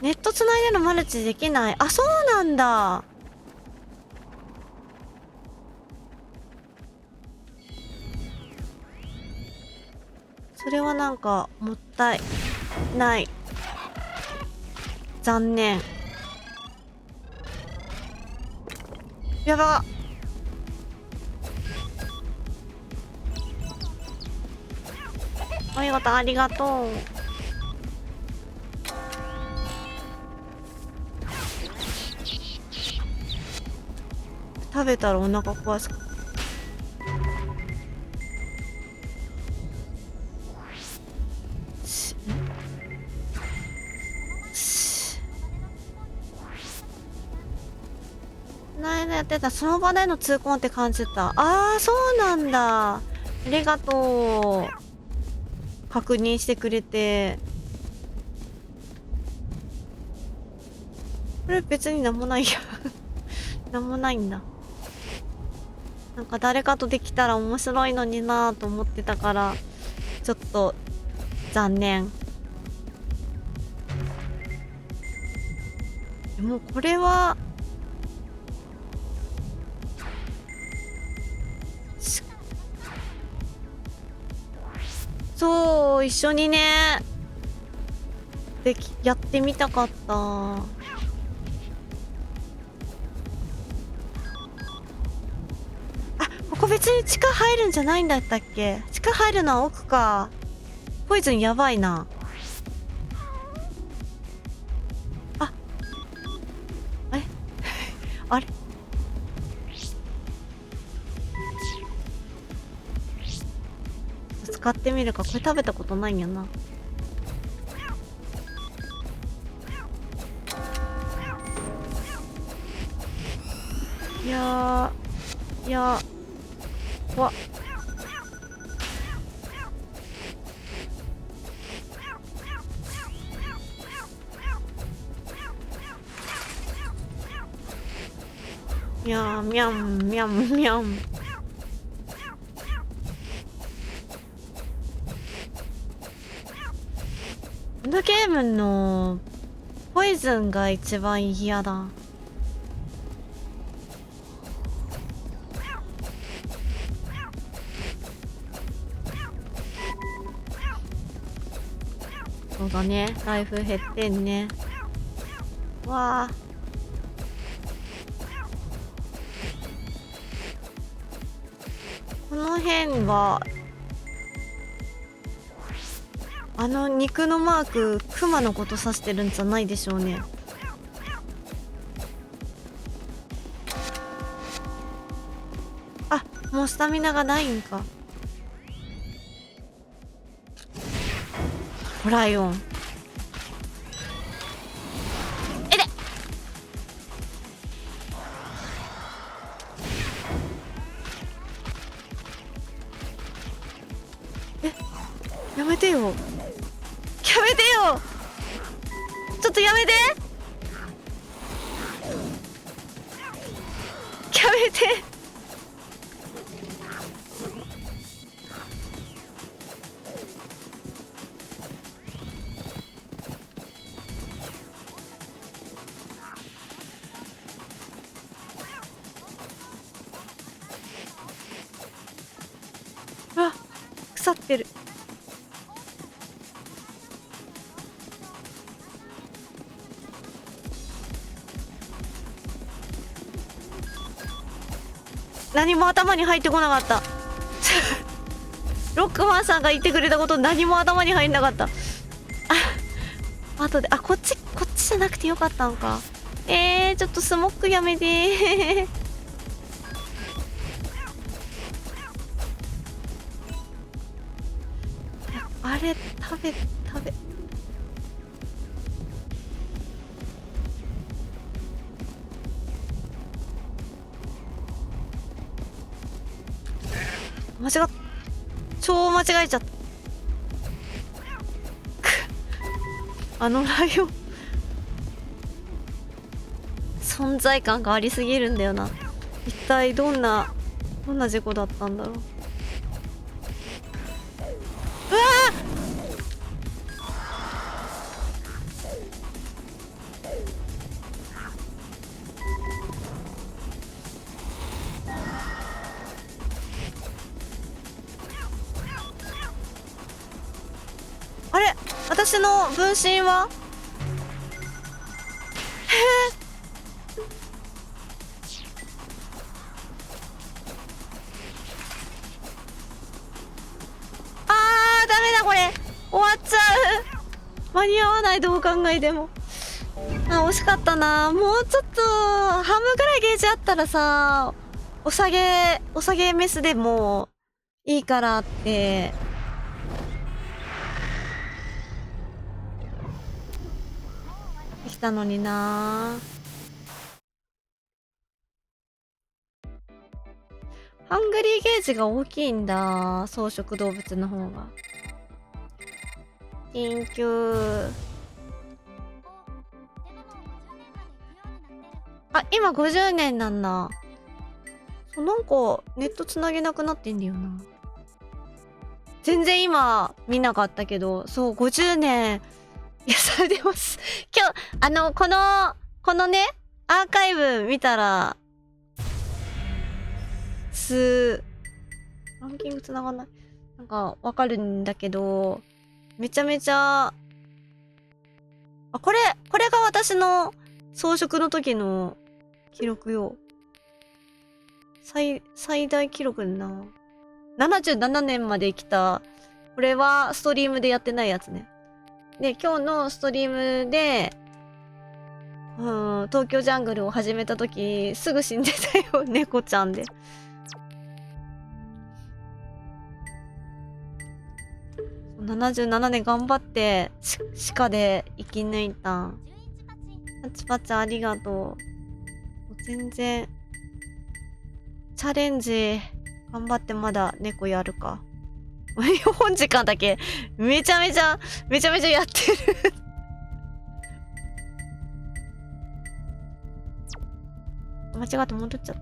ネットつないでのマルチできない。あ、そうなんだ。それはなんかもったいない。残念。やば。お見事ありがとう。食べたらお腹壊す。この間やってたその場での痛恨って感じた。あーそうなんだ。ありがとう。確認してくれて。これ別になんもないや。なんもないんだ。なんか誰かとできたら面白いのになぁと思ってたから、ちょっと残念。でもこれはそう一緒にねやってみたかった。あ、ここ別に地下入るんじゃないんだったっけ。地下入るのは奥か。ポイズンやばいな。ああれ使ってみるか。これ食べたことないんやな。いやー、いやー、怖っ。みゃんみゃんみゃんみゃん。このゲームのポイズンが一番嫌だ。そうだね、ライフ減ってんね。わあ、この辺はあの肉のマーク、クマのこと指してるんじゃないでしょうね。あ、もうスタミナがないんか。ライオン。えでやめてよ。やめてよ。ちょっとやめて。やめて。あ、腐ってる。何も頭に入ってこなかった。ロックマンさんが言ってくれたこと何も頭に入んなかった。あ、後で、あ、こっちじゃなくてよかったんか。ちょっとスモックやめて。あれ食べ間違っ超間違えちゃった。あのライオン存在感がありすぎるんだよな。一体どんな事故だったんだろう。うわあれ、私の分身はダメだこれ。終わっちゃう。間に合わない、どう考えても。あ、惜しかったな。もうちょっと半分ぐらいゲージあったらさ、お下げメスでもいいからってできたのにな。ハングリーゲージが大きいんだ、草食動物の方が。緊急。あ、今50年なんだ。そう、なんかネットつなげなくなってんだよな。全然今見なかったけど、そう50年。いや、それでも今日このねアーカイブ見たらランキングつながんない、なんかわかるんだけど、めちゃめちゃ、あ、これが私の装飾の時の記録よ。最大記録な。77年まで来た。これはストリームでやってないやつね。で、今日のストリームで、東京ジャングルを始めた時、すぐ死んでたよ、猫ちゃんで。77年頑張って、鹿で生き抜いた。パチパチありがとう。全然、チャレンジ頑張って。まだ猫やるか。本時間だけめちゃめちゃやってる。間違って戻っちゃった。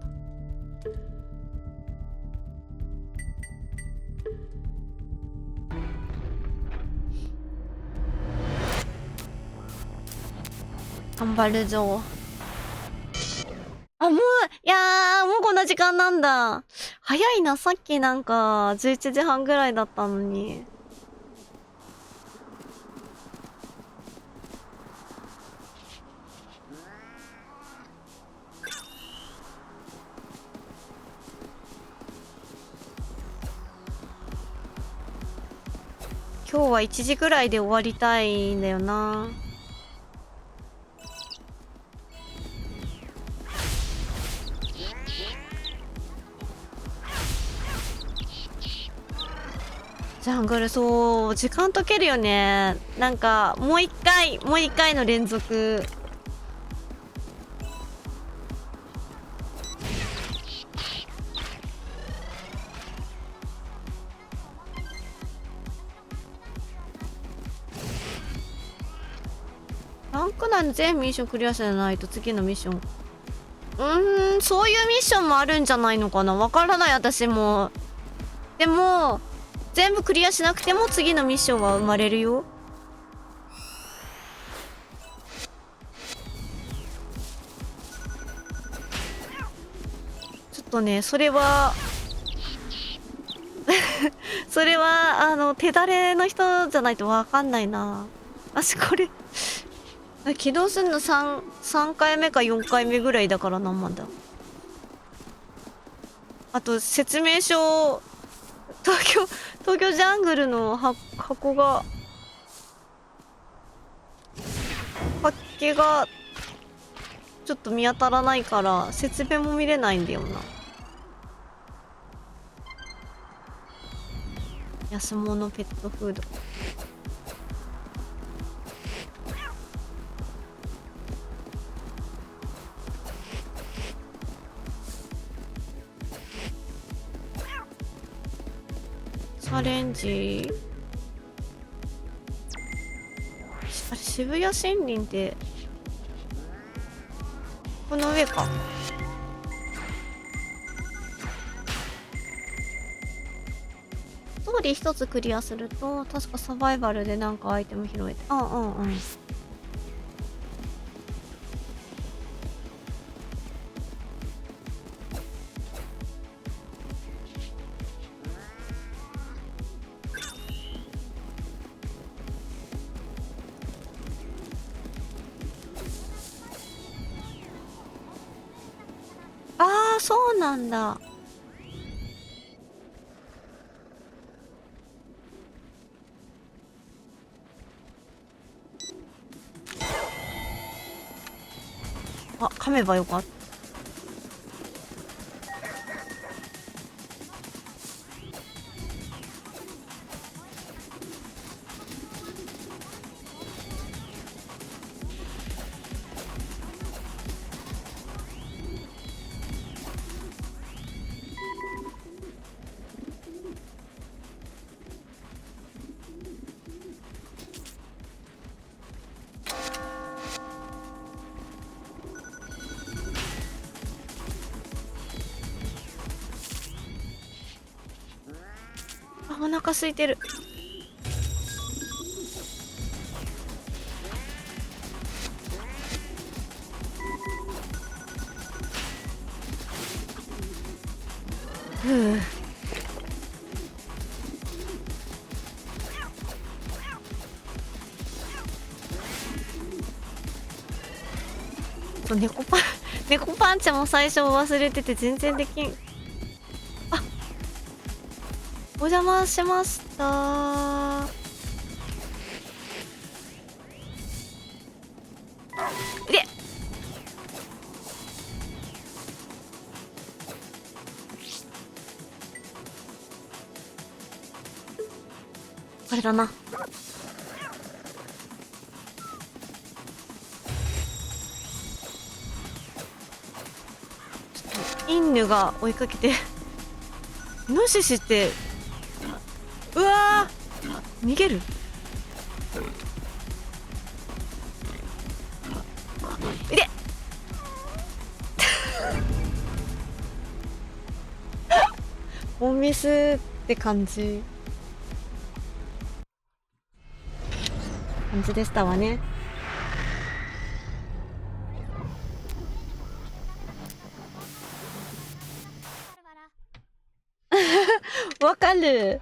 頑張るぞ。あ、もう、いやー、もうこんな時間なんだ。早いな、さっきなんか、11時半ぐらいだったのに。今日は1時ぐらいで終わりたいんだよな。ジャングル、そう、時間解けるよね。なんか、もう一回の連続。ランク内の全ミッションクリアじゃないと次のミッション。そういうミッションもあるんじゃないのかな。わからない、私も。でも、全部クリアしなくても次のミッションは生まれるよ。ちょっとね、それはそれは、手だれの人じゃないとわかんないな。私これ起動するの3回目か4回目ぐらいだからな、まだ。あと、説明書、東京ジャングルの箱が、パッケが、ちょっと見当たらないから、説明も見れないんだよな。安物ペットフード。チャレンジ。あれ、渋谷森林ってこの上か。ストーリー一つクリアすると確かサバイバルでなんかアイテム拾えて、うん。ああ、そうなんだ。あ、噛めばよかった。あ、お腹空いてる。ふう。猫パンチも最初忘れてて全然できん。あ、お邪魔しました。で、これだな。インヌが追いかけて。イノシシって、うわー、逃げる。いでモンミスって感じでしたわね。わかる。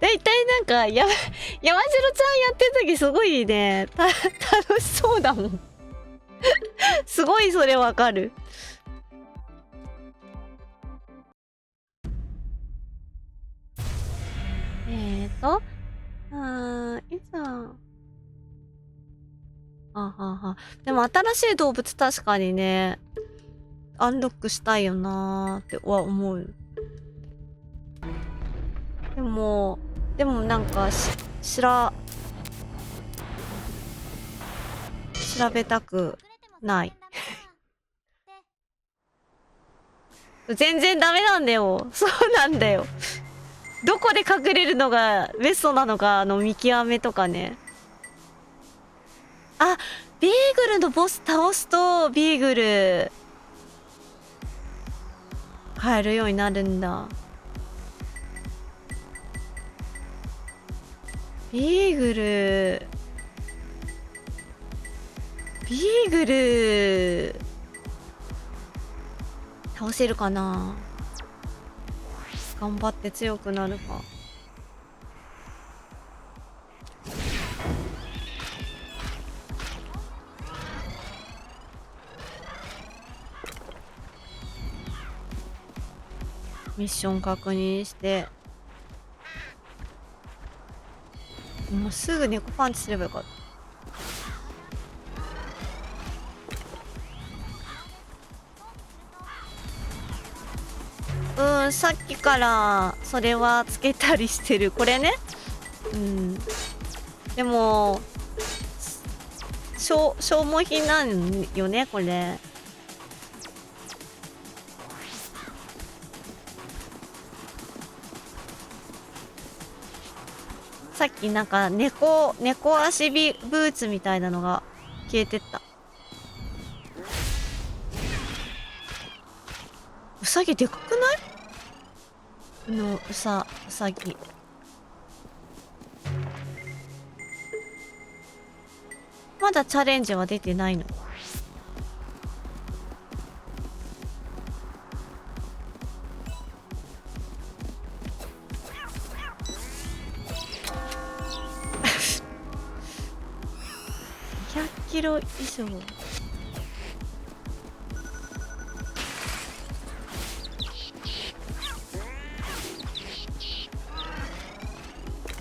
だいたいなんか山城ちゃんやってる時すごいね、楽しそうだもん。すごいそれわかる。いざでも新しい動物確かにねアンロックしたいよなーっては思う。でもなんか調べたくない全然ダメなんだよ。そうなんだよ。どこで隠れるのがベストなのかの見極めとかね。あ、ビーグルのボス倒すとビーグル買えるようになるんだ。ビーグル倒せるかな。頑張って強くなるか。ミッション確認して、もうすぐ猫パンチすればよかった。さっきからそれはつけたりしてる。これね。でも消耗品なんよねこれ。さっきなんか猫足ブーツみたいなのが消えてった。ウサギでかくない？ウサギ。まだチャレンジは出てないの。100キロ以上。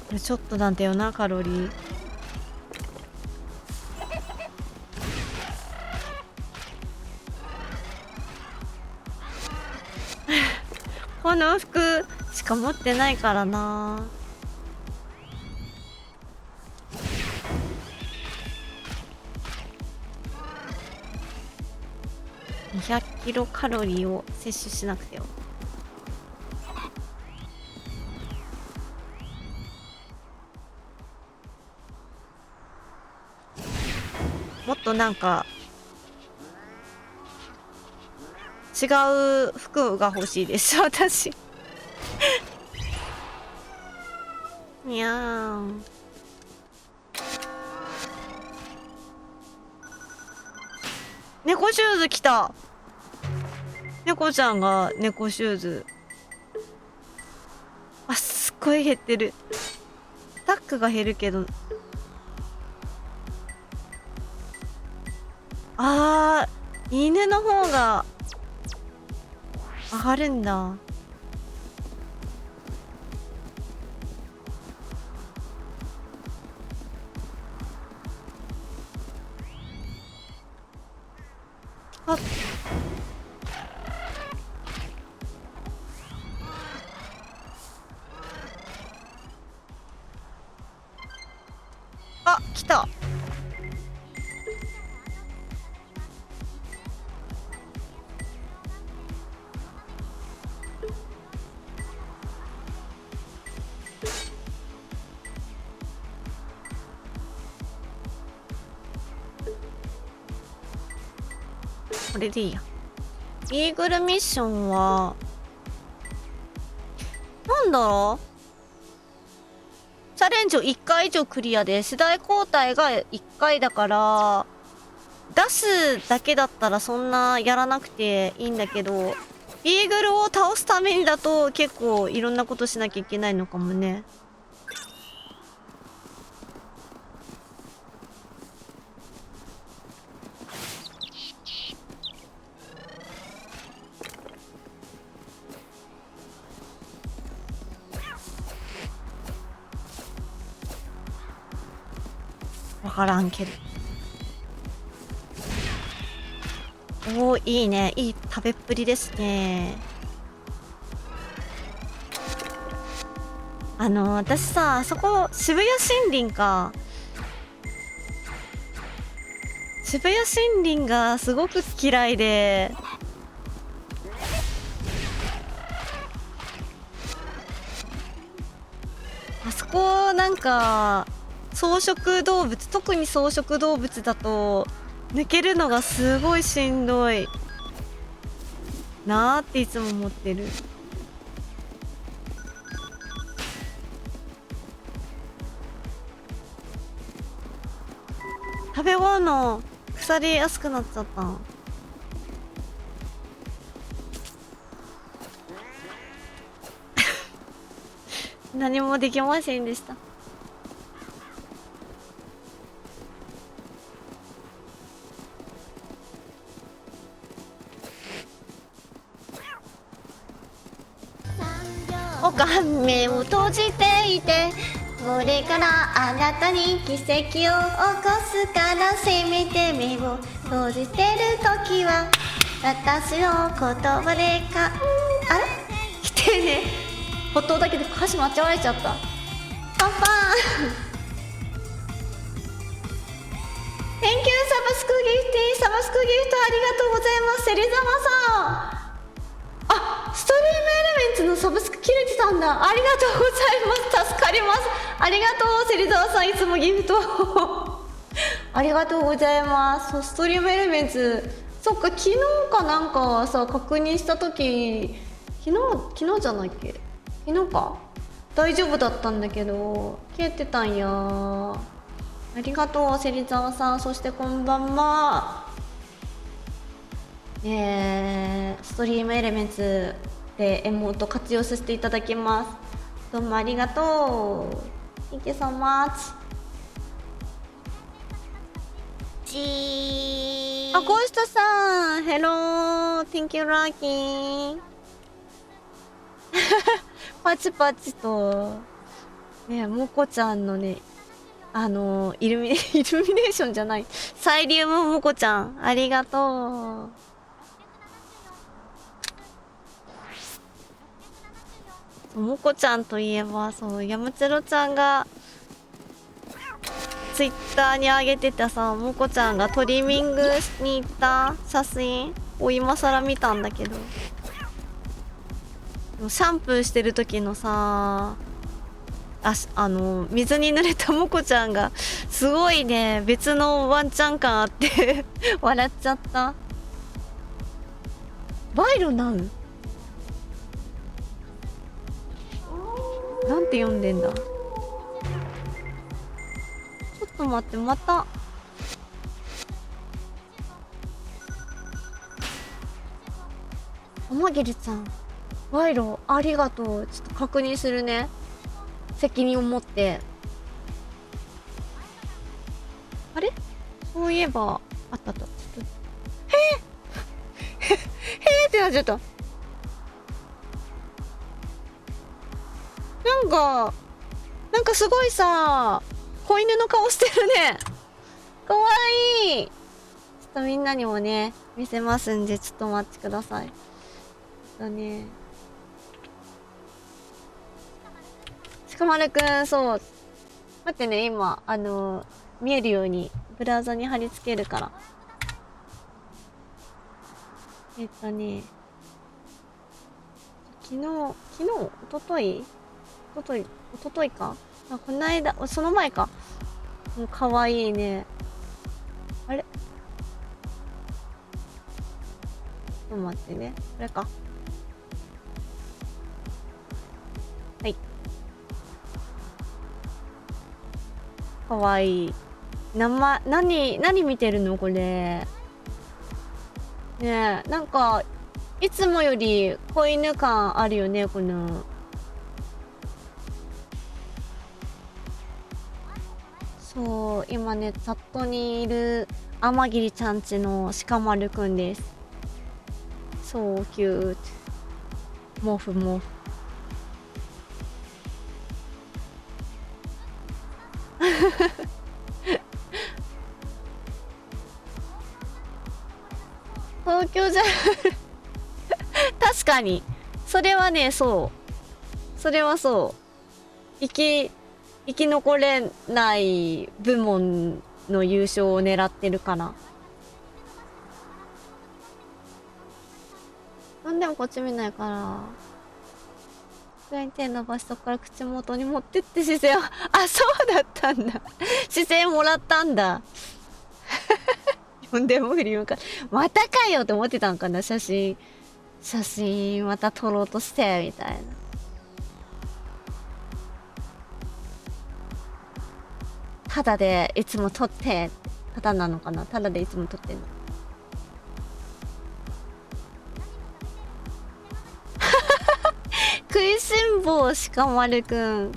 これちょっとなんだよなカロリー。この服しか持ってないからな。200キロカロリーを摂取しなくてよ。もっとなんか違う服が欲しいです私。にゃーん。猫シューズ来た。猫ちゃんが猫シューズ。あ、すっごい減ってる。タックが減るけど。犬の方が上がるんだ。来た。これでいいや。イーグルミッションはなんだろう、チャレンジを1回以上クリアで世代交代が1回だから、出すだけだったらそんなやらなくていいんだけど、イーグルを倒すためにだと結構いろんなことしなきゃいけないのかもね。わからんけど。おー、いいね。いい食べっぷりですね。私さ、あそこ、渋谷森林か。渋谷森林がすごく嫌いで。あそこ、なんか、草食動物、特に草食動物だと、抜けるのがすごいしんどいなーっていつも思ってる。食べ物腐りやすくなっちゃった。何もできませんでした。おか目を閉じていて、これからあなたに奇跡を起こすからせめて目を閉じてる時は私の言葉であれ来てね。ほっとだけで歌詞間違えちゃった。パンパンThank you サブスクギフティサブスクギフトありがとうございます。芹沢さん、あ、ストリームエレメンツのサブスク切れてたんだ。ありがとうございます。助かります。ありがとう芹沢さん、いつもギフトありがとうございます。そう、ストリームエレメンツ、そっか、昨日かなんかさ確認した時、昨日じゃないっけ、昨日か、大丈夫だったんだけど消えてたんや。ありがとう芹沢さん。そしてこんばんは。ストリームエレメンツでエモート活用させていただきます。どうもありがとう。 Thank you so much。 あ、ゴーストさん、ヘロー、 Thank you ラッキーパチパチとね、もこちゃんのね、イルミネーションじゃない、サイリウムもこちゃん、ありがとう。もこちゃんといえば、そう、やむつろちゃんがツイッターに上げてたさ、もこちゃんがトリミングに行った写真を今更見たんだけど、シャンプーしてる時のさ、水に濡れたもこちゃんがすごいね、別のワンチャン感あって笑っちゃった。バイロナウなんて読んでんだ。ちょっと待って、またおまげりちゃん、バイロありがとう。ちょっと確認するね、責任を持って。あれ、そういえばあったと。ちょっとへえってなっちゃった。なんかすごいさ、子犬の顔してるね。かわいい。ちょっとみんなにもね見せますんで、ちょっとお待ちください。ね、鹿丸くん、そう、待ってね、今見えるようにブラウザに貼り付けるから。昨日、一昨日か、あ、この間、その前か。もう可愛いね。あれ、と待ってね。これか。はい。かわいい。何見てるのこれ。ねえ、なんか、いつもより子犬感あるよね、この。そう、今ね、チャットにいる天霧ちゃんちの鹿丸くんです。そうキュート。毛布毛布。東京じゃ確かに。それはね、そう。それはそう。生き残れない部門の優勝を狙ってるかな。なんでもこっち見ないから。上に手伸ばしそこから口元に持ってって姿勢を、あ、そうだったんだ。姿勢もらったんだ。呼んでも振り向かまたかよって思ってたんかな、写真また撮ろうとして、みたいな。ただでいつも撮って、ただなのかな、ただでいつも撮ってんの。食いしん坊鹿丸くんっ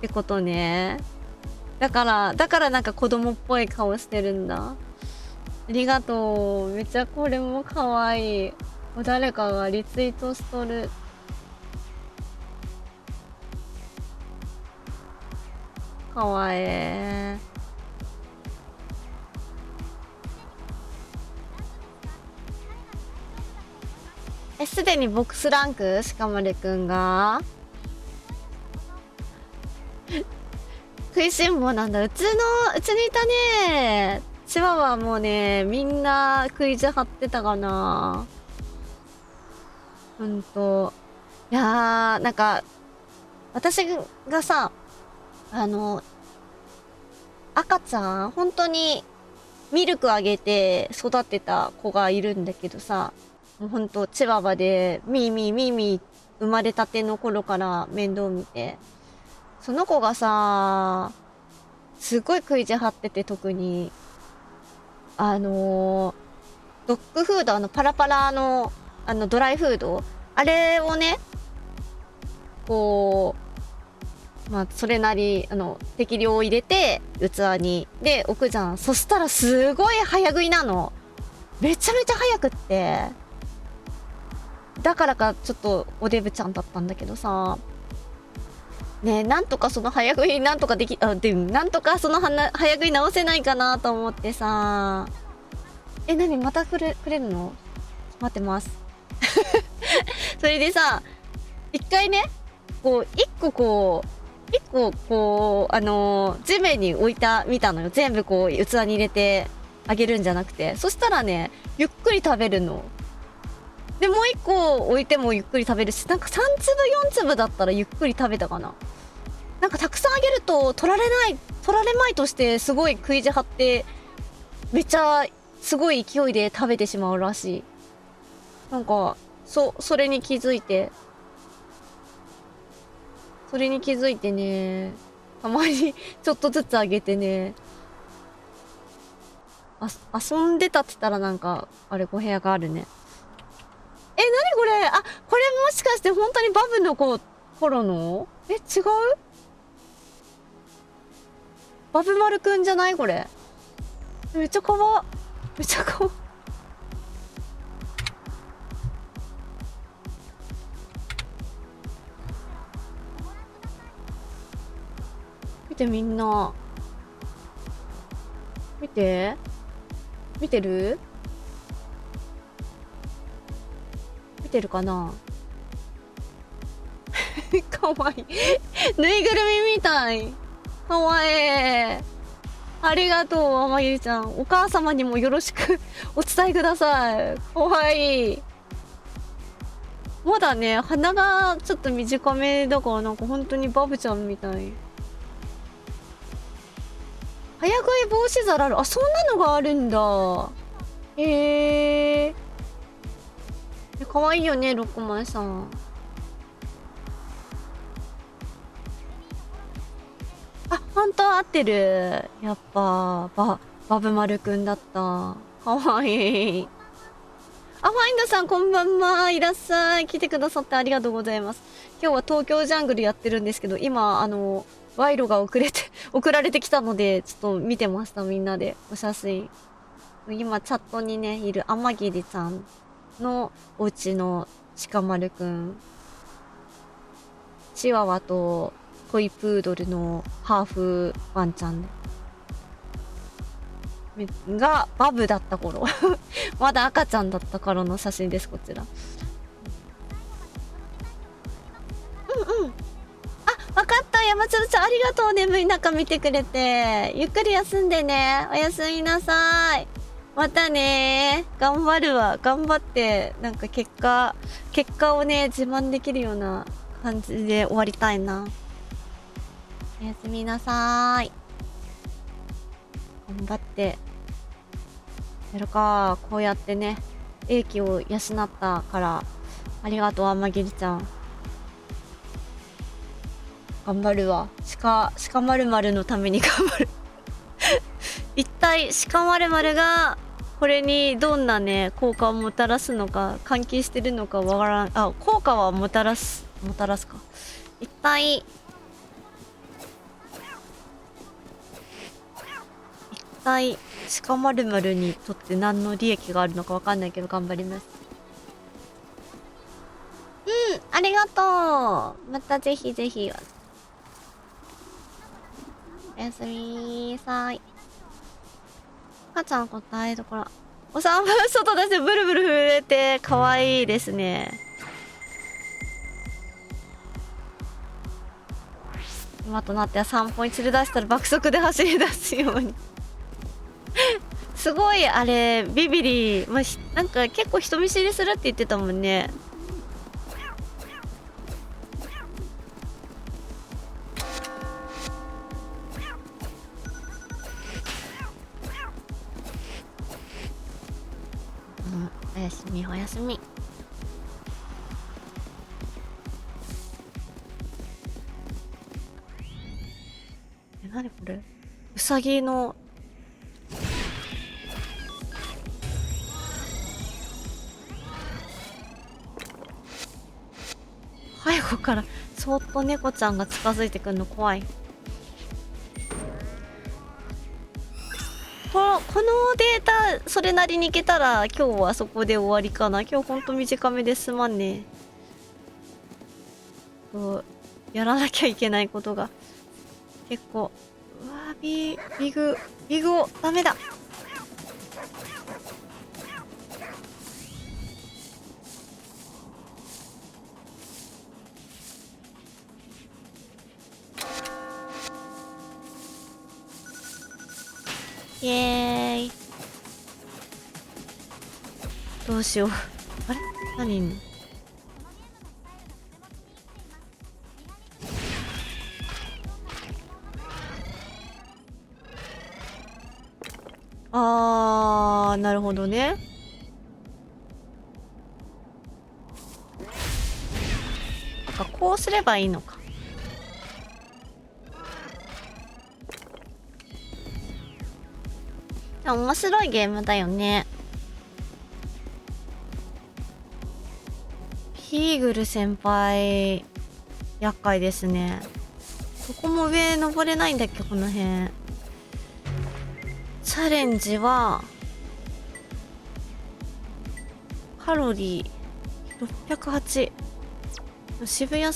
てことね。だからなんか子供っぽい顔してるんだ。ありがとう。めっちゃこれもかわいい。誰かがリツイートしとる。かわいい。すでにボックスランク鹿丸くんが食いしん坊なんだ。うちにいたね。チワワもね、みんな食い意地張ってたかな。いやー、なんか、私がさ、赤ちゃん、本当に、ミルクあげて育てた子がいるんだけどさ、もうほんと、チワワで、ミーミー、生まれたての頃から面倒見て、その子がさ、すごい食い意地張ってて、特に、ドッグフード、パラパラの、ドライフード、あれをね、こう、まあ、それなり、適量を入れて、器に、で、置くじゃん。そしたら、すごい早食いなの。めちゃめちゃ早くって。だからか、ちょっと、おデブちゃんだったんだけどさ、ねえ、なんとかその早食い、なんとかなんとかその早食い直せないかなと思ってさ、何またくれるの？待ってます。それでさ、一回ね、一個地面に置い見たのよ。全部器に入れてあげるんじゃなくて。そしたらね、ゆっくり食べるの。で、もう一個置いてもゆっくり食べるし、なんか3粒4粒だったらゆっくり食べたかな。なんかたくさんあげると取られまいとしてすごい食い意地張って、めっちゃすごい勢いで食べてしまうらしい。なんか、それに気づいてね、たまにちょっとずつあげてね、遊んでたって言ったらなんか、あれ、お部屋があるね。なにこれ？あ、これもしかして本当にバブの頃の？違う？バブ丸くんじゃないこれ。めっちゃめっちゃ見てみんな。見て。見てる？見てるかな？かわいい。ぬいぐるみみたい。かわいい。ありがとう、天霧ちゃん。お母様にもよろしくお伝えください。かわいい。まだね、鼻がちょっと短めだからなんか本当にバブちゃんみたい。早食い防止皿ある。あ、そんなのがあるんだ。へえ。かわいいよね、6枚さん。あ、ほんと合ってる。やっぱ、バブ丸くんだった。かわいい。あ、ファインドさんこんばんは。いらっしゃい。来てくださってありがとうございます。今日は東京ジャングルやってるんですけど、今、賄賂が送られてきたので、ちょっと見てました、みんなで。お写真。今、チャットにね、いる天桐さんのお家の鹿丸くん。チワワとトイプードルのハーフワンちゃんがバブだった頃。まだ赤ちゃんだった頃の写真です、こちら。うんうん。あ、わかった。山鶴ちゃん、ありがとう。眠い中見てくれて。ゆっくり休んでね。おやすみなさい。またね。頑張るわ。頑張って、なんか結果をね、自慢できるような感じで終わりたいな。おやすみなさーい。頑張って。やるか。こうやってね、英気を養ったから、ありがとう、天桐ちゃん。頑張るわ。鹿丸々のために頑張る。一体、鹿丸々が、これにどんなね、効果をもたらすのか、関係してるのかわからん。あ、効果はもたらすか。一体鹿丸々にとって何の利益があるのかわかんないけど頑張ります。うん、ありがとう。またぜひぜひ。おやすみーさーい。母ちゃん答えところ。お散歩外出してブルブル震えて可愛いですね。今となっては散歩に連れ出したら爆速で走り出すように。すごいあれビビリ、まあ、なんか結構人見知りするって言ってたもんね。おやすみおやすみ。なにこれ、うさぎの背後からそっと猫ちゃんが近づいてくるの怖い。このデータそれなりにいけたら今日はそこで終わりかな。今日ほんと短めですまんね。やらなきゃいけないことが結構。うわー、ビグオダメだ。イエーイ。どうしよう。あれ何いんの。なるほどね。なんかこうすればいいのか。面白いゲームだよね。ヒーグル先輩厄介ですね。ここも上登れないんだっけ、この辺。チャレンジはカロリー608。渋谷行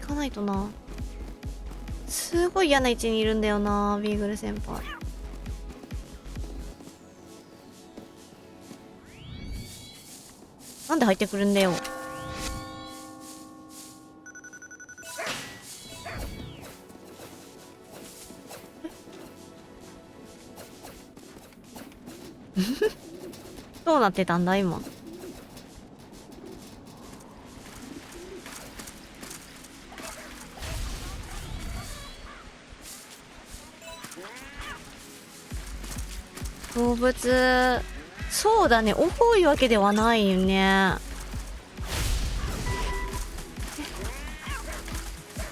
かないとな。すごい嫌な位置にいるんだよな、ビーグル先輩。なんで入ってくるんだよ。どうなってたんだ今。動物、そうだね、多いわけではないよね。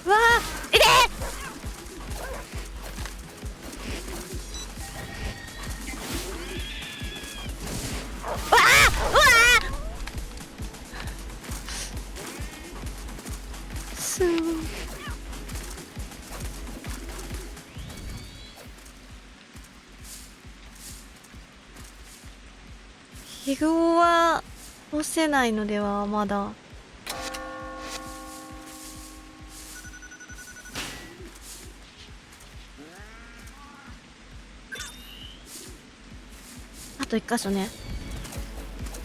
うわー、いてー、うわー、うわー、すー、ヒグオは押せないのではまだ。あと一箇所ね。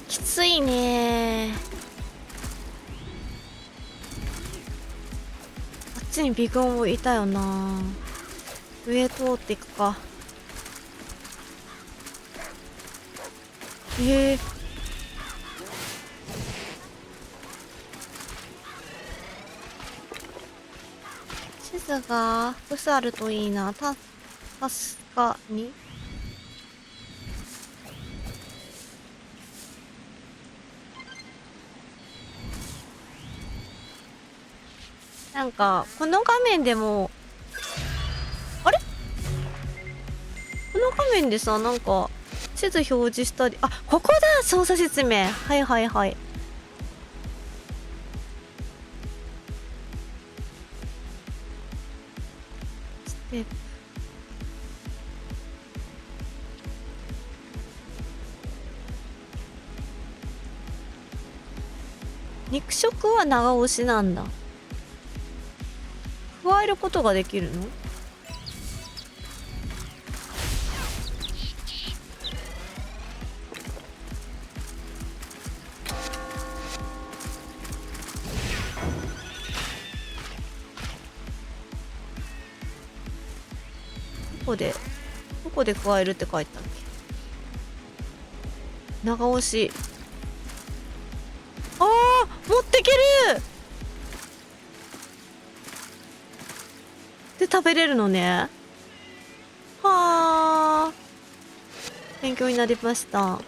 きついねー。あっちにビグオもいたよな。上通っていくか。地図が複数あるといいな。確かに。なんかこの画面でも、あれ、この画面でさ、なんか地図表示したり、あ、ここだ、操作説明。はいはいはい。ステップ、肉食は長押しなんだ。加えることができるの？どこで加えるって書いたっけ？長押し。あー、持ってけるで食べれるのね。はあ、勉強になりました。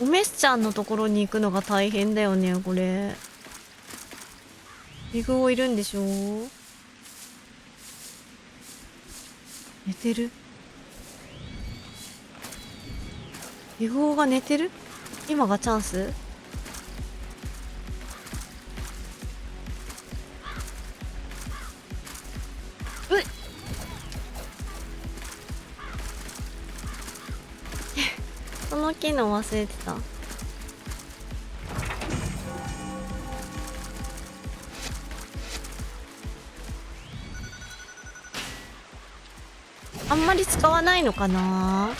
おめっちゃんのところに行くのが大変だよね、これ。ビグオいるんでしょ？寝てる？ビグオが寝てる？今がチャンス？その機能忘れてた。あんまり使わないのかな。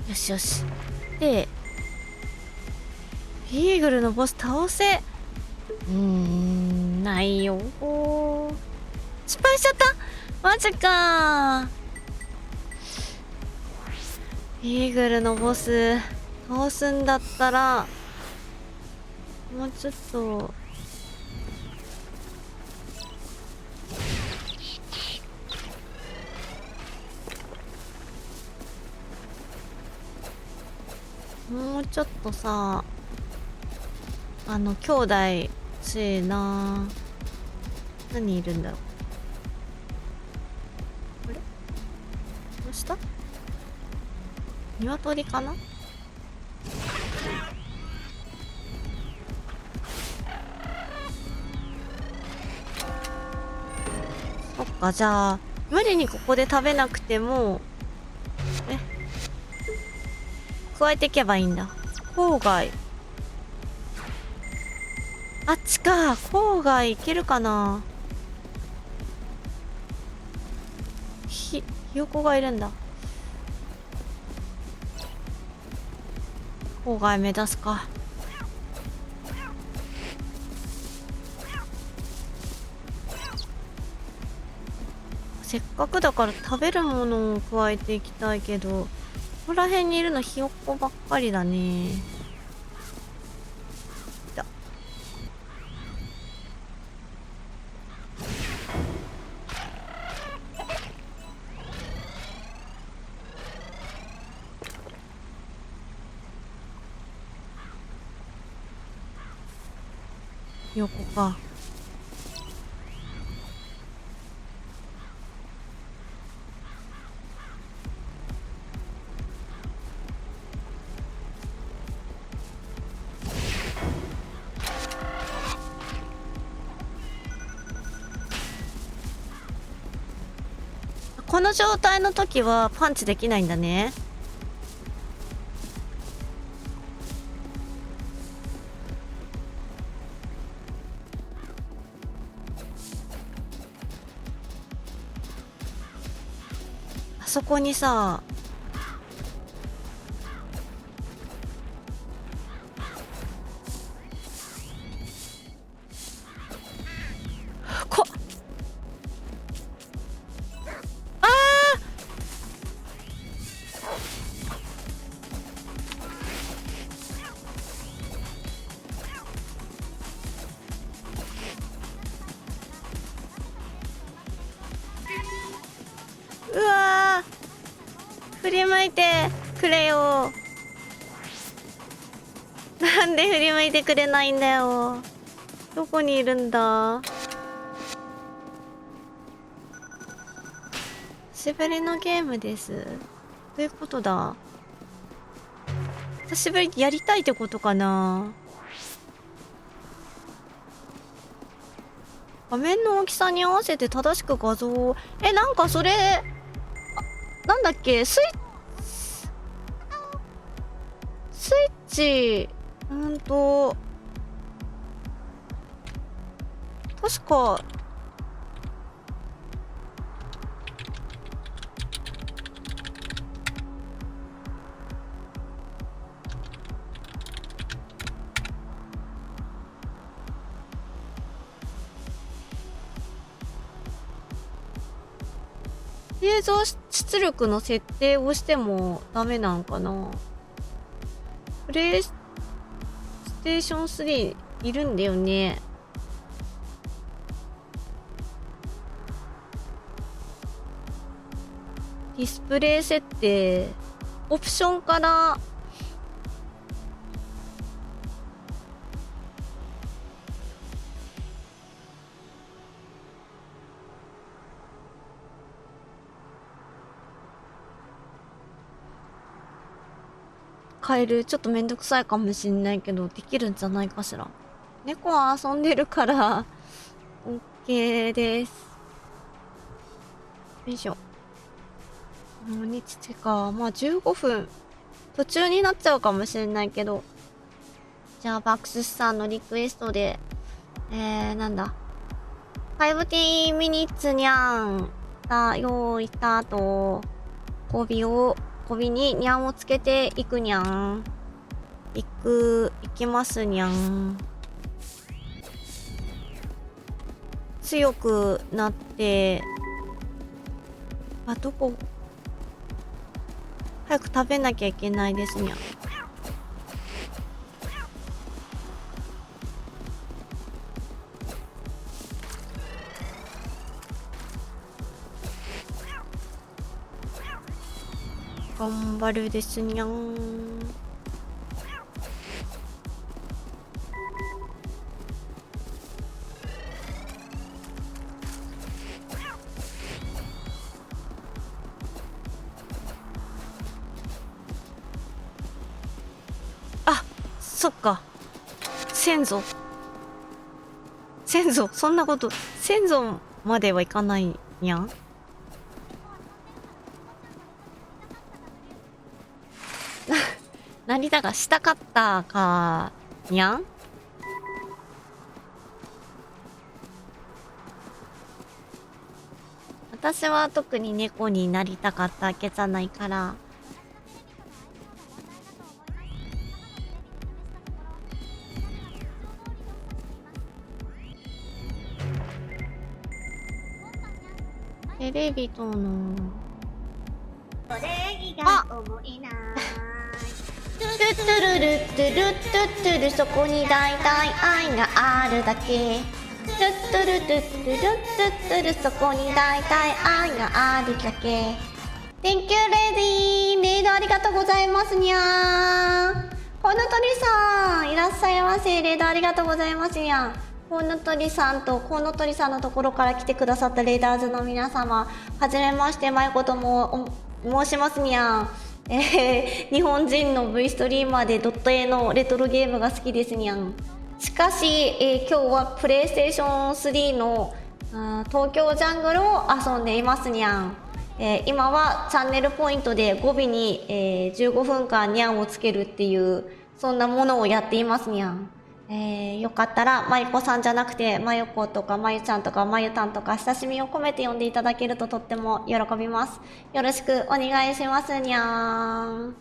よしよし。で、イーグルのボス倒せ。ないよ。失敗しちゃった。マジかー。イーグルのボス倒すんだったらもうちょっとさ、兄弟欲しいな。何いるんだろう。あれ、どうした？鶏かな。そっか、じゃあ無理にここで食べなくても加えていけばいいんだ。郊外、あっちか。郊外行けるかな。ひよこがいるんだ。郊外目指すか。せっかくだから食べるものを加えていきたいけど、ここら辺にいるのひよっこばっかりだね。横か。この状態の時はパンチできないんだね。あそこにさ、うわー、振り向いてくれよ。なんで振り向いてくれないんだよ。どこにいるんだ。久しぶりのゲームです。どういうことだ。久しぶりにやりたいってことかな。画面の大きさに合わせて正しく画像を。なんかそれ、なんだっけ、スイッチ、確か、映像出力の設定をしてもダメなんかな。プレイステーション3いるんだよね。ディスプレイ設定、オプションから変える。ちょっとめんどくさいかもしんないけど、できるんじゃないかしら。猫は遊んでるから、OK です。よいしょ。もう日時か。まあ15分。途中になっちゃうかもしれないけど。じゃあ、バックスさんのリクエストで、なんだ。50 minutes にゃん。用意スタート。首ににゃんをつけていくにゃん。いきますにゃん。強くなって、どこ早く食べなきゃいけないですにゃん。頑張るですにゃん。そっか。先祖、そんなこと、先祖まではいかないにゃん。何だかしたかったかにゃん。私は特に猫になりたかったわけじゃないから。テレビとのトゥットゥルルットゥルットゥットゥル、そこに大体愛があるだけ。トゥットゥルトゥットゥルットゥットゥル、そこに大体愛があるだけ。 Thank you lady。 メイドありがとうございますにゃー。ほのとりさんいらっしゃいませ。レイドありがとうございますにゃん。コウノトリさんとコウノトリさんのところから来てくださったレーダーズの皆様、はじめまして、まゆことも申しますにゃん。日本人の V ストリーマーでドット A のレトロゲームが好きですにゃん。しかし、今日はプレイステーション3の東京ジャングルを遊んでいますにゃん。今はチャンネルポイントで語尾に、15分間にゃんをつけるっていうそんなものをやっていますにゃん。よかったらまゆこさんじゃなくてまゆことかまゆちゃんとかまゆたんとか親しみを込めて呼んでいただけるととっても喜びます。よろしくお願いしますにゃーん。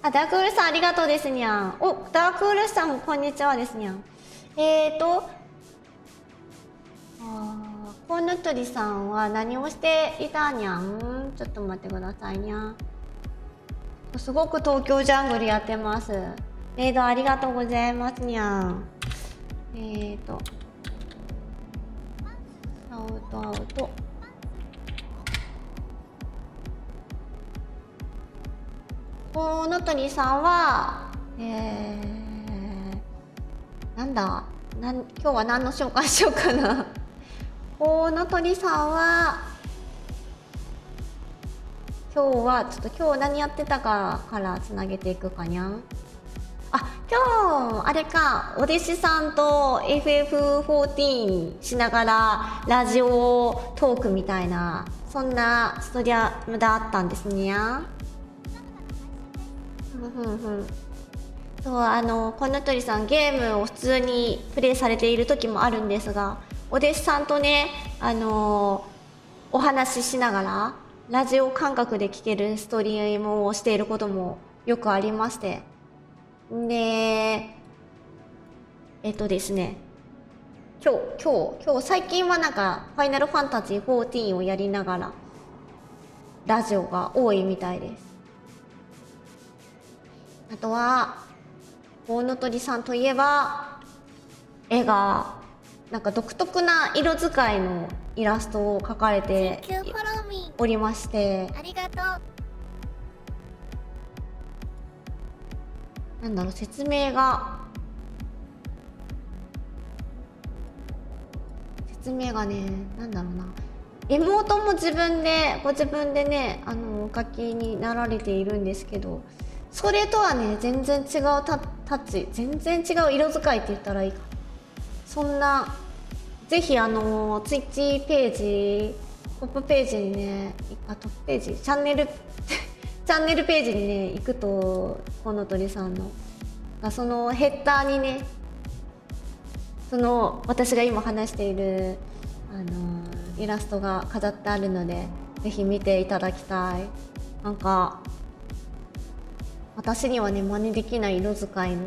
あ、ダークウルスさんありがとうですにゃん。お、ダークウルスさんもこんにちはですにゃん。コウノトリさんは何をしていたにゃん。ちょっと待ってくださいにゃん。すごく東京ジャングルやってます。レイドありがとうございますにゃん。アウトアウト。コウノトリさんは、なんだ、今日は何の紹介しようかな。コウノトリさんは、今日何やってたかからつなげていくかにゃん。あ、今日あれか、お弟子さんと FF14 しながらラジオトークみたいなそんなストリアムだったんですねや。そう、コウノトリさんゲームを普通にプレイされている時もあるんですが、お弟子さんとね、お話ししながらラジオ感覚で聴けるストリームをしていることもよくありまして、でですね、今日最近はなんかファイナルファンタジー14をやりながらラジオが多いみたいです。あとはコウノトリさんといえば絵がなんか独特な色使いのイラストを描かれておりまして、ありがとう。なんだろう、説明がね、なんだろうな、妹もご自分でね、お描きになられているんですけど、それとはね全然違うタッチ、全然違う色使いって言ったらいいか、そんな、ぜひツイッチページ、トップページにね、トップページ、チャンネルページにね行くと、コウノトリさんのそのヘッダーにね、その私が今話しているイラストが飾ってあるので、ぜひ見ていただきたい。なんか私にはね真似できない色使いの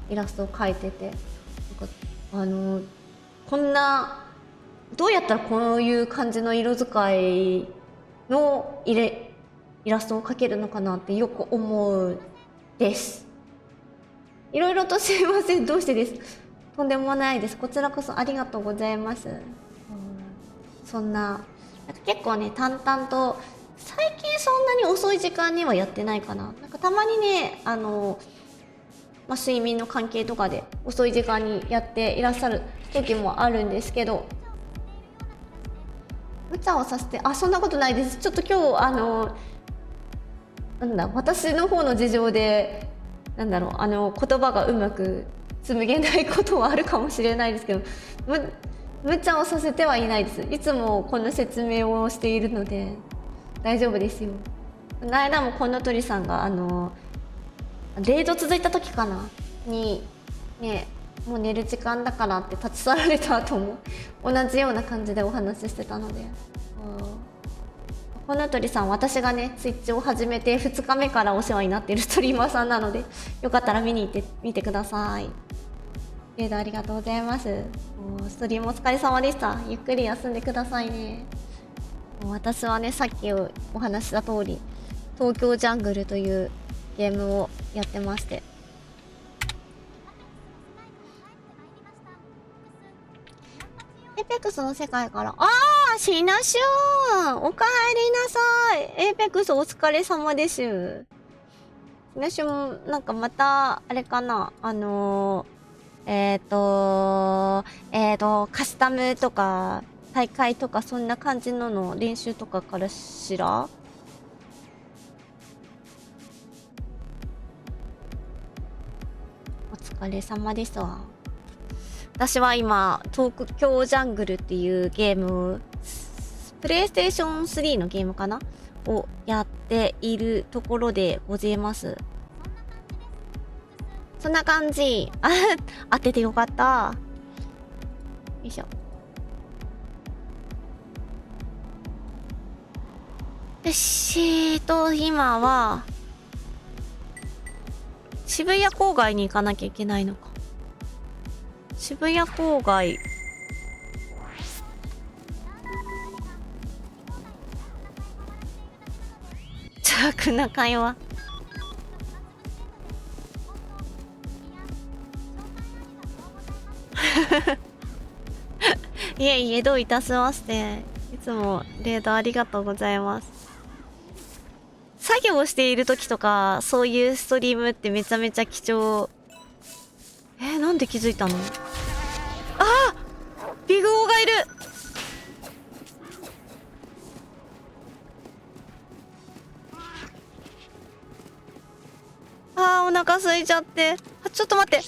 イラストを描いてて、なんかこんな、どうやったらこういう感じの色使いのイラストを描けるのかなってよく思うです。いろいろとすいません、どうしてです。とんでもないです。こちらこそありがとうございます。そんな、結構ね淡々と、最近そんなに遅い時間にはやってないかな。なんかたまにね睡眠の関係とかで遅い時間にやっていらっしゃる時もあるんですけど、無茶をさせて、そんなことないです。ちょっと今日私の方の事情で言葉がうまく紡げないことはあるかもしれないですけど、無茶をさせてはいないです。いつもこの説明をしているので大丈夫ですよ。この間もコウノトリさんがレイド続いた時かなにね、もう寝る時間だからって立ち去られた後も同じような感じでお話ししてたので、コウノトリさん、私がねツイッチを始めて2日目からお世話になっているストリーマーさんなので、よかったら見に行ってみてください。レイドありがとうございます。ストリームお疲れ様でした。ゆっくり休んでくださいね。私はね、さっきお話しした通り東京ジャングルというゲームをやってまして、エイペックスの世界から、シナシューン、おかえりなさい。エイペックスお疲れ様です。シナシューン、なんかまたあれかな、カスタムとか、大会とかそんな感じの練習とかからしら？お疲れ様ですわ。私は今、東京ジャングルっていうゲーム、プレイステーション3のゲームかなをやっているところでございます。そんな感じ。あ、当ててよかった。よいしょ。よし、今は、渋谷郊外に行かなきゃいけないのか。渋谷郊外。邪悪な会話。いえいえ、どういたしまして。いつもレードありがとうございます。作業している時とか、そういうストリームってめちゃめちゃ貴重。なんで気づいたの？あー！ビグオがいる！お腹空いちゃって。ちょっと待って。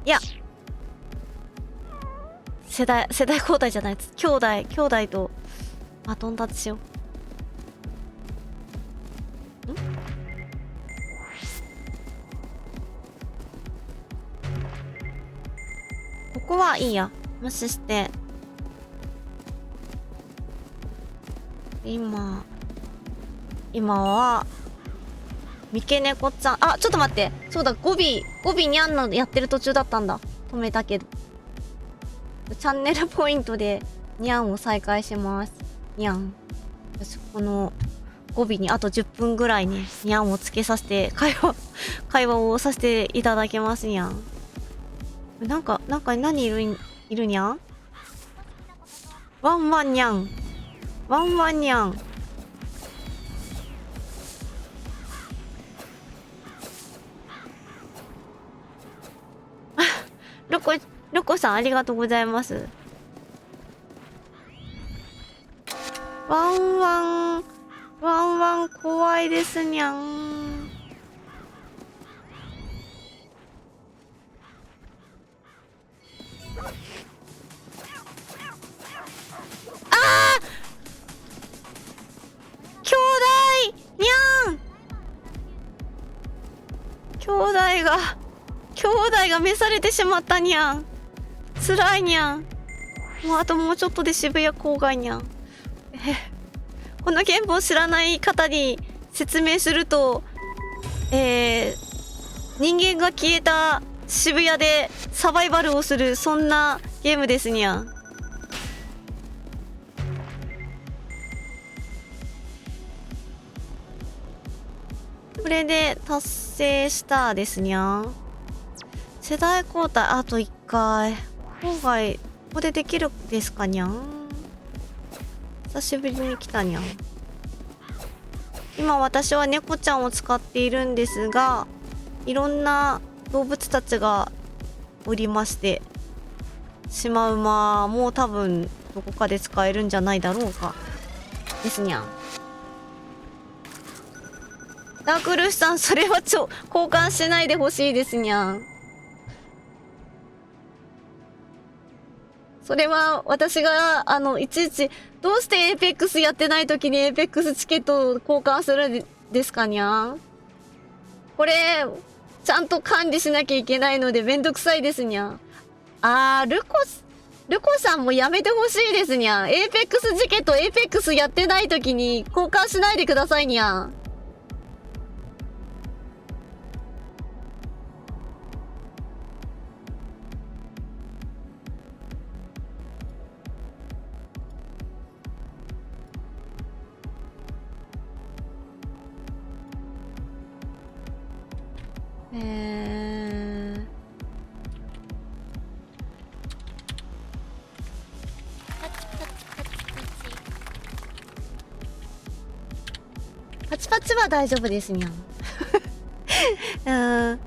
いや。世代交代じゃないです。兄弟とバトンタッチしよう。ここはいいや。無視して。今は、三毛猫ちゃん。あ、ちょっと待って。そうだ、語尾にゃんのやってる途中だったんだ。止めたけど。チャンネルポイントで、にゃんを再開します。にゃん。私、この、語尾にあと10分ぐらいに、にゃんをつけさせて、会話をさせていただけますにゃん。なんか何いるにゃん？ワンワンにゃん。ワンワンにゃん。ロコさんありがとうございます。ワンワン怖いですにゃん。兄弟にゃん。兄弟が召されてしまったにゃん。辛いにゃん。もうちょっとで渋谷郊外にゃん。このゲームを知らない方に説明すると、人間が消えた渋谷でサバイバルをする、そんなゲームですにゃん。これで達成したですにゃん。世代交代あと1回。郊外ここでできるですかにゃん。久しぶりに来たにゃん。今私は猫ちゃんを使っているんですが、いろんな動物たちがおりまして、シマウマも多分どこかで使えるんじゃないだろうかですにゃん。ダークルーフさん、それは交換しないでほしいですにゃん。それは私がいちいちどうしてエーペックスやってない時にエーペックスチケットを交換するんですかにゃん。これちゃんと管理しなきゃいけないのでめんどくさいですにゃん。ルコさんもやめてほしいですにゃん。エーペックスチケットエーペックスやってない時に交換しないでくださいにゃん。パチパチは大丈夫ですにゃん。うん。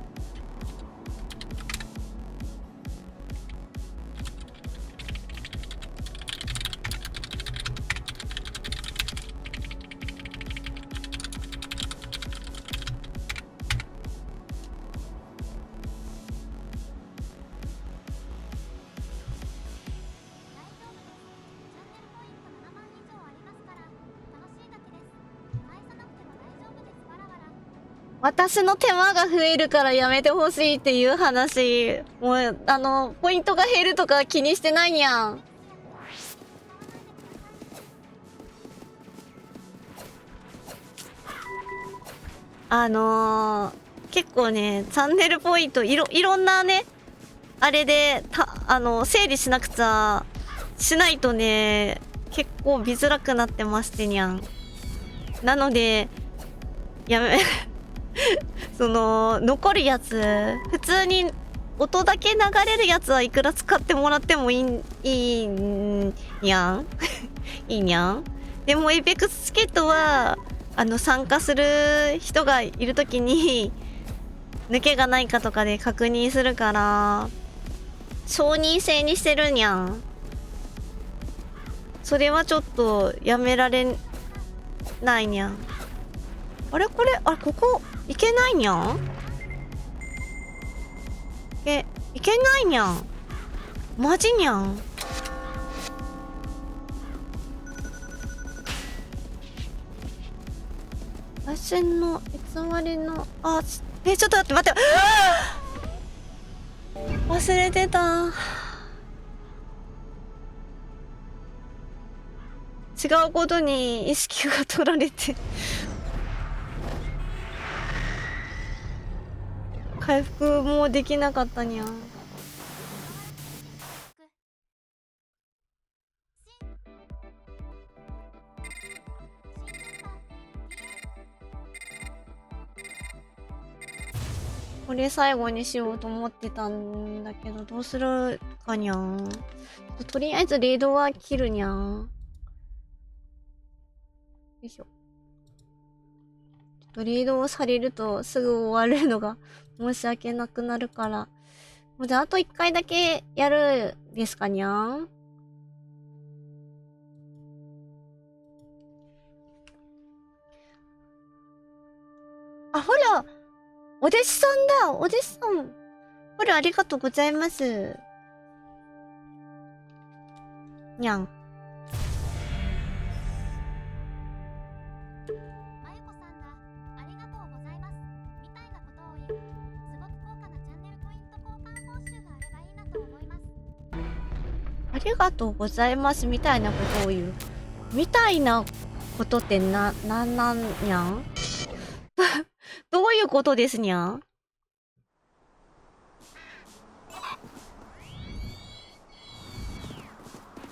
私の手間が増えるからやめてほしいっていう話。もう、ポイントが減るとか気にしてないにゃん。結構ね、チャンネルポイント、いろんなね、あれで、整理しなくちゃ、しないとね、結構見づらくなってましてにゃん。なので、やめ、残るやつ、普通に音だけ流れるやつはいくら使ってもらってもいいにゃんいいにゃん。でも、エイペックスチケットは、参加する人がいるときに、抜けがないかとかで確認するから、承認制にしてるにゃん。それはちょっと、やめられないにゃん。あれこれ、ここ、いけないにゃん。いけないにゃん。マジにゃん。私の偽りの、ちょっと待って。忘れてた。違うことに意識が取られて。回復もできなかったにゃん。これ最後にしようと思ってたんだけど、どうするかにゃん。とりあえずレードは切るにゃん。よいしょ。リードをされるとすぐ終わるのが申し訳なくなるから。もうじゃああと1回だけやるですかにゃん。ほらお弟子さんだ。お弟子さん。ほら、ありがとうございます。にゃん。ありがとうございますみたいなことを言う。みたいなことってなんにゃんどういうことですにゃん。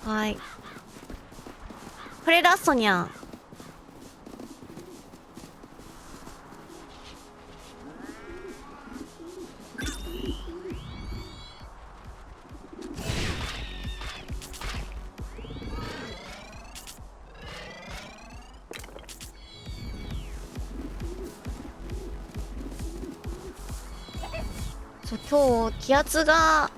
はい。これラストにゃん。今日気圧が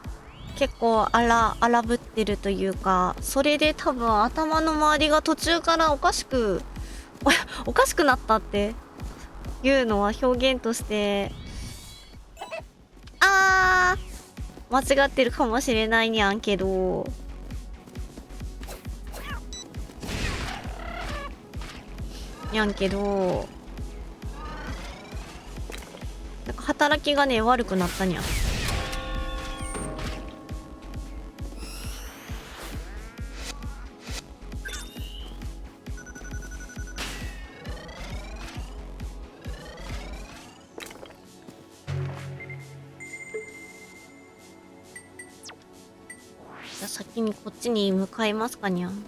結構荒ぶってるというか、それで多分頭の周りが途中からおかしくなったっていうのは表現として間違ってるかもしれないにゃんけど、なんか働きがね悪くなったにゃん。じゃあ先にこっちに向かいますかにゃん。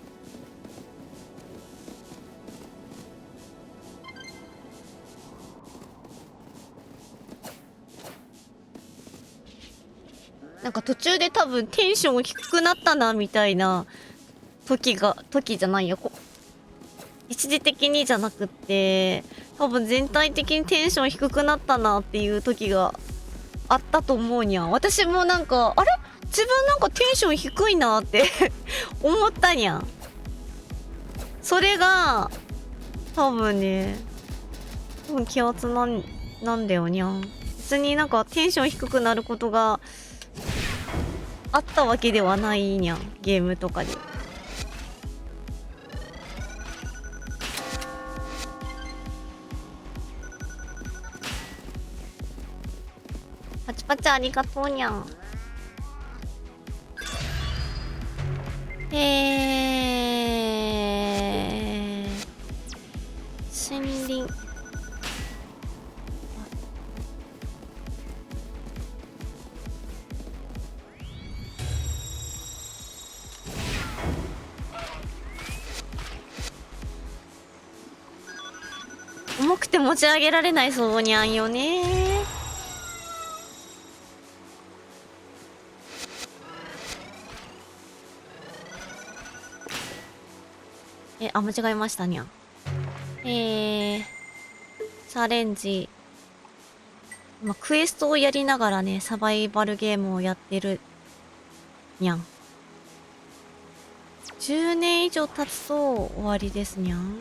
なんか途中で多分テンション低くなったなみたいな時じゃないや、一時的にじゃなくって、多分全体的にテンション低くなったなっていう時があったと思うにゃん。私もなんかあれ自分なんかテンション低いなって思ったにゃん。それが多分ね気圧なんだよにゃん。別になんかテンション低くなることがあったわけではないにゃん、ゲームとかで。パチパチありがとうにゃん。森林。重くて持ち上げられないそうにゃんよね。間違えましたにゃん。チャレンジ。今クエストをやりながらね、サバイバルゲームをやってるにゃん。10年以上経つと終わりですにゃん。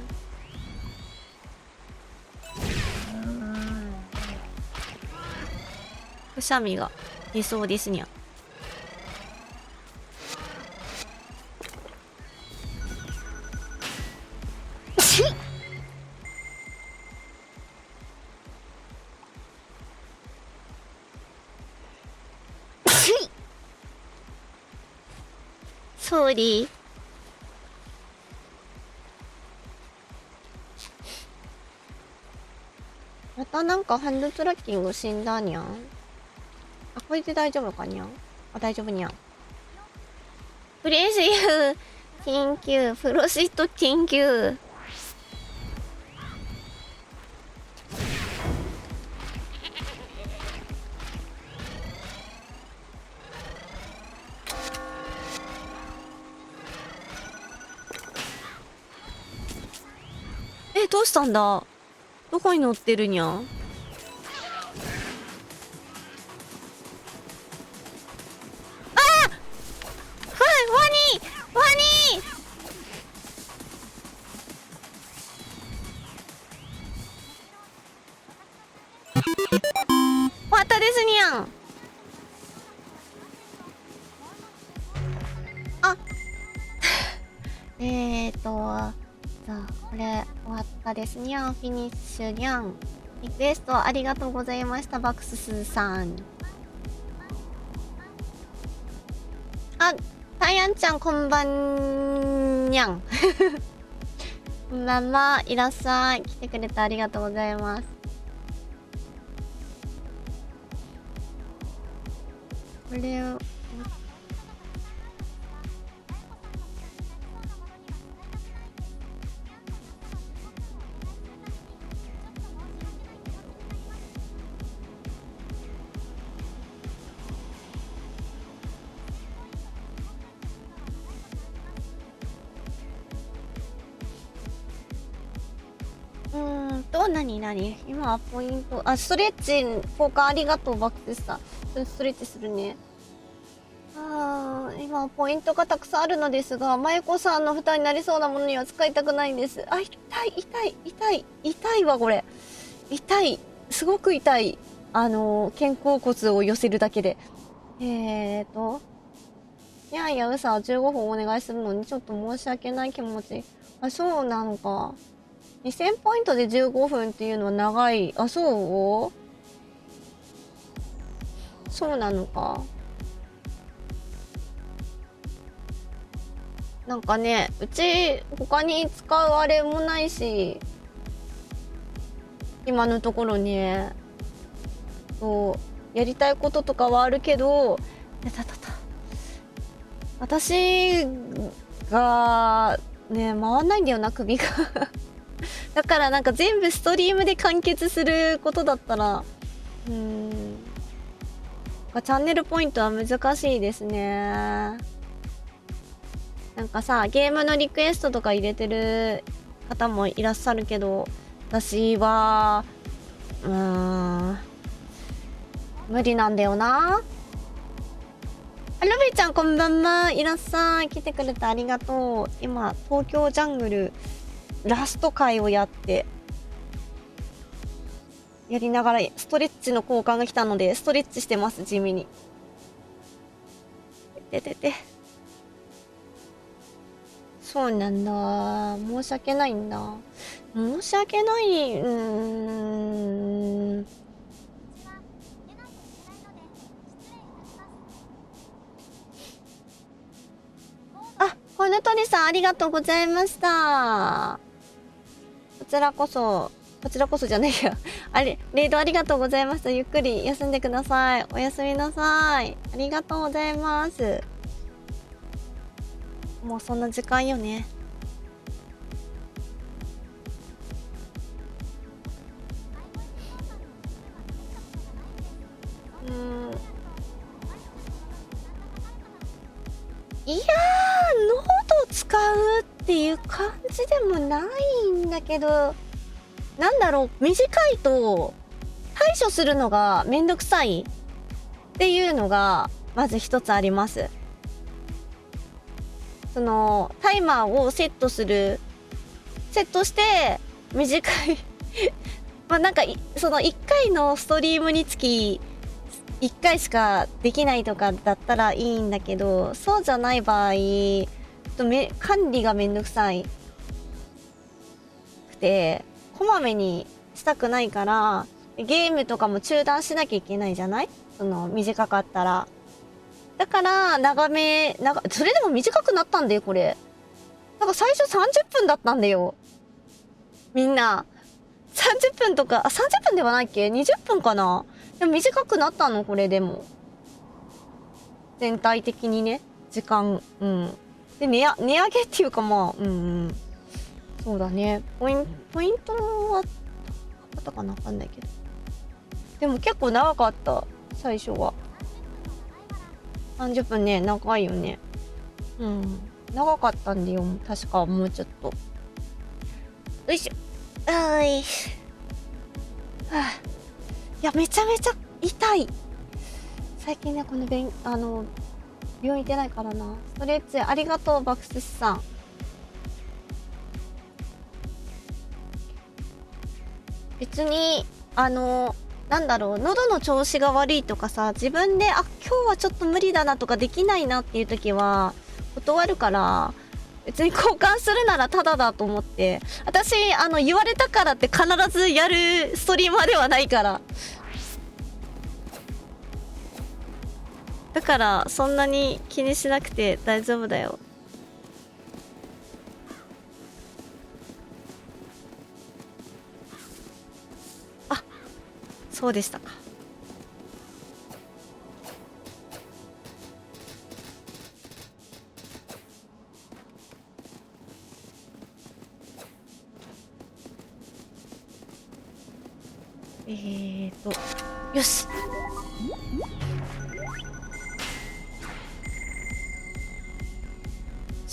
くしゃみが出そうですにゃん。ソーリー。またなんかハンドトラッキング死んだにゃん。あ、これで大丈夫かにゃん。あ、大丈夫にゃん。プレシー緊急プロシット緊急。どうしたんだ。どこに乗ってるにゃん。ワニ終わったですにゃん。あじゃあこれ終わったですにゃん。フィニッシュにゃん。リクエストありがとうございました。バクススさん。あ、タイアンちゃんこんばんにゃん。こんばんは、いらっしゃい。来てくれてありがとうございます。これを何今はポイント、ストレッチ交換ありがとう、バックスさん。ちょっとストレッチするね。今はポイントがたくさんあるのですが、まゆこさんの負担になりそうなものには使いたくないんです。痛いわ、これ。痛い。すごく痛い。肩甲骨を寄せるだけで。やんやうさ15分お願いするのにちょっと申し訳ない気持ち。あ、そうなのか。2000ポイントで15分っていうのは長い。あ、そうなのか。なんかね、うち他に使うあれもないし、今のところね、やりたいこととかはあるけど、私がね、回んないんだよな、首が。だからなんか全部ストリームで完結することだったら、チャンネルポイントは難しいですね。なんかさ、ゲームのリクエストとか入れてる方もいらっしゃるけど、私は無理なんだよな。あ、ルビーちゃんこんばんは。いらっしゃい。来てくれてありがとう。今、東京ジャングルラスト回をやりながらストレッチの交換が来たので、ストレッチしてます、地味に。そうなんだ。申し訳ないんだ。申し訳ない。あ、ほぬとりさんありがとうございました。こちらこそじゃねえや。レイドありがとうございました。ゆっくり休んでください。おやすみなさい。ありがとうございます。もうそんな時間よね。いやー、喉使うっていう感じでもないんだけど、なんだろう、短いと対処するのがめんどくさいっていうのがまず一つあります。そのタイマーをセットして短いまあなんかその1回のストリームにつき1回しかできないとかだったらいいんだけど、そうじゃない場合管理がめんどくさいくてこまめにしたくないから、ゲームとかも中断しなきゃいけないじゃない？その短かったら。だからそれでも短くなったんだよこれ。なんか最初30分だったんだよ。みんな30分とか、あ、30分ではないっけ？ 20 分かな。でも短くなったのこれでも。全体的にね、時間、で、値上げっていうかまあ、そうだね。ポイントは、高かったかなわかんないけど。でも結構長かった、最初は。30分ね、長いよね。長かったんだよ。確かもうちょっと。よいしょ。はぁ。いや、めちゃめちゃ痛い。最近ね、この病院行ってないからな。ストレッチありがとう、バクスシさん。別に、なんだろう、喉の調子が悪いとかさ、自分で、今日はちょっと無理だなとかできないなっていう時は、断るから、別に交換するならタダだと思って。私、言われたからって必ずやるストリーマーではないから。だから、そんなに気にしなくて大丈夫だよ。あ、そうでしたか。よし。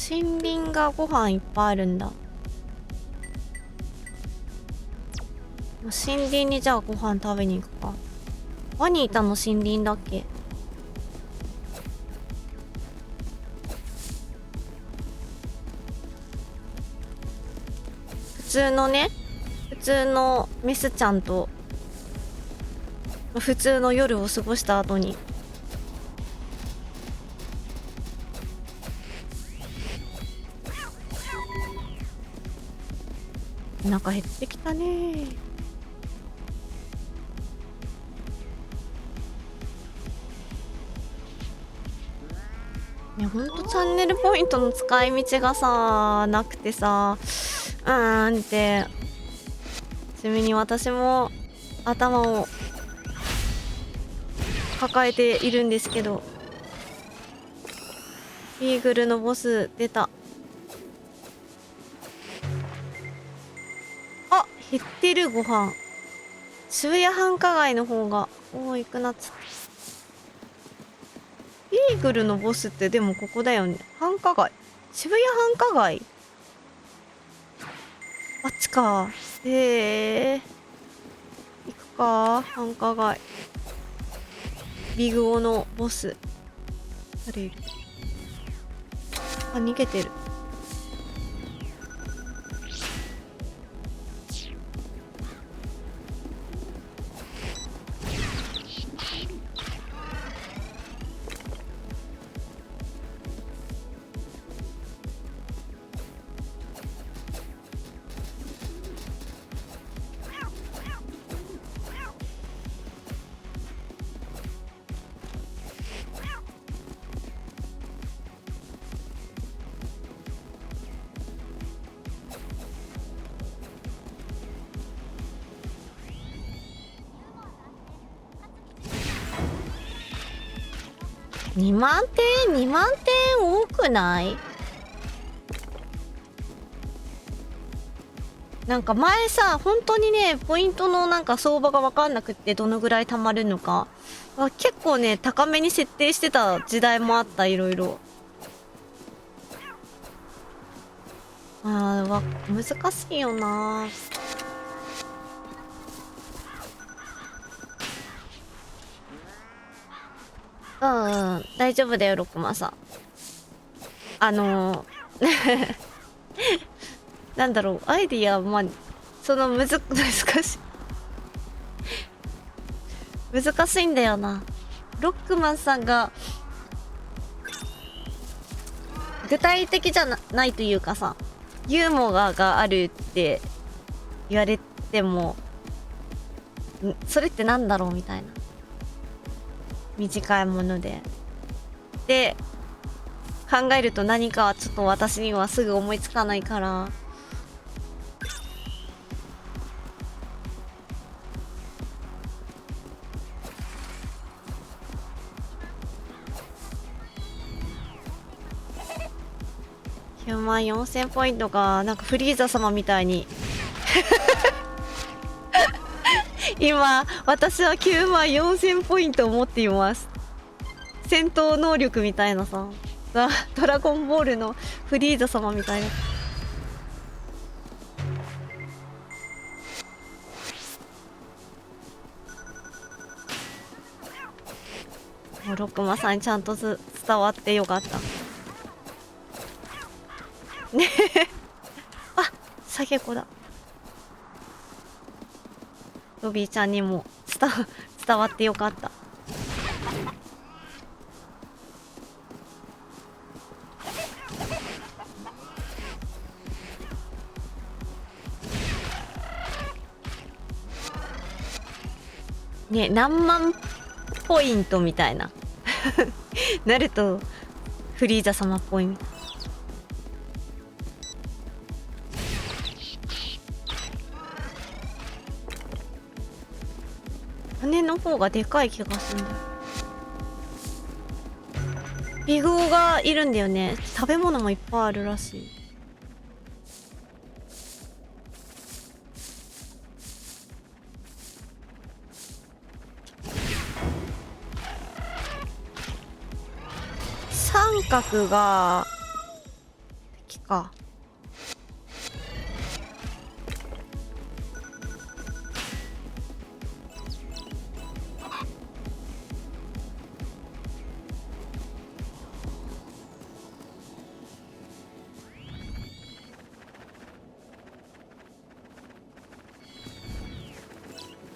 森林がご飯いっぱいあるんだ。森林にじゃあご飯食べに行くか。ワニいたの森林だっけ？普通のメスちゃんと普通の夜を過ごした後にお腹減ってきたね。いやほんとチャンネルポイントの使い道がさなくてさ、ってちなみに私も頭を抱えているんですけど、イーグルのボス出た。あ、減ってるご飯。渋谷繁華街の方が多くなっちゃった。イーグルのボスってでもここだよね。繁華街。渋谷繁華街。あっちか。行くか。繁華街。ビグオのボス。誰いる？あ、逃げてる。2万点 ?2 万点多くない？なんか前さ、本当にね、ポイントのなんか相場がわかんなくってどのぐらい貯まるのか。結構ね、高めに設定してた時代もあった、いろいろ。難しいよな。大丈夫だよ、ロックマンさん。なんだろう、アイディア、難しい。難しいんだよな。ロックマンさんが、具体的じゃないというかさ、ユーモアがあるって言われても、それってなんだろうみたいな。短いもので。で、考えると何かはちょっと私にはすぐ思いつかないから。9万4000ポイントが、なんかフリーザ様みたいに。今、私は9万4000ポイントを持っています。戦闘能力みたいなさ。ドラゴンボールのフリーザ様みたいな。ロックマさんにちゃんと伝わってよかった。ねえ。あ、サゲコだ。ロビーちゃんにも伝わってよかった。ね、何万ポイントみたいななるとフリーザ様っぽいみたいな。羽の方がでかい気がするんだよ。ビグオがいるんだよね。食べ物もいっぱいあるらしい。三角が敵か。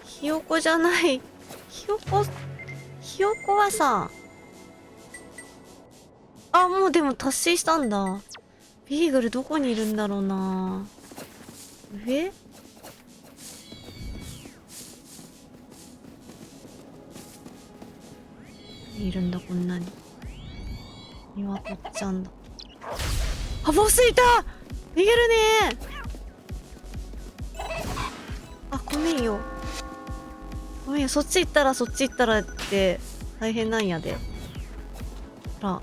ひよこじゃない。ひよこはさ、あ、もうでも達成したんだ。ビーグルどこにいるんだろうな。上？いるんだこんなに。鶏ちゃんだ。あ、ボスいた！逃げるねー。あ、ごめんよ。ごめんよ、そっち行ったらって大変なんやで。ほら。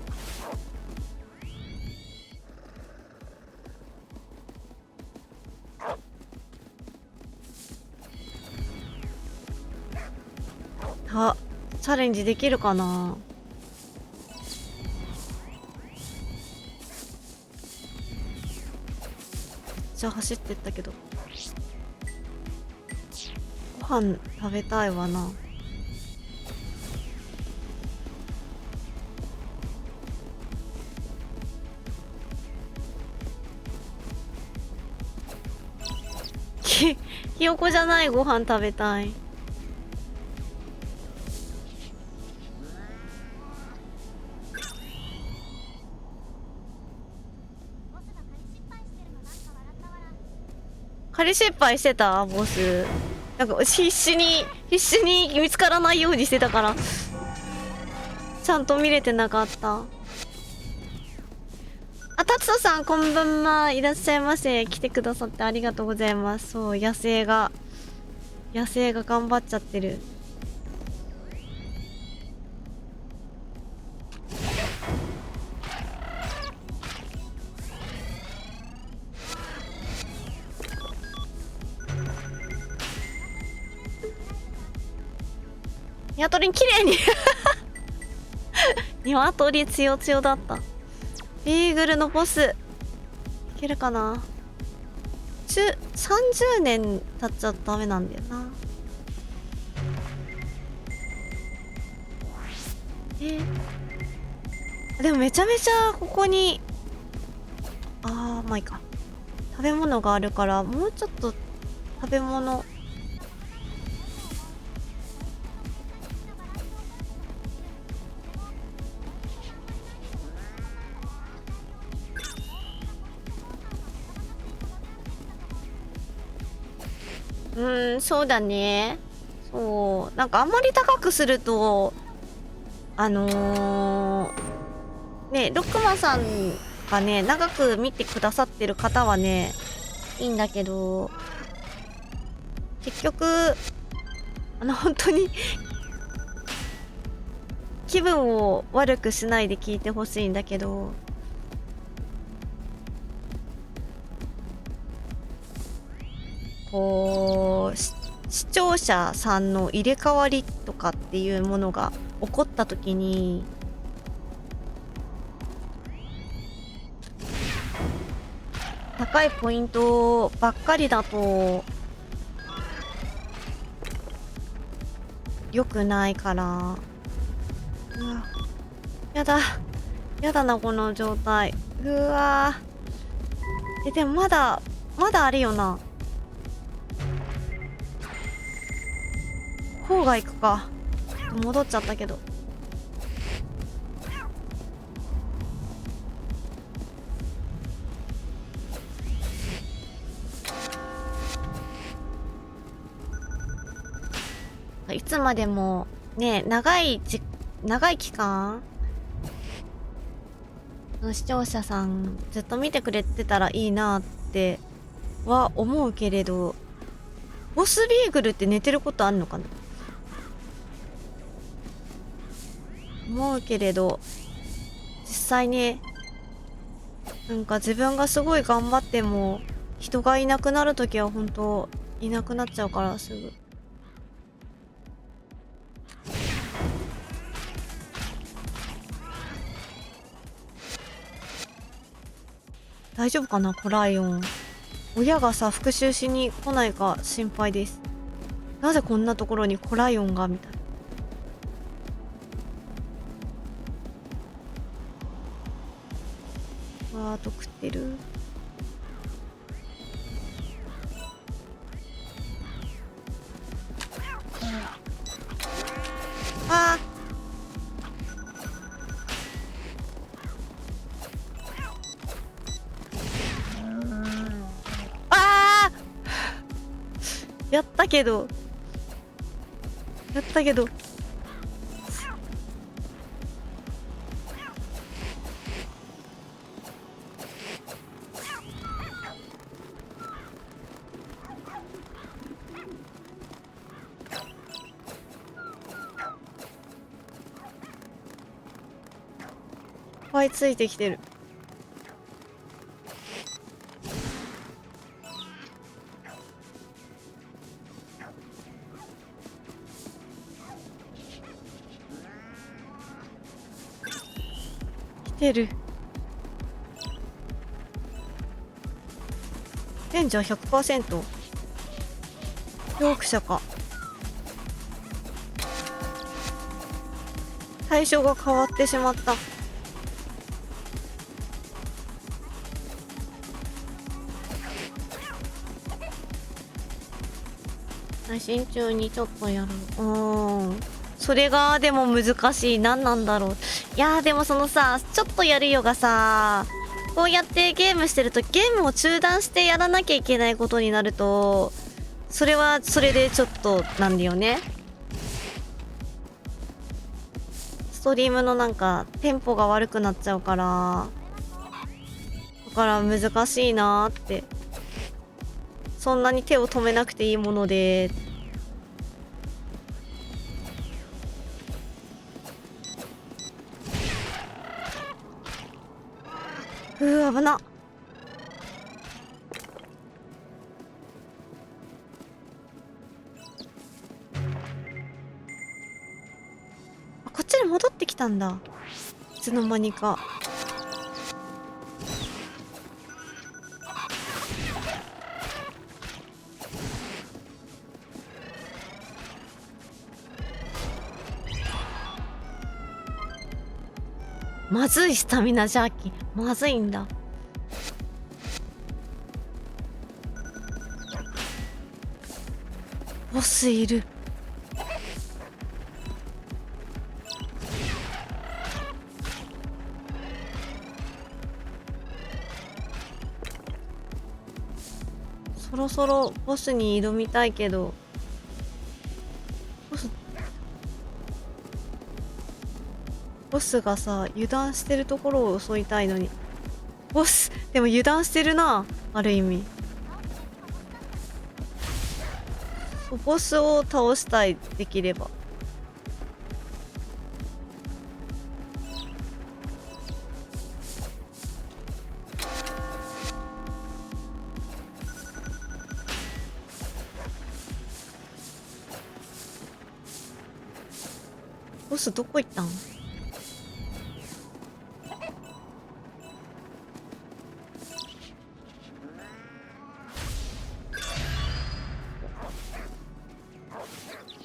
チャレンジできるかな。めっちゃ走ってったけど。ご飯食べたいわな。ひよこじゃないご飯食べたい。仮失敗してたボス。なんか必死に見つからないようにしてたからちゃんと見れてなかった。あ、達人さんこんばんは、いらっしゃいませ。来てくださってありがとうございます。そう、野生が頑張っちゃってる。ニワトリ綺麗にニワトリつよつよだった。ビーグルのボスいけるかな。30年経っちゃダメなんだよな。でもめちゃめちゃここにまあいいか。食べ物があるからもうちょっと食べ物そうだね。そう、なんかあんまり高くするとね、ロックマンさんがね長く見てくださってる方はねいいんだけど、結局本当に気分を悪くしないで聞いてほしいんだけど、こう視聴者さんの入れ替わりとかっていうものが起こった時に高いポイントばっかりだと良くないから、うわ、やだなこの状態。うわでもまだあれよな。郊外行くか。戻っちゃったけど。いつまでもね、長い期間の視聴者さんずっと見てくれてたらいいなっては思うけれど、ボスビーグルって寝てることあんのかな。思うけれど、実際ね、なんか自分がすごい頑張っても人がいなくなるときは本当いなくなっちゃうからすぐ。大丈夫かなコライオン。親がさ復讐しに来ないか心配です。なぜこんなところにコライオンがみたいな。わーと食ってる。ああやったけどいっぱいついてきてる。来てる。レンジャー 100%。ヨークシャか。対象が変わってしまった。配信中にちょっとやる。それがでも難しい。何なんだろう。いやーでもそのさ、ちょっとやるよがさ、こうやってゲームしてるとゲームを中断してやらなきゃいけないことになると、それはそれでちょっとなんだよね。ストリームのなんかテンポが悪くなっちゃうから、だから難しいなーって。そんなに手を止めなくていいもので。危なっ。こっちに戻ってきたんだ。いつの間にか。まずい。スタミナジャーキーまずいんだ。ボスいる。そろそろボスに挑みたいけど、ボスがさ油断してるところを襲いたいのに。ボスでも油断してるな、ある意味。ボスを倒したい。できれば。ボスどこ行ったん？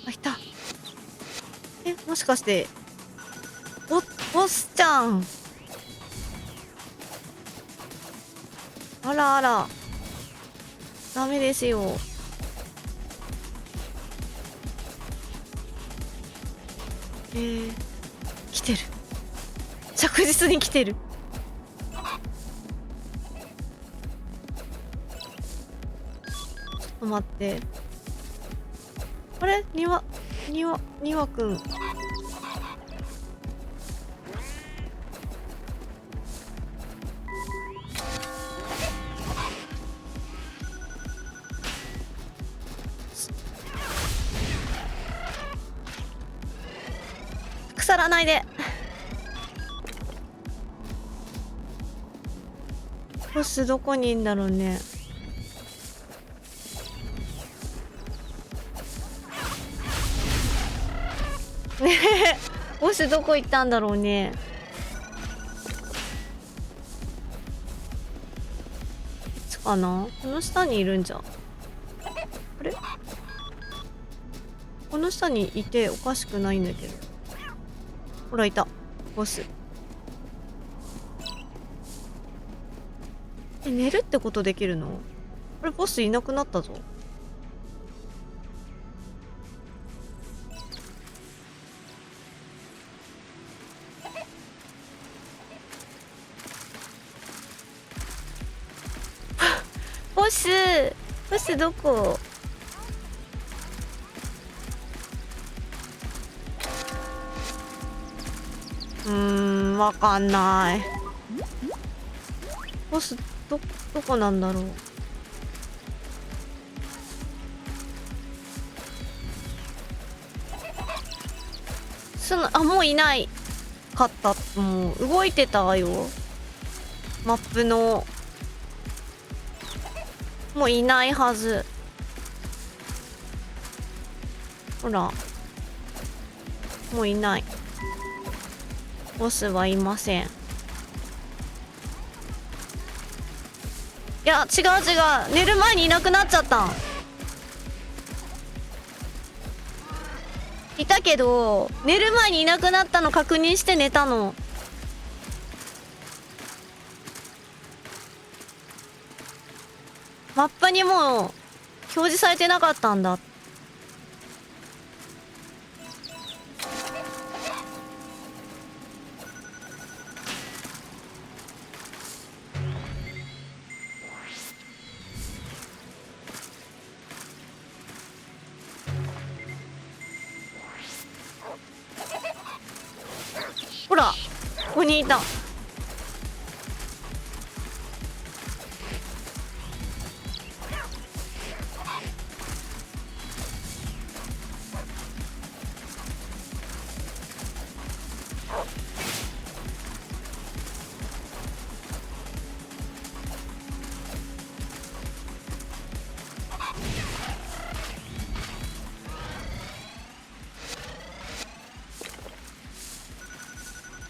あ、いた。もしかしてボスちゃん。あらあら、ダメですよ。来てる。着実に来てる。ちょっと待って。あれ、にわくん。腐らないで。ボスどこにいんだろうね。ねえ、ボスどこ行ったんだろうね。こっちかな。この下にいるんじゃ。あれ、この下にいておかしくないんだけど。ほらいた、ボス。寝るってことできるの？あれ、ボスいなくなったぞ。ボスどこ？わかんない。ボスどこなんだろう。もういないかった。もう動いてたよ、マップの。もういないはず。ほら、もういない。ボスはいません。いや、違う。寝る前にいなくなっちゃったん。いたけど寝る前にいなくなったの確認して寝たの。マップにもう表示されてなかったんだ。ほら、ここにいた。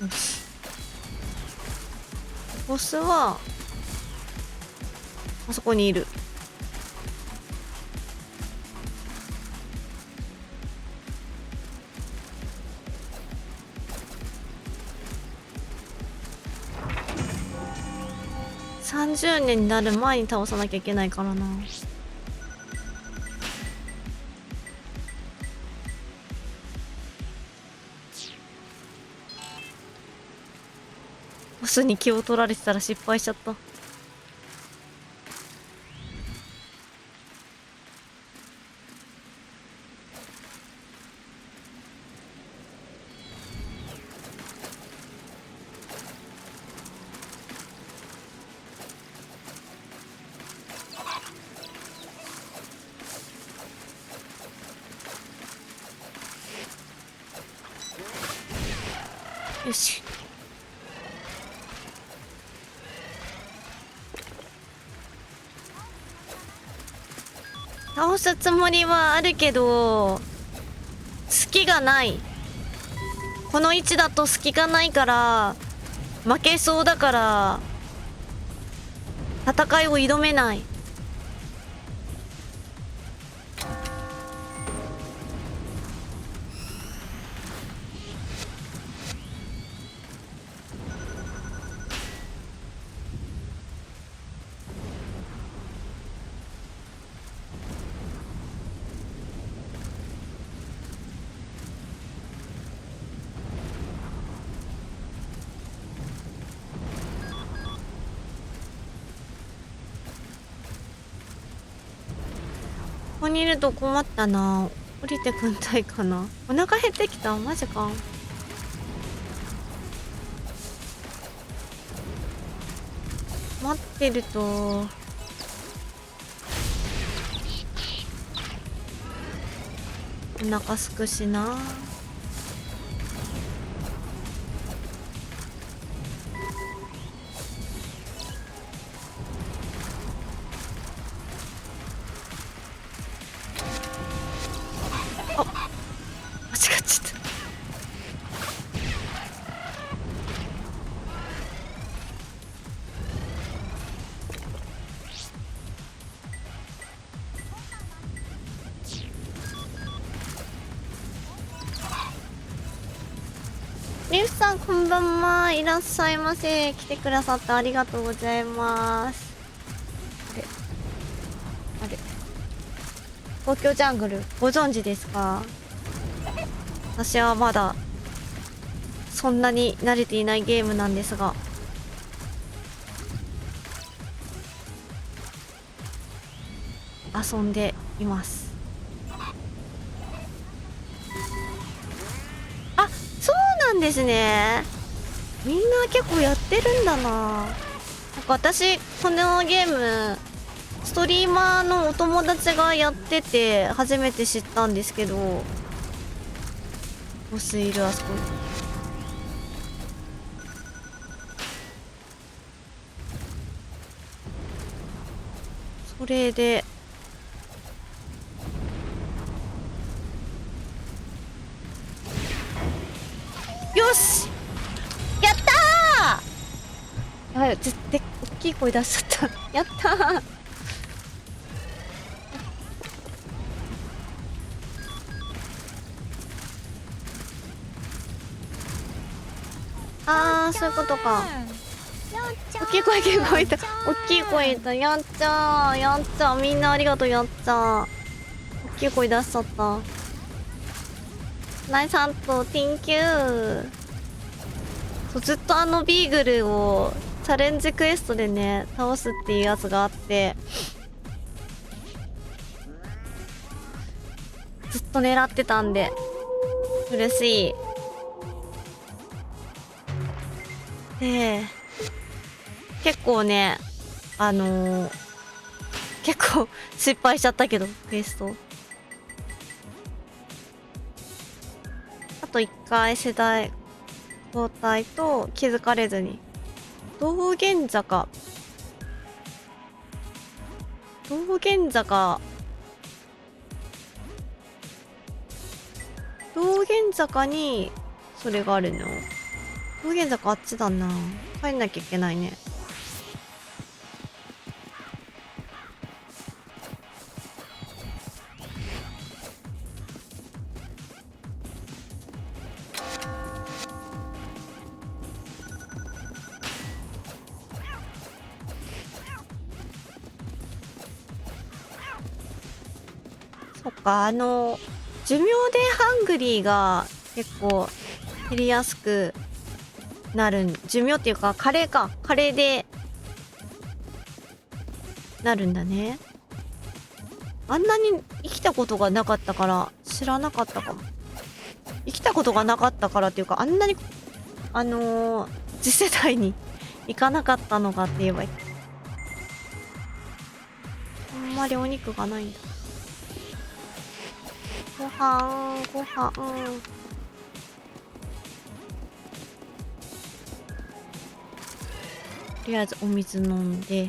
よし。ボスはあそこにいる。30年になる前に倒さなきゃいけないからな。ボスに気を取られてたら失敗しちゃった。よし。倒すつもりはあるけど隙がない。この位置だと隙がないから負けそうだから戦いを挑めない。ここにいると困ったな。降りてくんないかな。お腹減ってきた。マジか。待ってるとお腹すくしな。あ、間違っちゃった。リュウさんこんばんは。いらっしゃいませ。来てくださってありがとうございます。あれ東京ジャングルご存知ですか？私はまだそんなに慣れていないゲームなんですが、遊んでいます。あ、そうなんですね。みんな結構やってるんだな。なんか私このゲームストリーマーのお友達がやってて初めて知ったんですけど、ボスいる。あそこそれでよしやったー。やばい、大きい声出しちゃったやったー。あー、そういうことか。大きい声聞こえた。大きい声だ。やっちゃー。やっちゃー。みんなありがとう、やっちゃー。大きい声出しちゃった。ナイスハント、Thank you。そう、ずっとビーグルをチャレンジクエストでね、倒すっていうやつがあって、ずっと狙ってたんで、嬉しい。で、結構ね、結構失敗しちゃったけど、クエスト。あと1回世代交代と気づかれずに。道玄坂。道玄坂。道玄坂に、それがあるの。道玄坂あっちだな。帰んなきゃいけないね。そっか、寿命でハングリーが結構減りやすくなる寿命っていうか、カレーか。カレーでなるんだね。あんなに生きたことがなかったから知らなかったかも。生きたことがなかったからっていうか、あんなに、次世代に行かなかったのかって言えばいい。あんまりお肉がないんだ。ご飯、ご飯。とりあえずお水飲んで。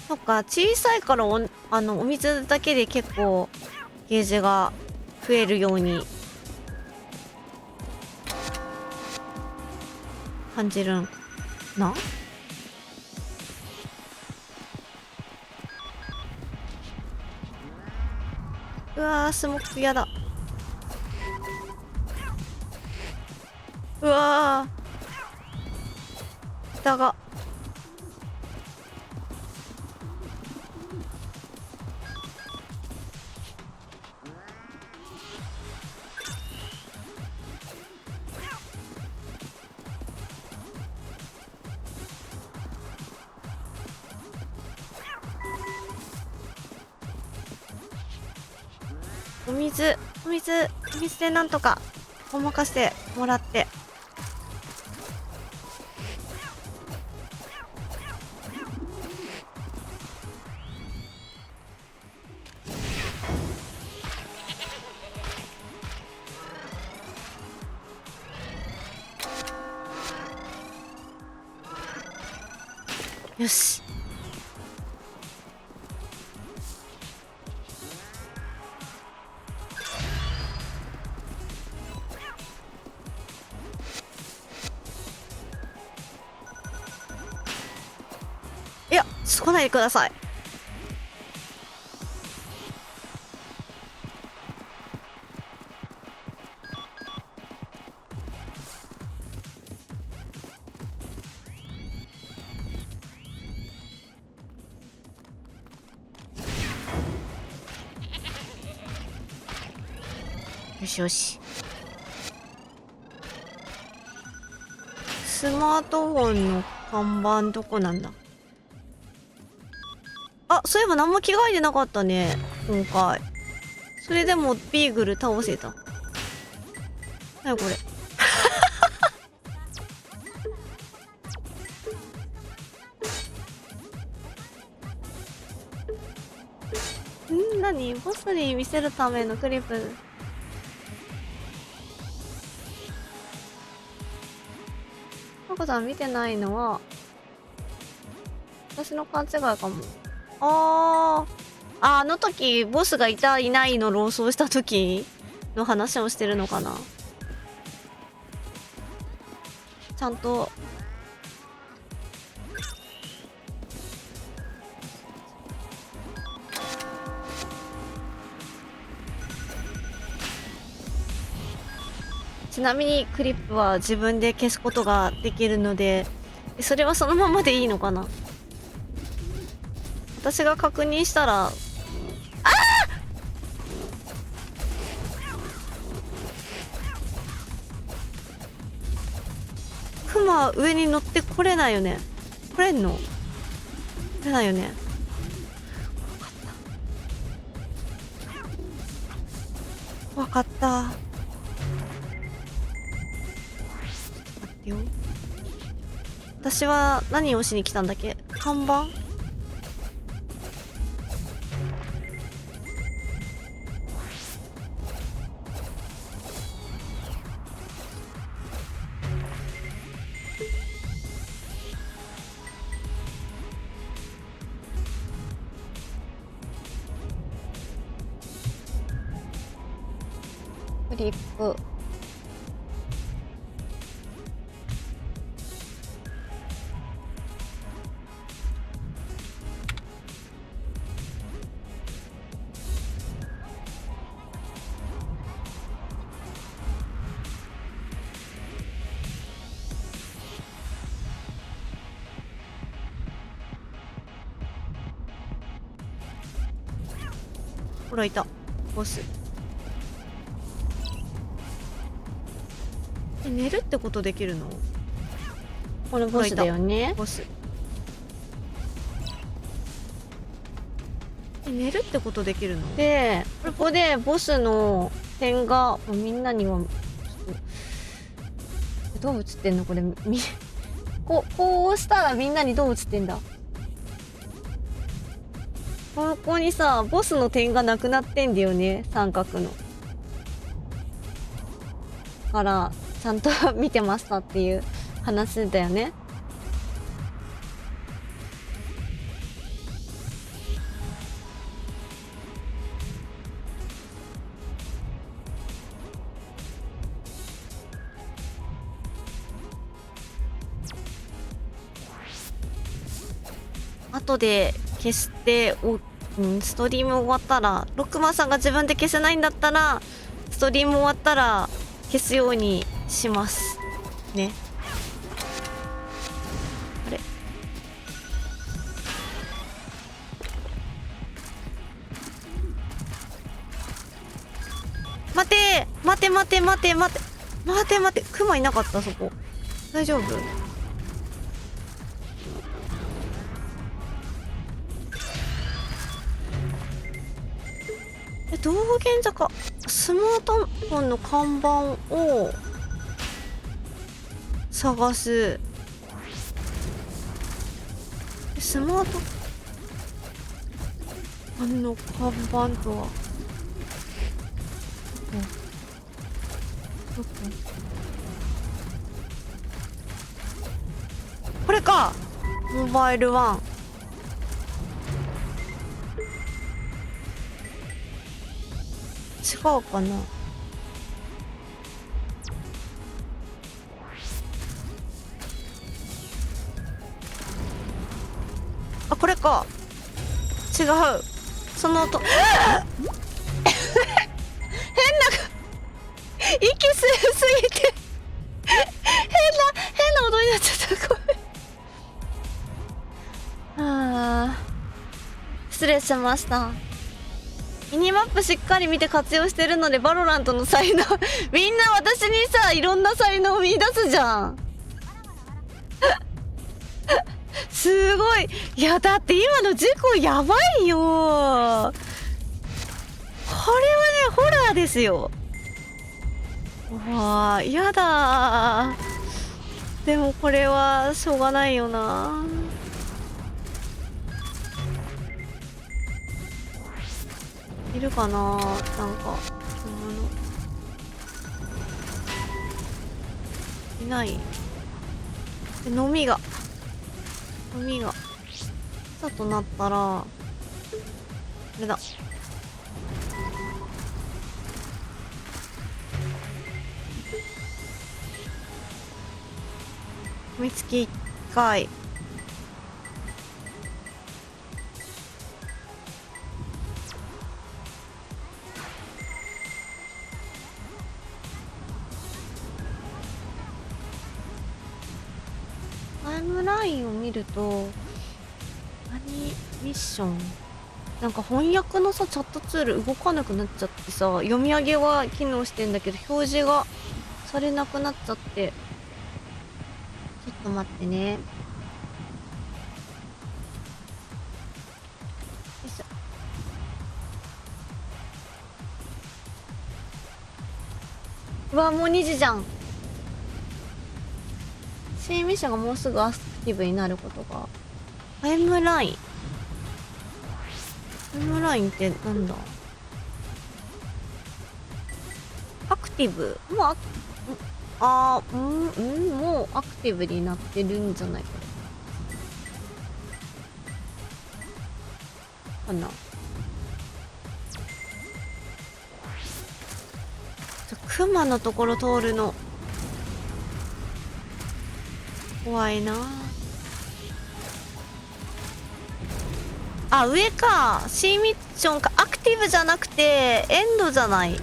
そっか、小さいからお水だけで結構ゲージが増えるように感じるんな。うわー、スモックやだ。うわー、下が。お水でなんとかごまかしてもらって。よし。いや、ちょっと来ないでください。よしよし。スマートフォンの看板どこなんだ。あ、そういえば何も着替えてなかったね、今回。それでもビーグル倒せた。なにこれ。何ボスに見せるためのクリップ。マコさん見てないのは私の勘違いかも。あの時ボスがいたいないの論争した時の話をしてるのかな。ちゃんとちなみにクリップは自分で消すことができるので、それはそのままでいいのかな。私が確認したら、クマ上に乗ってこれないよね。来れんの？来れないよね。わかった。待ってよ。私は何をしに来たんだっけ？看板？クリップ。ほらいたボス。寝るってことできるの？これボスだよね。ボス。寝るってことできるの？で、ここでボスの点がみんなにはどう映ってんのこれ？こう押したらみんなにどう映ってんだ？ここにさ、ボスの点がなくなってんだよね、三角の。から、ちゃんと見てましたっていう話だよね。後で消してストリーム終わったら、ロックマンさんが自分で消せないんだったら、ストリーム終わったら消すようにしますね。あれ、待て待て待て待て待て待て待て、クマいなかった？そこ大丈夫？道玄坂、スマートフォンの看板を探す。スマートフォンの看板とはどこ？これか。モバイルワン。違うかな。あ、これか。違う。その音。変な息すぎて変な音になっちゃった。ごめん。失礼しました。ミニマップしっかり見て活用してるので、バロラントの才能みんな私にさ、いろんな才能を見出すじゃんすごい。いやだって今の事故やばいよ。これはね、ホラーですよ。わあ、やだ。でもこれはしょうがないよな。いるかな、なんかいない。飲みがだとなったら、あれだ。見つき1回。ラインを見ると、何ミッション、なんか翻訳のさチャットツール動かなくなっちゃってさ、読み上げは機能してんだけど表示がされなくなっちゃって、ちょっと待ってね。よいしょ。うわ、もう2時じゃん。新ミッションがもうすぐアクティブになることが。タイムライン。タイムラインってなんだ？アクティブもうもうアクティブになってるんじゃないかな。クマのところ通るの怖いなあ。上か。C ミッションか。アクティブじゃなくてエンドじゃない。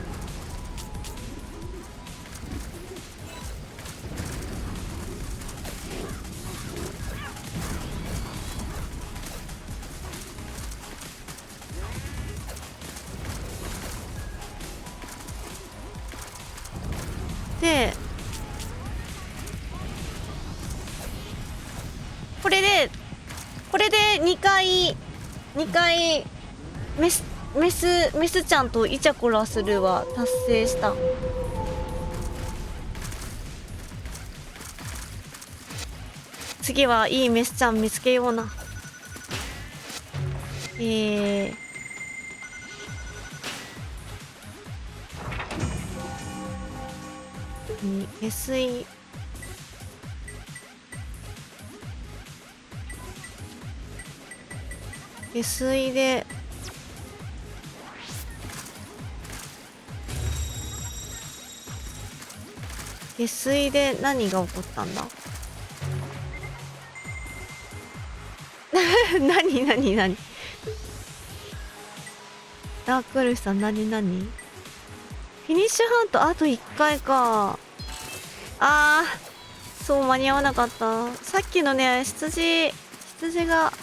でこれで2回メスちゃんとイチャコラするは達成した。次はいいメスちゃん見つけような。下水で下水で何が起こったんだ何ダークルフさん何フィニッシュハントあと1回か。そう間に合わなかった。さっきのね羊が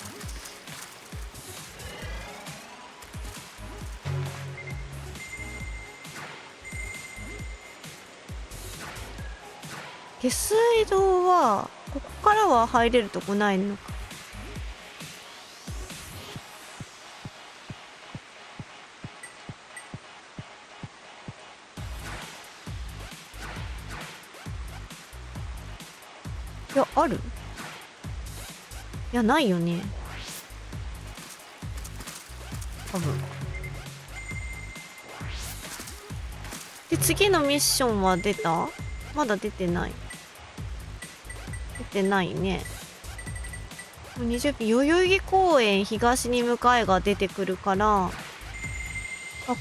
下水道はここからは入れるとこないのか。いやある？いやないよね多分。で次のミッションは出た？まだ出てない。出てないね。20分。代々木公園東に向かいが出てくるから、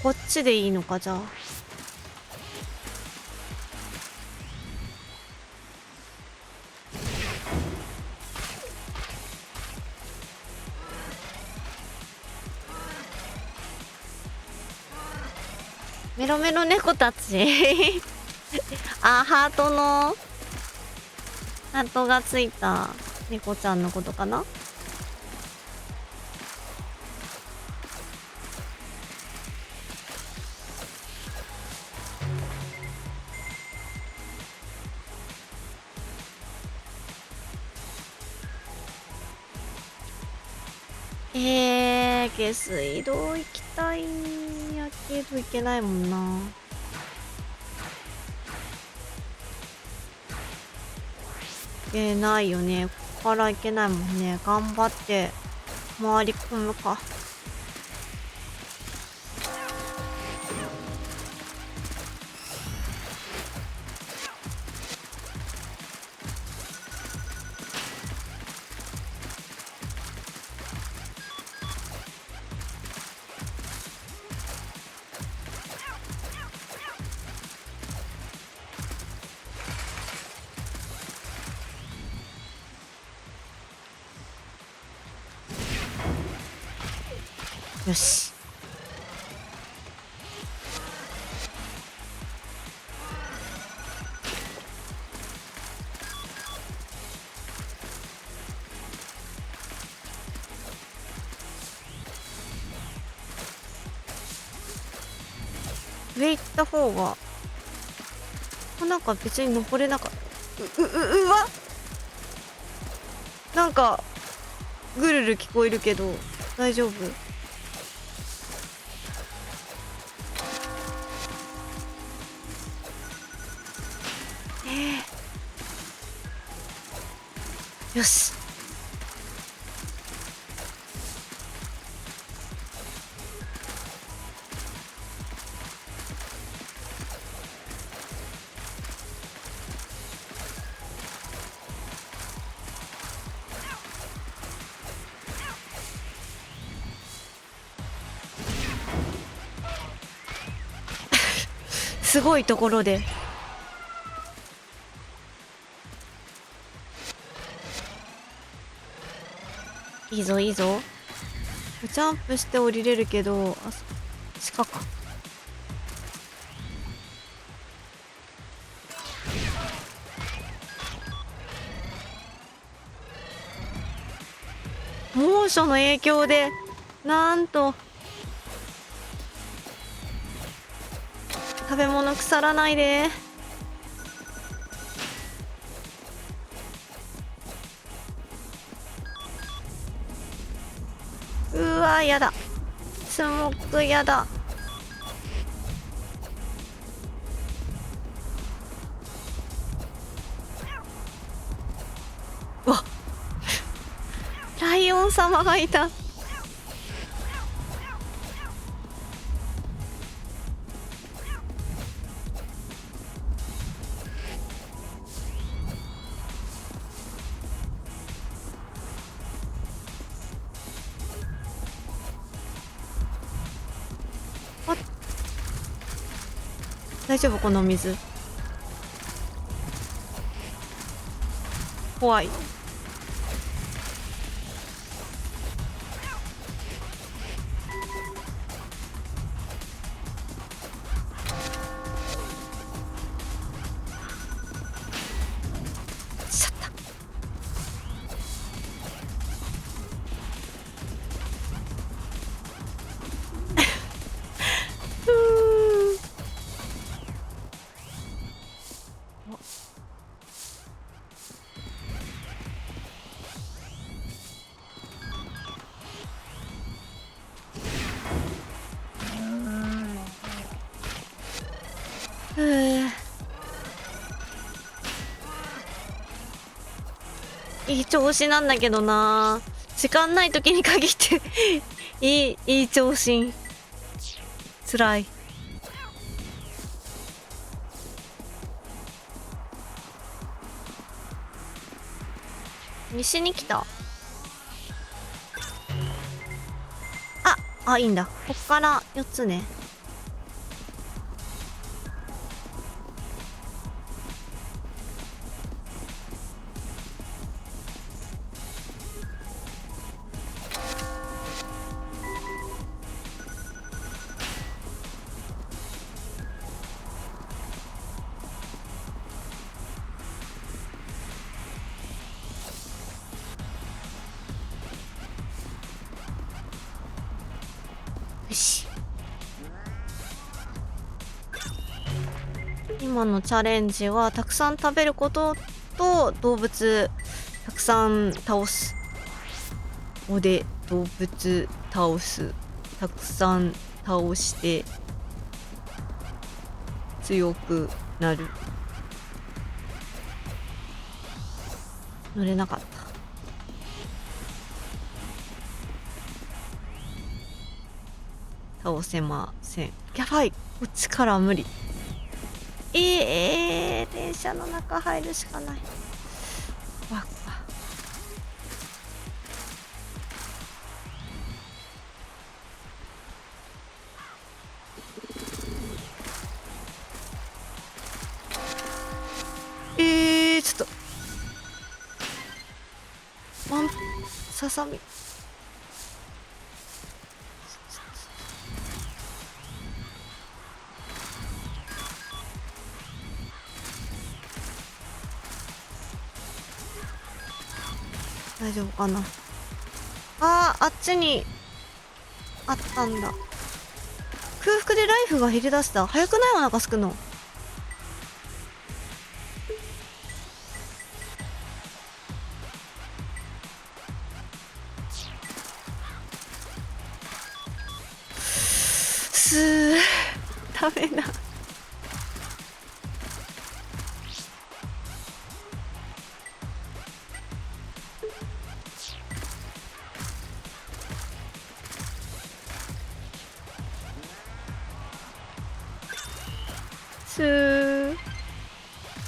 こっちでいいのか。じゃあメロメロ猫たちハートがついた猫ちゃんのことかな。下水道行きたいんやけど行けないもんな。行けないよね。ここから行けないもんね。頑張って回り込むか。よし。上行った方がなんか別に登れなかった。うわ、なんかぐるる聞こえるけど大丈夫？よし。すごいところで。いいぞいいぞ。ジャンプして降りれるけど、あ、鹿か。猛暑の影響でなんと食べ物腐らないで。うわ、やだ。スモックやだ。うわライオン様がいた。大丈夫？この水怖い。しちゃった。いい調子なんだけどな。時間ない時に限っていい調子。つらい。西に来た。いいんだ。こっから4つね。よし。今のチャレンジはたくさん食べることと動物たくさん倒す。で動物倒す。たくさん倒して強くなる。乗れなかった。倒せません。やばい、こっちから無理。電車の中入るしかない。わっちょっとささみ。大丈夫かな。あっちにあったんだ。空腹でライフが減りだした。早くない？お腹すくの。ダメだ。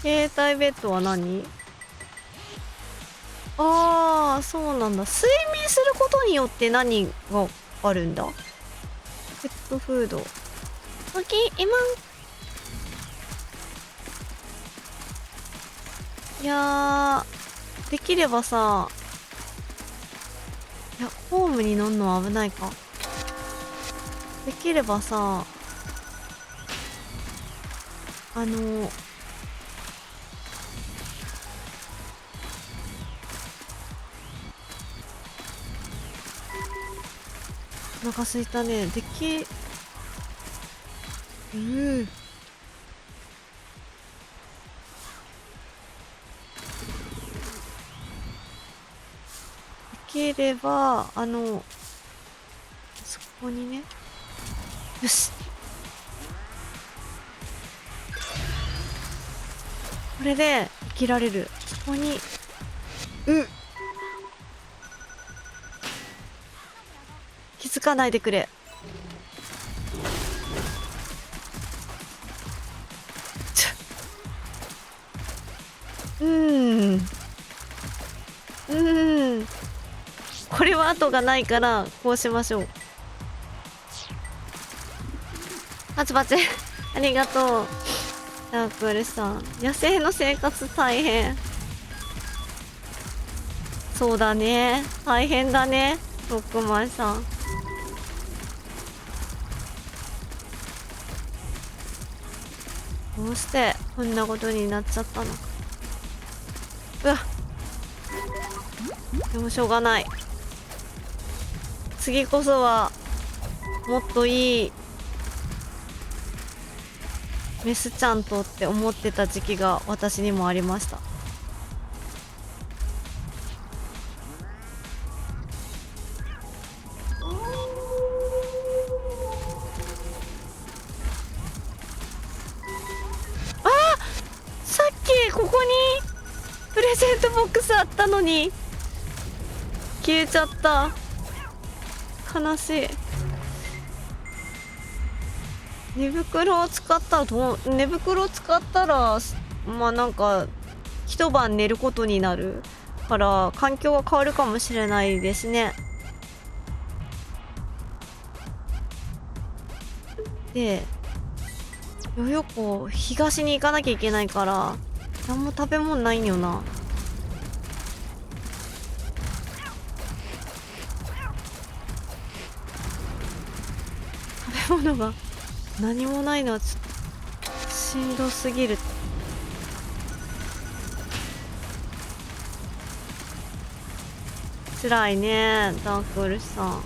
携帯ベッドは何？ああ、そうなんだ。睡眠することによって何があるんだ？ペットフード。いやー、できればさ、いや、ホームに乗んのは危ないか。できればさ、お腹すいたね。できれば、そこにね。よし。これで生きられる。そこに、気づかないでくれ。これは後がないからこうしましょう。パチパチありがとう。ダークールさん、野生の生活大変。そうだね、大変だね。ロックマンさん、どうしてこんなことになっちゃったのか。うわ、でもしょうがない。次こそはもっといいメスちゃんとって思ってた時期が私にもありました。さっきここにプレゼントボックスあったのに消えちゃった。悲しい。寝袋を使ったら寝袋を使ったらまあなんか一晩寝ることになるから環境が変わるかもしれないですね。で、よよこ東に行かなきゃいけないから何も食べ物ないんよな。食べ物が何もないのはちょっとしんどすぎる。辛いね、ダークウルフさん。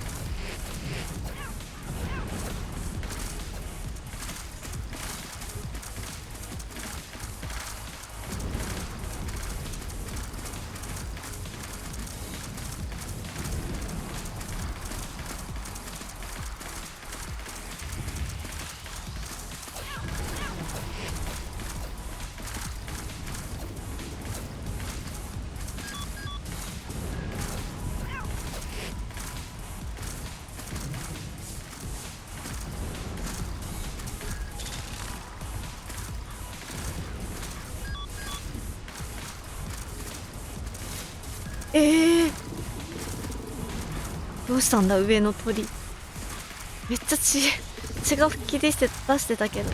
どうしたんだ上の鳥。めっちゃ血が吹き出してたけど。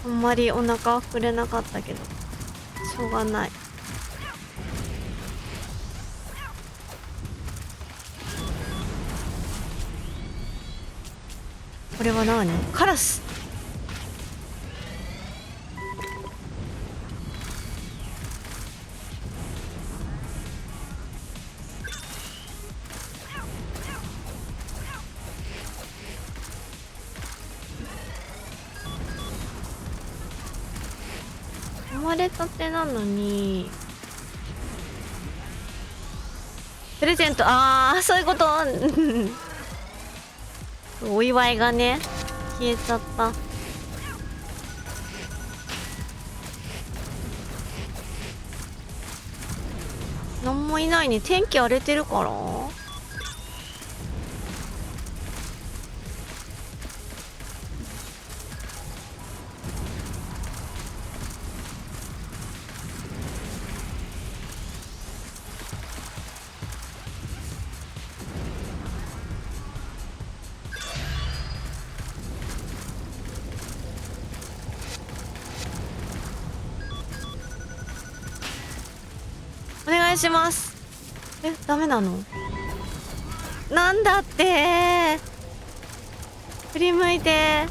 あんまりお腹膨れなかったけどしょうがない。これは何？カラス。生まれたてなのにプレゼント、ああそういうことお祝いがね消えちゃった。なんもいないね。天気荒れてるから。お願いします。え、ダメなの？なんだって振り向いて。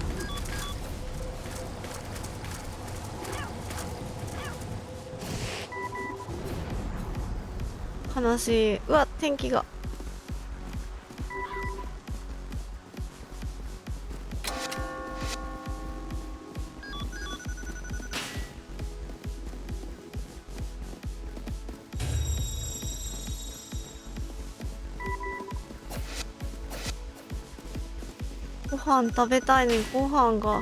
悲しい。うわ、天気が。ご飯食べたいのにご飯が。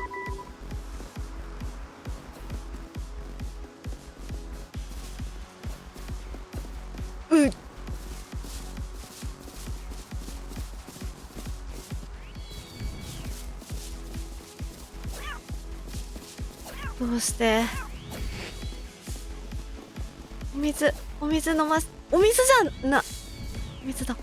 どうして？お水飲ます。お水じゃんな。お水だ。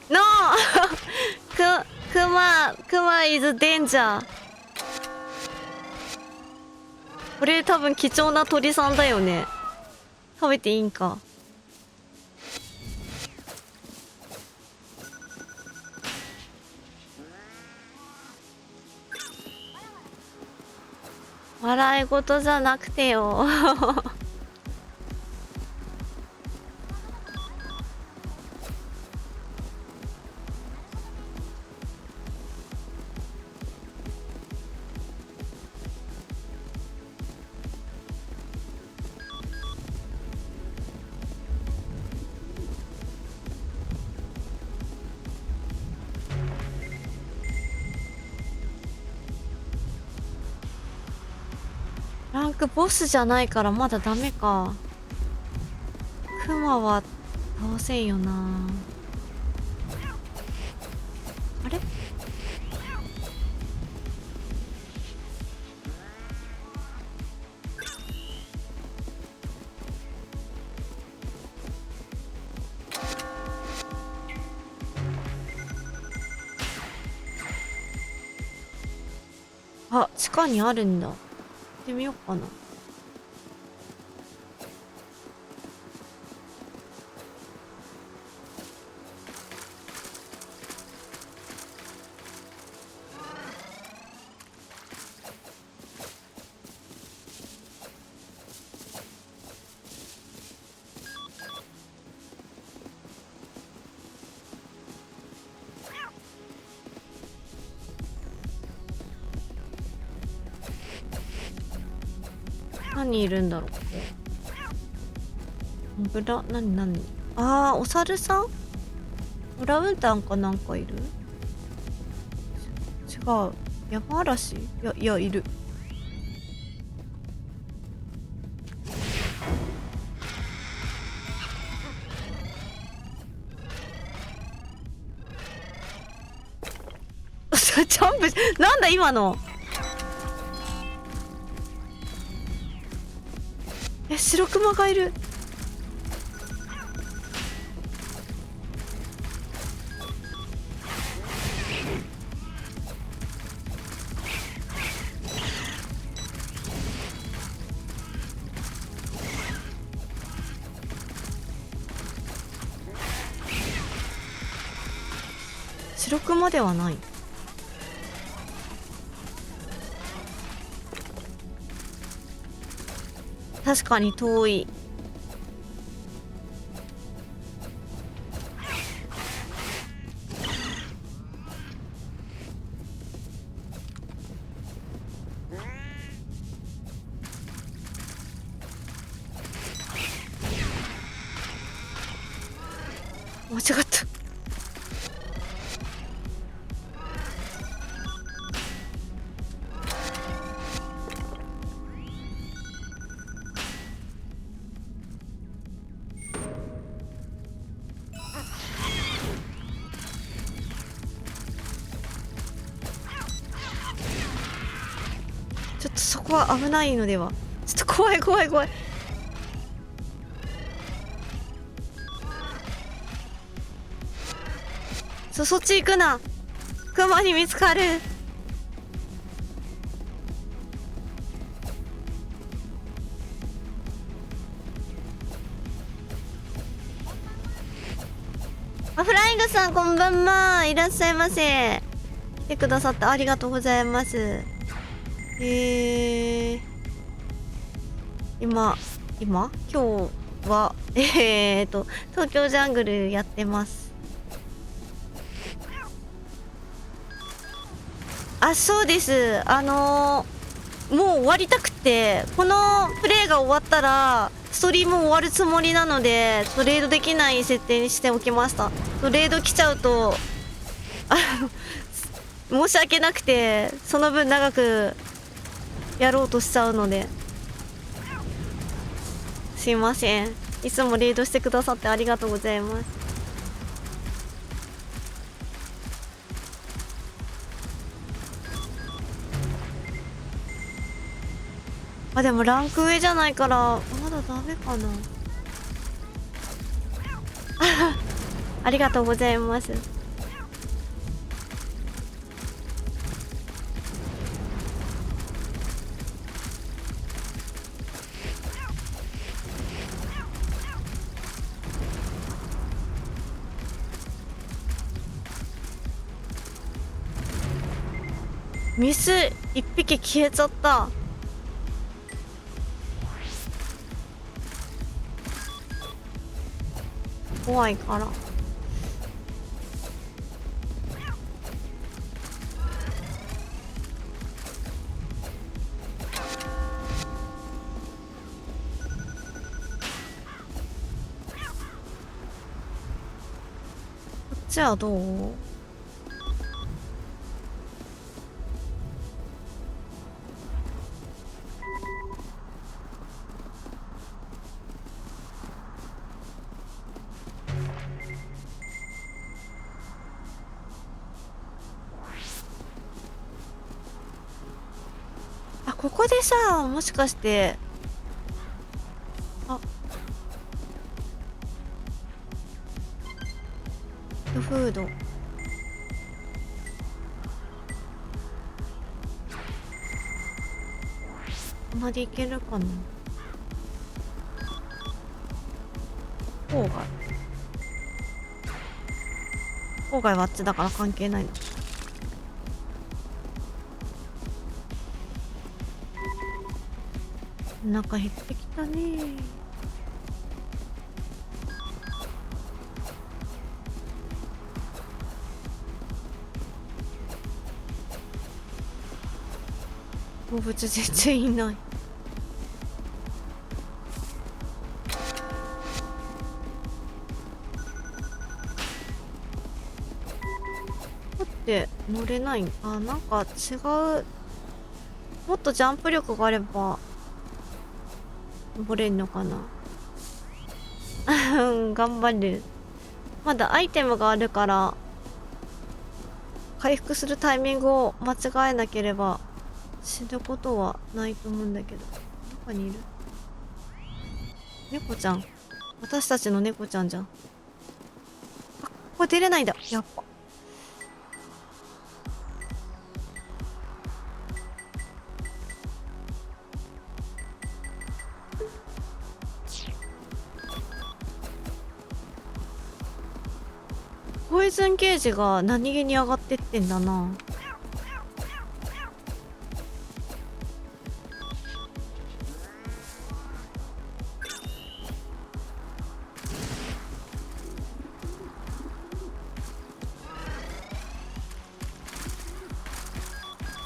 No クマ is danger。これ多分貴重な鳥さんだよね。食べていいんか。笑い事じゃなくてよランクボスじゃないからまだダメか。クマは倒せんよな。あれ？あ、地下にあるんだ。行ってみようかな。何いるんだろうここ。ブラ、何。あー、お猿さん？オランウータンかなんかいる？違う。山嵐？いや、いる。ジャンプ、なんだ今の。白クマがいる。白熊ではない。確かに遠い。間違った。ちょっとそこは危ないのでは。ちょっと怖い怖い怖い。そっち行くな。クマに見つかる。あ、フライングさんこんばんは。いらっしゃいませ。来てくださってありがとうございます。今日は東京ジャングルやってます。あ、そうです。もう終わりたくて、このプレイが終わったらストリーム終わるつもりなので、トレードできない設定にしておきました。トレード来ちゃうと申し訳なくて、その分長くやろうとしちゃうので、すいません。いつもレイドしてくださってありがとうございます。あ、でもランク上じゃないからまだダメかな。ありがとうございます。ミス1匹消えちゃった。怖いから。こっちはどう？あ、ここでさ、もしかして、あ、フード。ここまでいけるかな。郊外はあっちだから関係ないの。お腹減ってきたね。動物全然いない。だって乗れない。あ、なんか違う。もっとジャンプ力があれば登れんのかな。頑張る。まだアイテムがあるから回復するタイミングを間違えなければ死ぬことはないと思うんだけど。中にいる猫ちゃん。私たちの猫ちゃんじゃん。あ、ここ出れないんだ。やっぱうポイズンゲージが何気に上がってってんだな。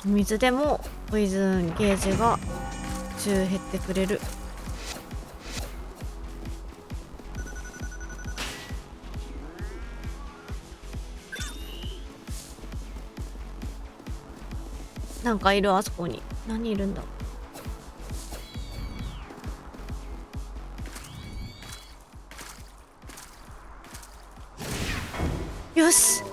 水でもポイズンゲージが10減ってくれる。なんかいる、あそこに。何いるんだ。よし。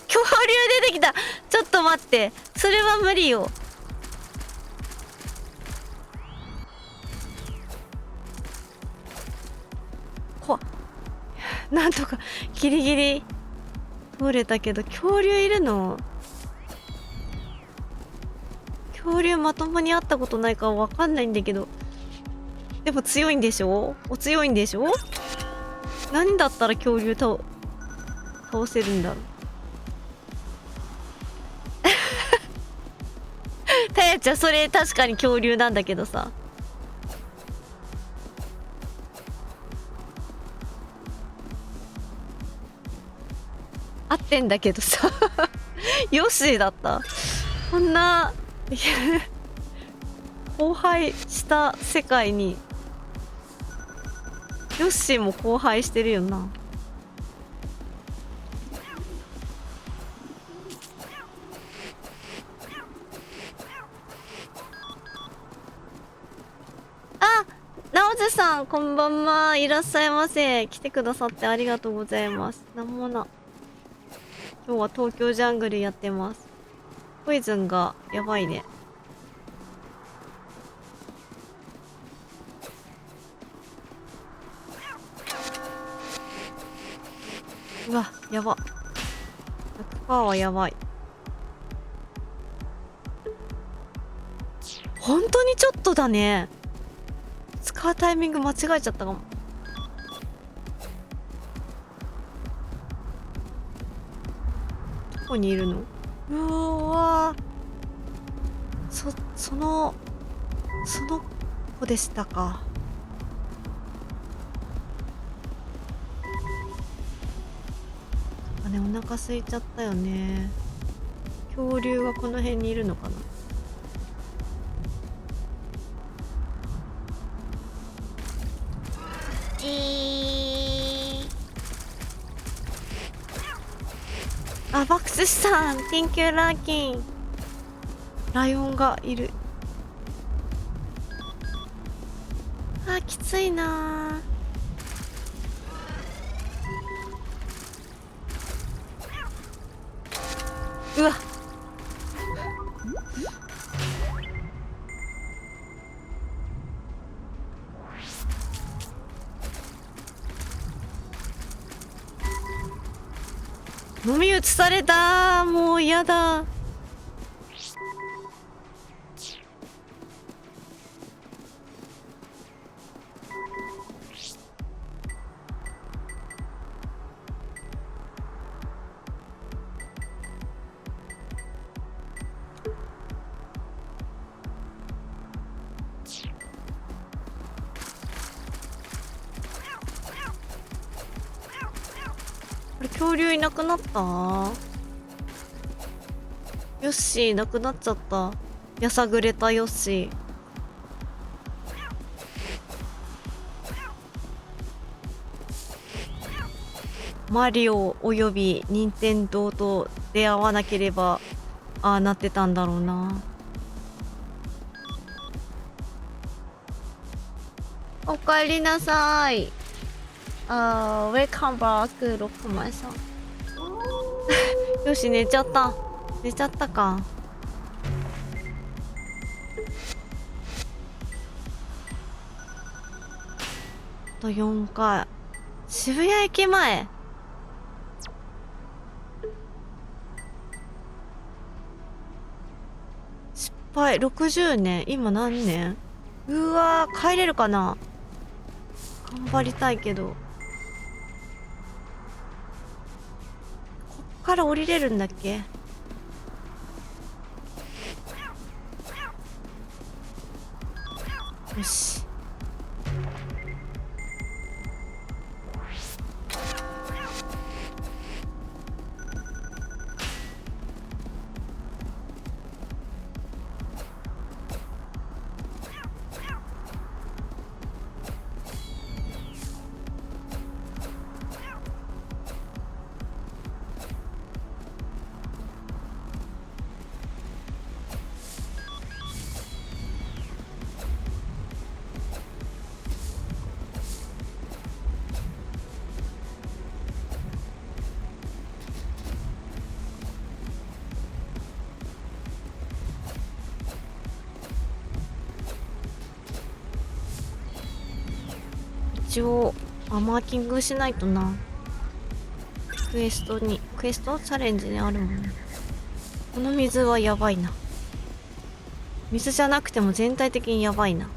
恐竜出てきた。ちょっと待って、それは無理よ。なんとかギリギリ通れたけど、恐竜いるの？恐竜まともに会ったことないからわかんないんだけど、でも強いんでしょ？お強いんでしょ？何だったら恐竜倒せるんだろう。たやちゃん、それ確かに恐竜なんだけどさ。合ってんだけどさ。ヨッシーだった。こんな荒廃した世界にヨッシーも荒廃してるよな。あ、ナオズさん、こんばんは。いらっしゃいませ。来てくださってありがとうございます。なんもな。今日は東京ジャングルやってます。ポイズンがやばいね。うわ、やば。100% はやばい。本当にちょっとだね。使うタイミング間違えちゃったかも。どこにいるの？うわー、その子でしたか。あ、ね、お腹空いちゃったよね。恐竜はこの辺にいるのかな。あ、バクスさん、Thank you ラーキン。ライオンがいる。あ、きついなー。うわ。飲み移された。もう嫌だ。これ恐竜いなくなった？ヨッシーいなくなっちゃった。やさぐれたヨッシー。マリオおよび任天堂と出会わなければああなってたんだろうな。おかえりなさい。ウェルカムバックロックマイさん。よし、寝ちゃった。寝ちゃったか。あと4回。渋谷駅前。ぱい。60年。今何年？うわー、帰れるかな。頑張りたいけど。こっから降りれるんだっけ？よし。一応マーキングしないとな。クエストチャレンジにあるもんね。この水はやばいな。水じゃなくても全体的にやばいな。は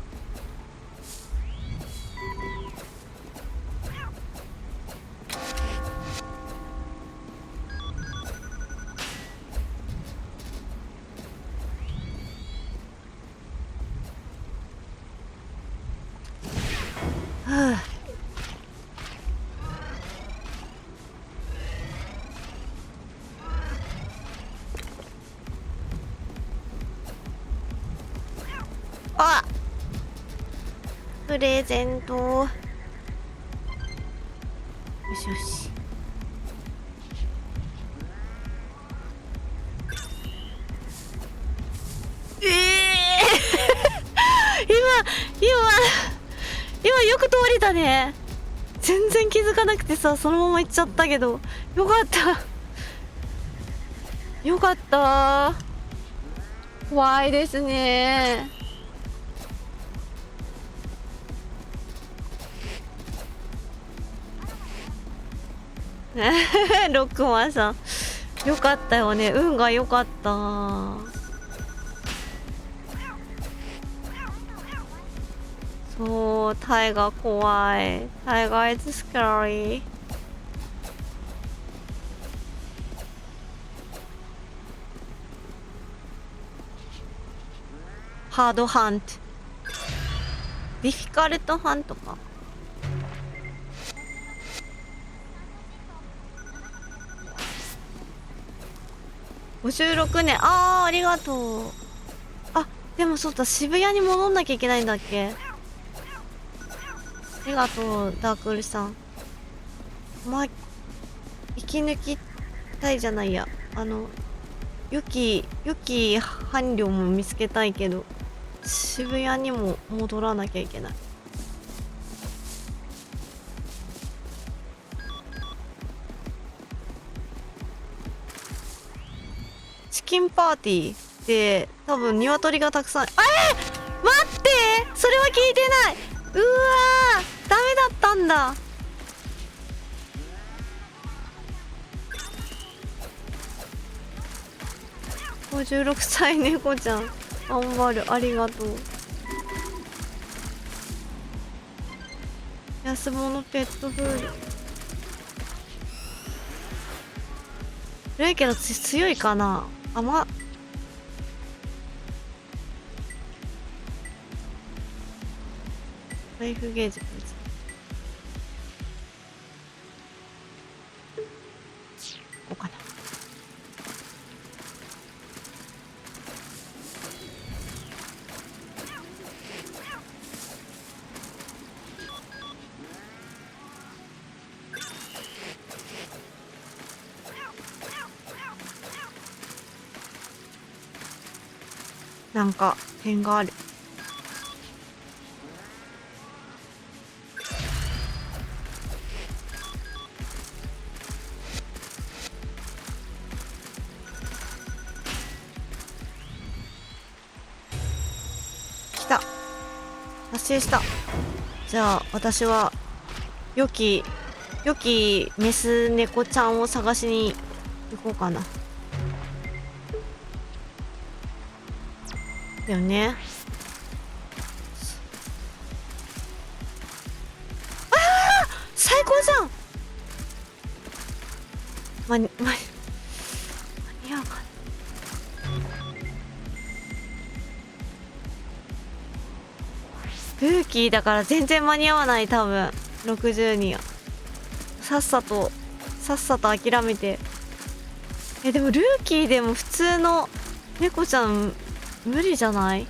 あ。あ、プレゼント。よしよし。今よく通りだね。全然気づかなくてさ、そのまま行っちゃったけど、よかったよかった。怖いですね。ロックマンさんよかったよね。運が良かった。そう、タイが怖い。タイガー is scary。ハードハント。ディフィカルトハントか。56年。ありがとう。あ、でもそうだ、渋谷に戻んなきゃいけないんだっけ。ありがとう、ダークルさん。まあ、生き抜きたいじゃないや。良き伴侶も見つけたいけど、渋谷にも戻らなきゃいけない。チキンパーティーで多分鶏がたくさん。待って、それは聞いてない。うわー、ダメだったんだ。56歳猫ちゃん頑張る。ありがとう。安物ペットフード悪いけど強いかな。ライフゲージこうかな。なんか点がある。来た。達成した。じゃあ私は良きメス猫ちゃんを探しに行こうかな。だよね。最高じゃん。間に合うかな。ルーキーだから全然間に合わない。多分60にはさっさと諦めて。でもルーキーでも普通の猫ちゃん無理じゃない？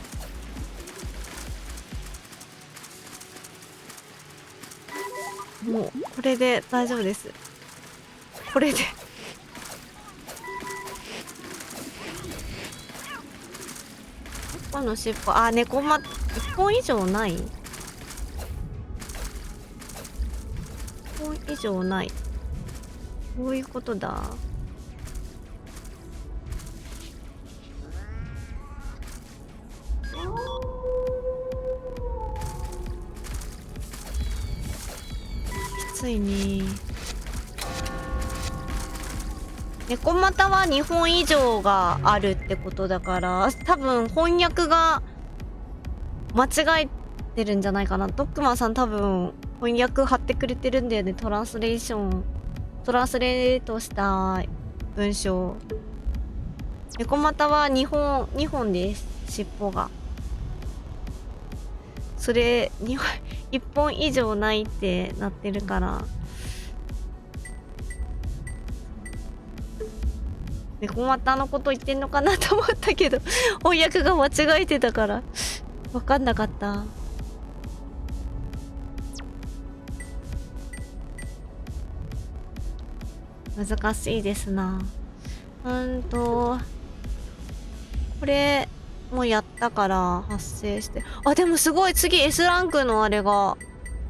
もうこれで大丈夫です。これで猫の尻尾、あ、猫1本以上ない？1本以上ない。どういうことだ？きついね。猫股は2本以上があるってことだから、多分翻訳が間違えてるんじゃないかな。ドックマンさん多分翻訳貼ってくれてるんだよね。トランスレートした文章。猫股は2本です。尻尾が。それ1本以上ないってなってるから。猫股のこと言ってんのかなと思ったけど翻訳が間違えてたから分かんなかった。難しいですな。これもうやったから発生して、あ、でもすごい、次 S ランクのあれが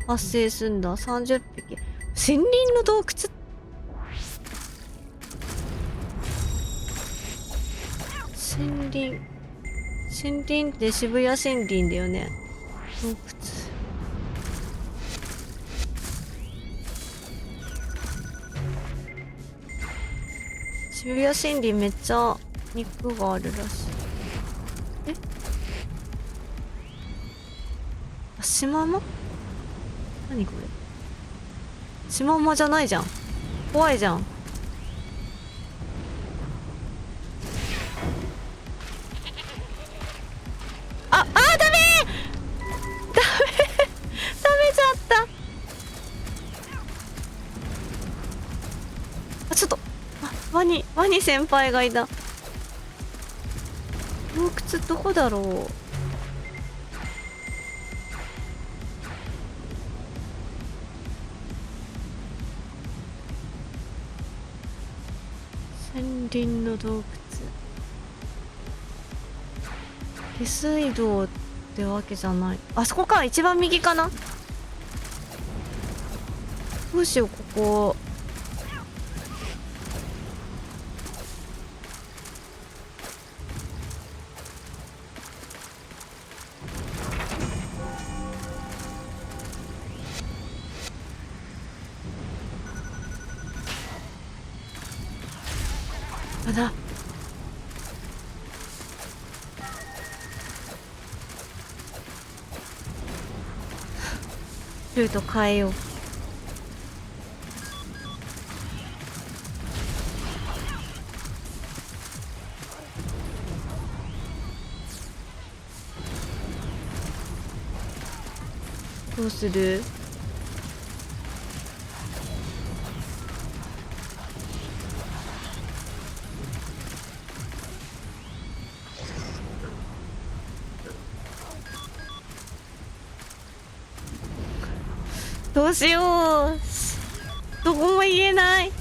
発生すんだ。30匹。森林の洞窟、森林って渋谷森林だよね。洞窟、渋谷森林めっちゃ肉があるらしい。シマウマ？何これ？シマウマじゃないじゃん。怖いじゃん。ダメちゃった。ちょっとワニ先輩がいた。洞窟どこだろう。森林の洞窟、下水道ってわけじゃない。あそこか。一番右かな。どうしよう、ここ。あだ、ルート変えよう。どうする？どうしよう。どこも言えない。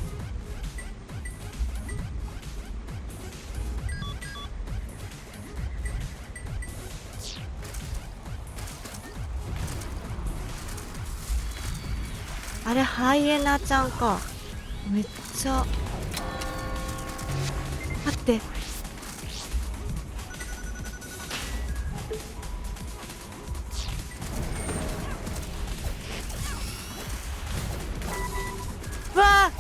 あれハイエナちゃんか。めっちゃ待って、うわ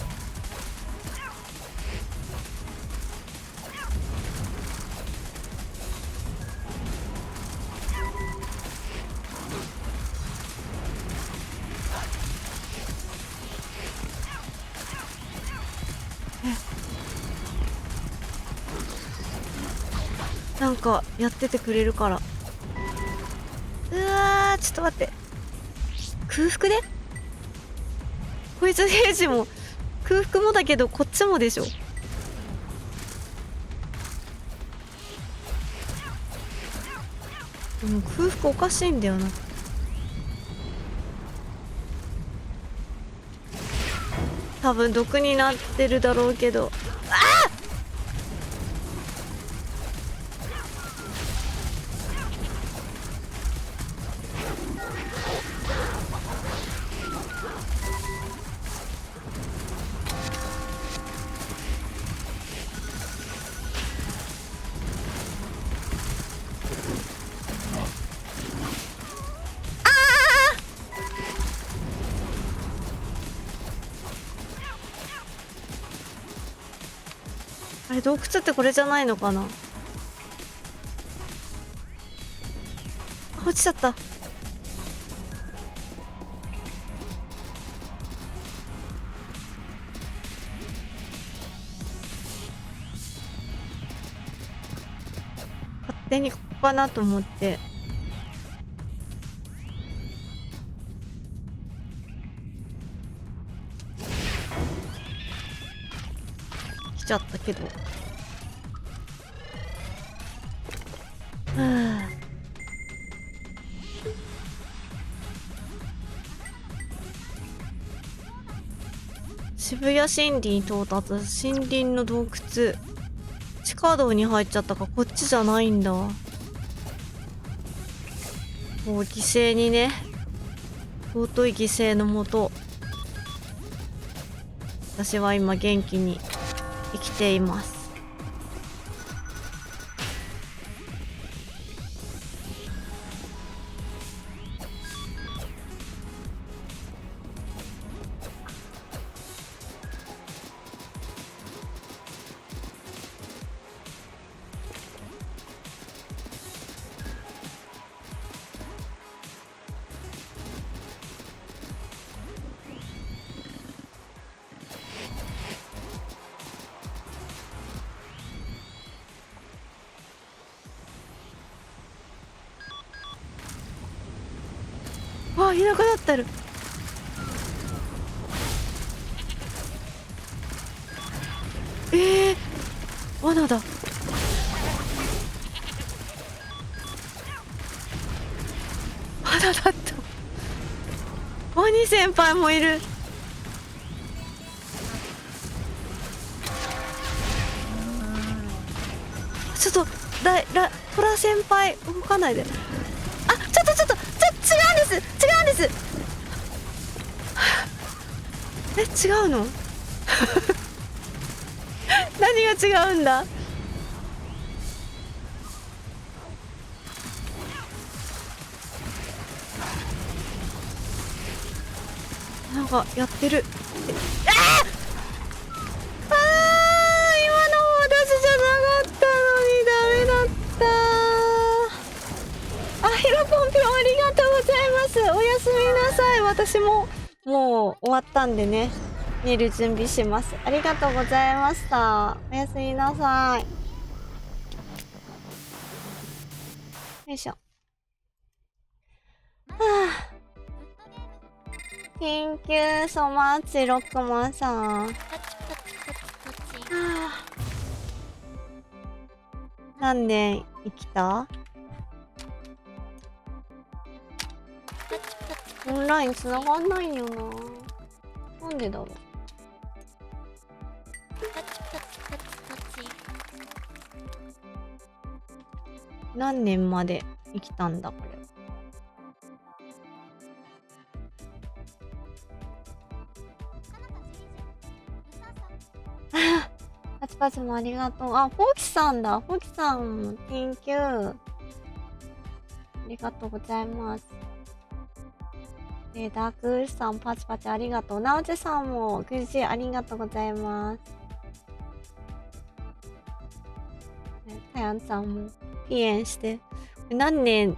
なんかやっててくれるから。うわー、ちょっと待って。空腹でこいつゲージも空腹もだけどこっちもでしょ。でも空腹おかしいんだよな。多分毒になってるだろうけど。あれ洞窟ってこれじゃないのかな。あ、落ちちゃった。勝手にここかなと思って来ちゃったけど。はあ、渋谷森林到達。森林の洞窟。地下道に入っちゃったか。こっちじゃないんだ。もう犠牲にね、尊い犠牲のもと私は今元気に生きています。あ、いなくなってる。罠だ。罠だった。ワニ先輩もいる。ちょっとトラ先輩動かないで。あ、ちょっと違うんです違うの何が違うんだ。なんかやってる。今の私じゃなかったのにダメだった。あ、ヒロポンピョンありがとうございます。おやすみなさい。私ももう終わったんでね、寝る準備します。ありがとうございました。おやすみなさい。よいしょ。はあ、Thank you so much ロックマンさん。はあ、何年生きた？オンライン繋がんないよな。なんでだろう。何年まで生きたんだこれ。パチパチもありがとう。あ、フォーキさんだ。フォーキさんも Thank you。ありがとうございます。ダークウースさんパチパチありがとう。ナオチェさんもくじありがとうございます。タヤンさんもピエンして。何年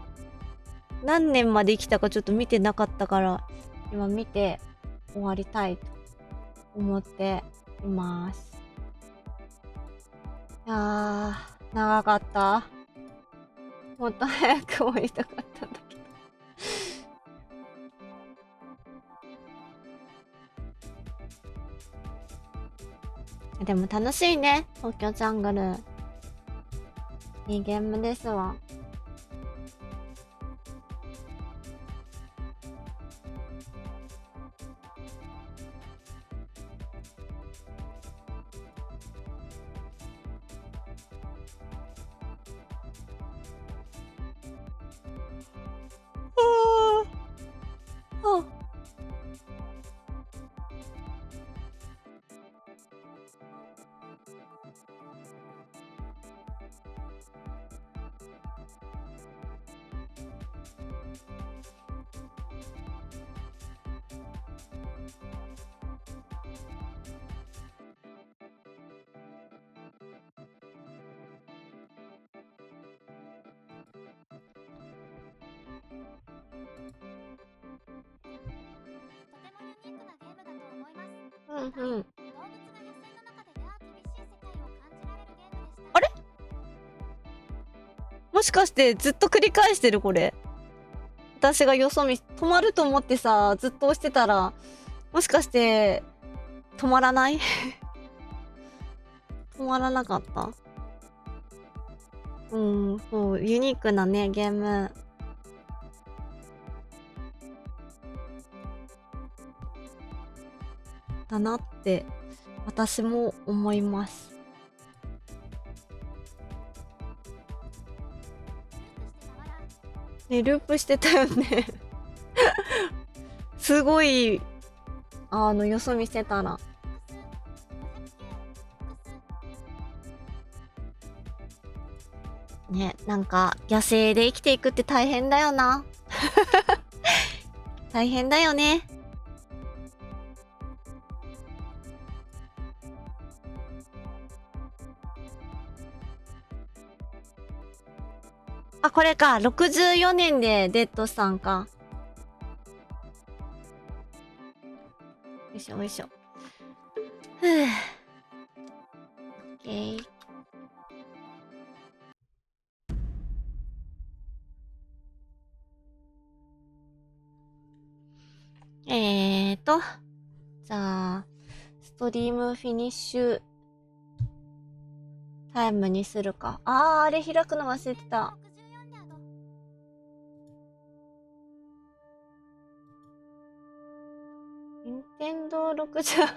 まで生きたかちょっと見てなかったから、今見て終わりたいと思っています。やー、長かった。もっと早く終わりたかったんだけど。でも楽しいね、東京ジャングル。いいゲームですわ。あうんうん。あれ？もしかしてずっと繰り返してるこれ。私がよそ見、止まると思ってさ、ずっと押してたら、もしかして、止まらない止まらなかった。うん、そう、ユニークなね、ゲーム。だなって、私も思います。ね、ループしてたよね。すごい、よそ見せたら。ね、なんか、野生で生きていくって大変だよな。大変だよね。あ、これか。64年でデッドさんか。よいしょよいしょ。ふぅ。オッケー。じゃあ、ストリームフィニッシュタイムにするか。あれ開くの忘れてた。任天堂60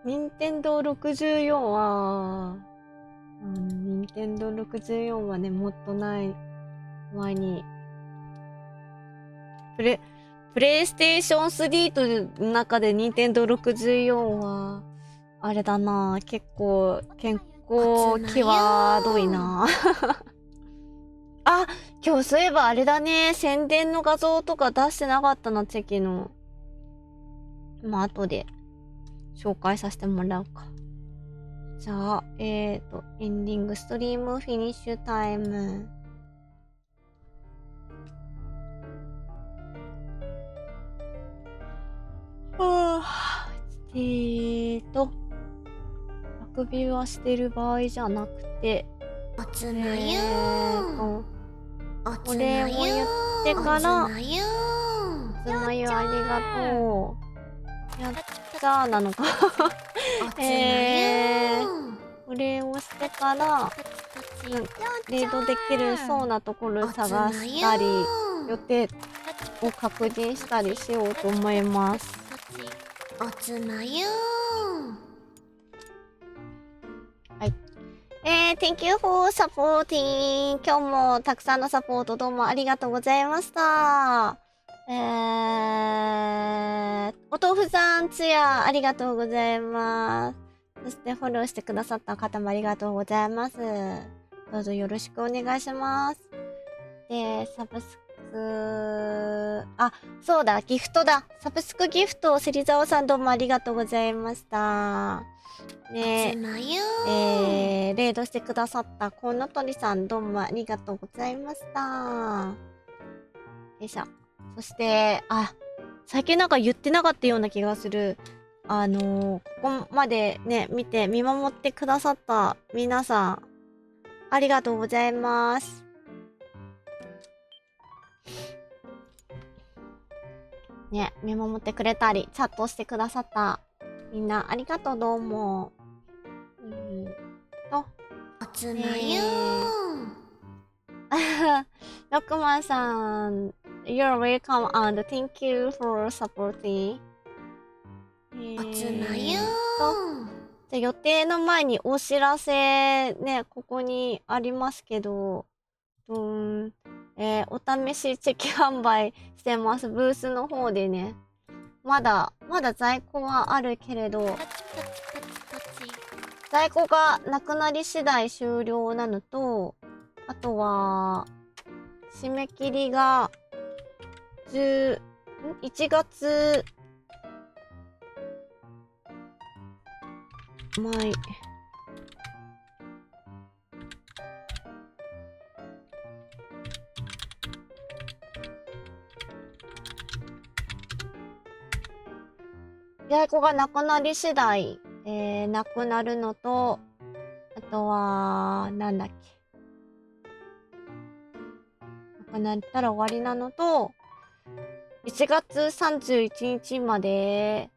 任天堂64は、任天堂64はね、もっとない前に、プレイステーション3の中で任天堂64は、あれだな、結構、際どいな。あ、今日そういえばあれだね、宣伝の画像とか出してなかったな、チェキの。まあ、後で紹介させてもらうか。じゃあ、エンディングストリームフィニッシュタイム。あくびはしてる場合じゃなくて、おつまゆこれを言ってから、おつまゆありがとう。やったーなのか。これをしてから、レードできるそうなところを探したり、予定を確認したりしようと思います。おつまゆはい。Thank you for supporting. 今日もたくさんのサポートどうもありがとうございました。お豆腐さん、つや、ありがとうございます。そしてフォローしてくださった方もありがとうございます。どうぞよろしくお願いします。で、サブスク、そうだ、ギフトだ。サブスクギフトを芹沢さんどうもありがとうございました。ねレードしてくださったコウノトリさんどうもありがとうございました。よいしょ。そして、最近なんか言ってなかったような気がする。ここまでね、見守ってくださった皆さん、ありがとうございます。ね、見守ってくれたり、チャットしてくださったみんな、ありがとう、どうも。おつまゆロックマンさん、You're welcome and thank you for supporting. おつまゆじゃあ予定の前にお知らせね、ここにありますけど、お試しチェキ販売してます。ブースの方でね。まだ在庫はあるけれど、在庫がなくなり次第終了なのと、あとは、締め切りが、1月、在庫がなくなり次第、なくなるのと、あとは、なんだっけ。なくなったら終わりなのと、1月31日まで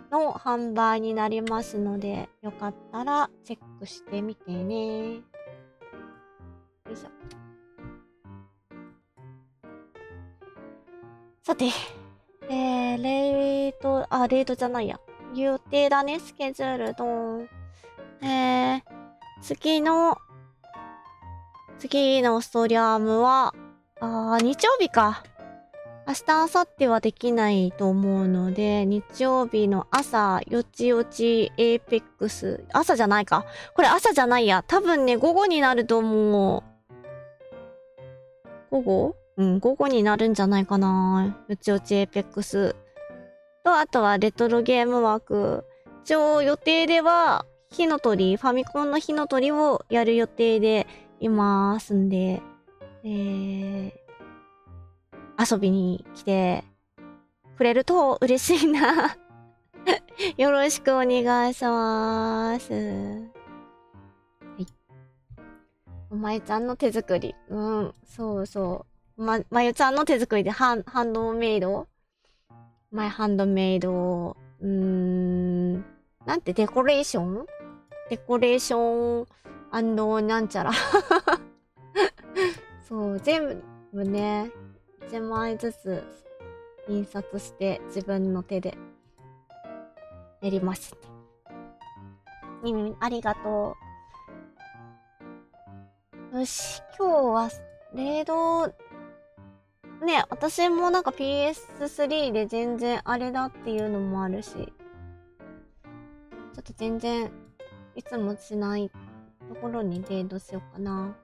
の販売になりますので、よかったらチェックしてみてね。よいしょ。さて、レートじゃないや。予定だね、スケジュールと。次のストリアムは、日曜日か。明日、明後日はできないと思うので、日曜日の朝、よちよちエーペックス。朝じゃないか。これ朝じゃないや。多分ね、午後になると思う。午後になるんじゃないかな。よちよちエーペックス。と、あとはレトロゲーム枠。一応予定では、ファミコンの火の鳥をやる予定でいますんで、遊びに来てくれると嬉しいな。よろしくお願いします。はい。まゆちゃんの手作り。そうそう。まゆちゃんの手作りでハンドメイドハンドメイド、なんてデコレーションなんちゃら。そう、全部ね、1枚ずつ印刷して自分の手でやります。ありがとう。よし、今日は、レード、ね、私もなんか PS3 で全然あれだっていうのもあるし、ちょっと全然いつもしないところにレードしようかな。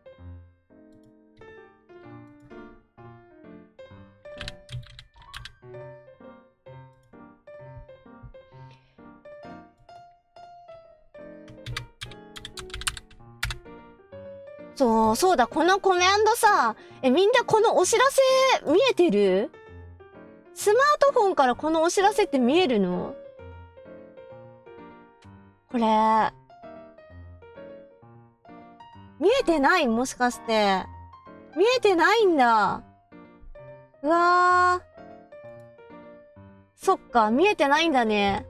そうだ、このコメンドさ、みんなこのお知らせ見えてる？スマートフォンからこのお知らせって見えるの？これ、見えてない？もしかして。見えてないんだ。うわー。そっか、見えてないんだね。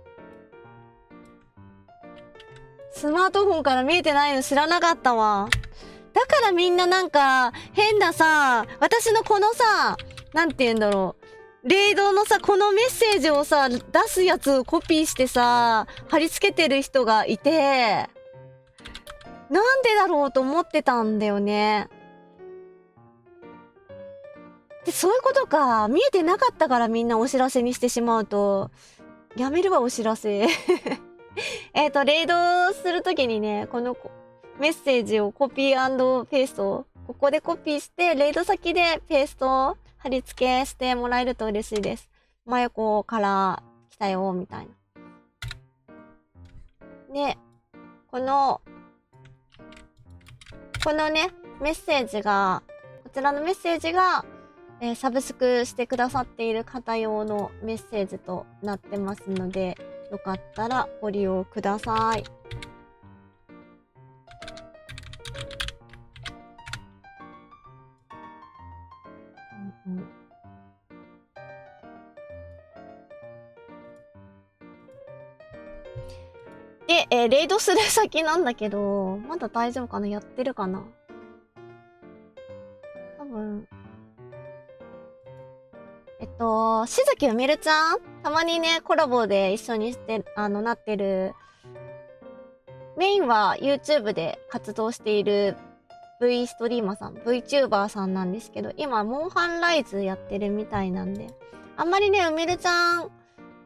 スマートフォンから見えてないの知らなかったわ。だからみんななんか、変なさ、私のこのさ、なんて言うんだろう。レイドのさ、このメッセージをさ、出すやつをコピーしてさ、貼り付けてる人がいて、なんでだろうと思ってたんだよね。で、そういうことか。見えてなかったからみんなお知らせにしてしまうと、やめるわ、お知らせ。レイドするときにね、このメッセージをコピー&ペースト、ここでコピーして、レイド先でペースト貼り付けしてもらえると嬉しいです。真横から来たよ、みたいな。で、このね、メッセージが、こちらのメッセージが、サブスクしてくださっている方用のメッセージとなってますので、よかったらご利用ください。うんうん、で、レイドする先なんだけど、まだ大丈夫かな？やってるかな？多分。しずきうみるちゃんたまにね、コラボで一緒にして、なってる。メインは YouTube で活動している V ストリーマーさん、VTuber さんなんですけど、今、モンハンライズやってるみたいなんで、あんまりね、うみるちゃん、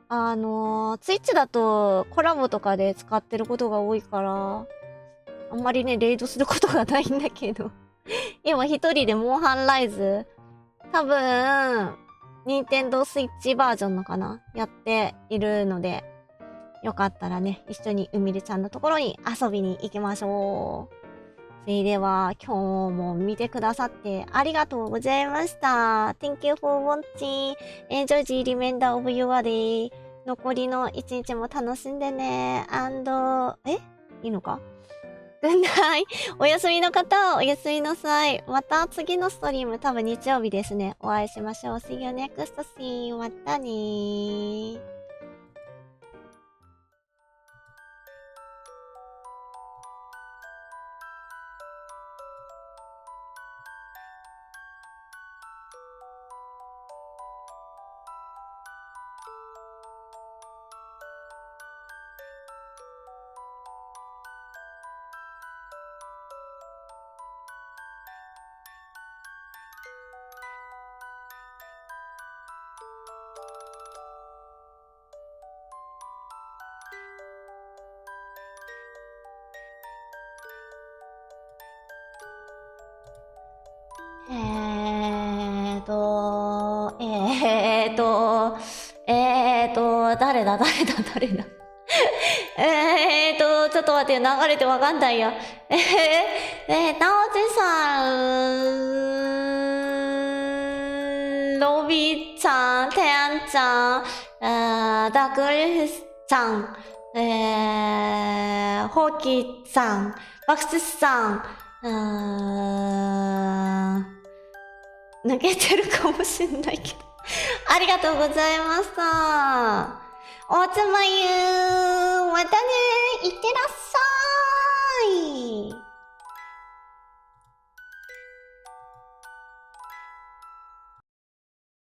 Twitch だとコラボとかで使ってることが多いから、あんまりね、レイドすることがないんだけど、今一人でモンハンライズ、多分、任天堂スイッチバージョンのかなやっているので、よかったらね、一緒にうみるちゃんのところに遊びに行きましょう。それでは、今日も見てくださってありがとうございました。Thank you for watching. Enjoy the remainder of your day. 残りの一日も楽しんでね。いいのか？Good night. お休みの方はおやすみなさい。また次のストリーム多分日曜日ですね。お会いしましょう。See you next scene. またねー。誰だちょっと待って、流れてわかんないや。なおじさん、ロビーちゃん、テアンちゃん、ダークリフさん、ホーキーさん、バクスさん、抜けてるかもしんないけど。ありがとうございました。おつまゆー、またね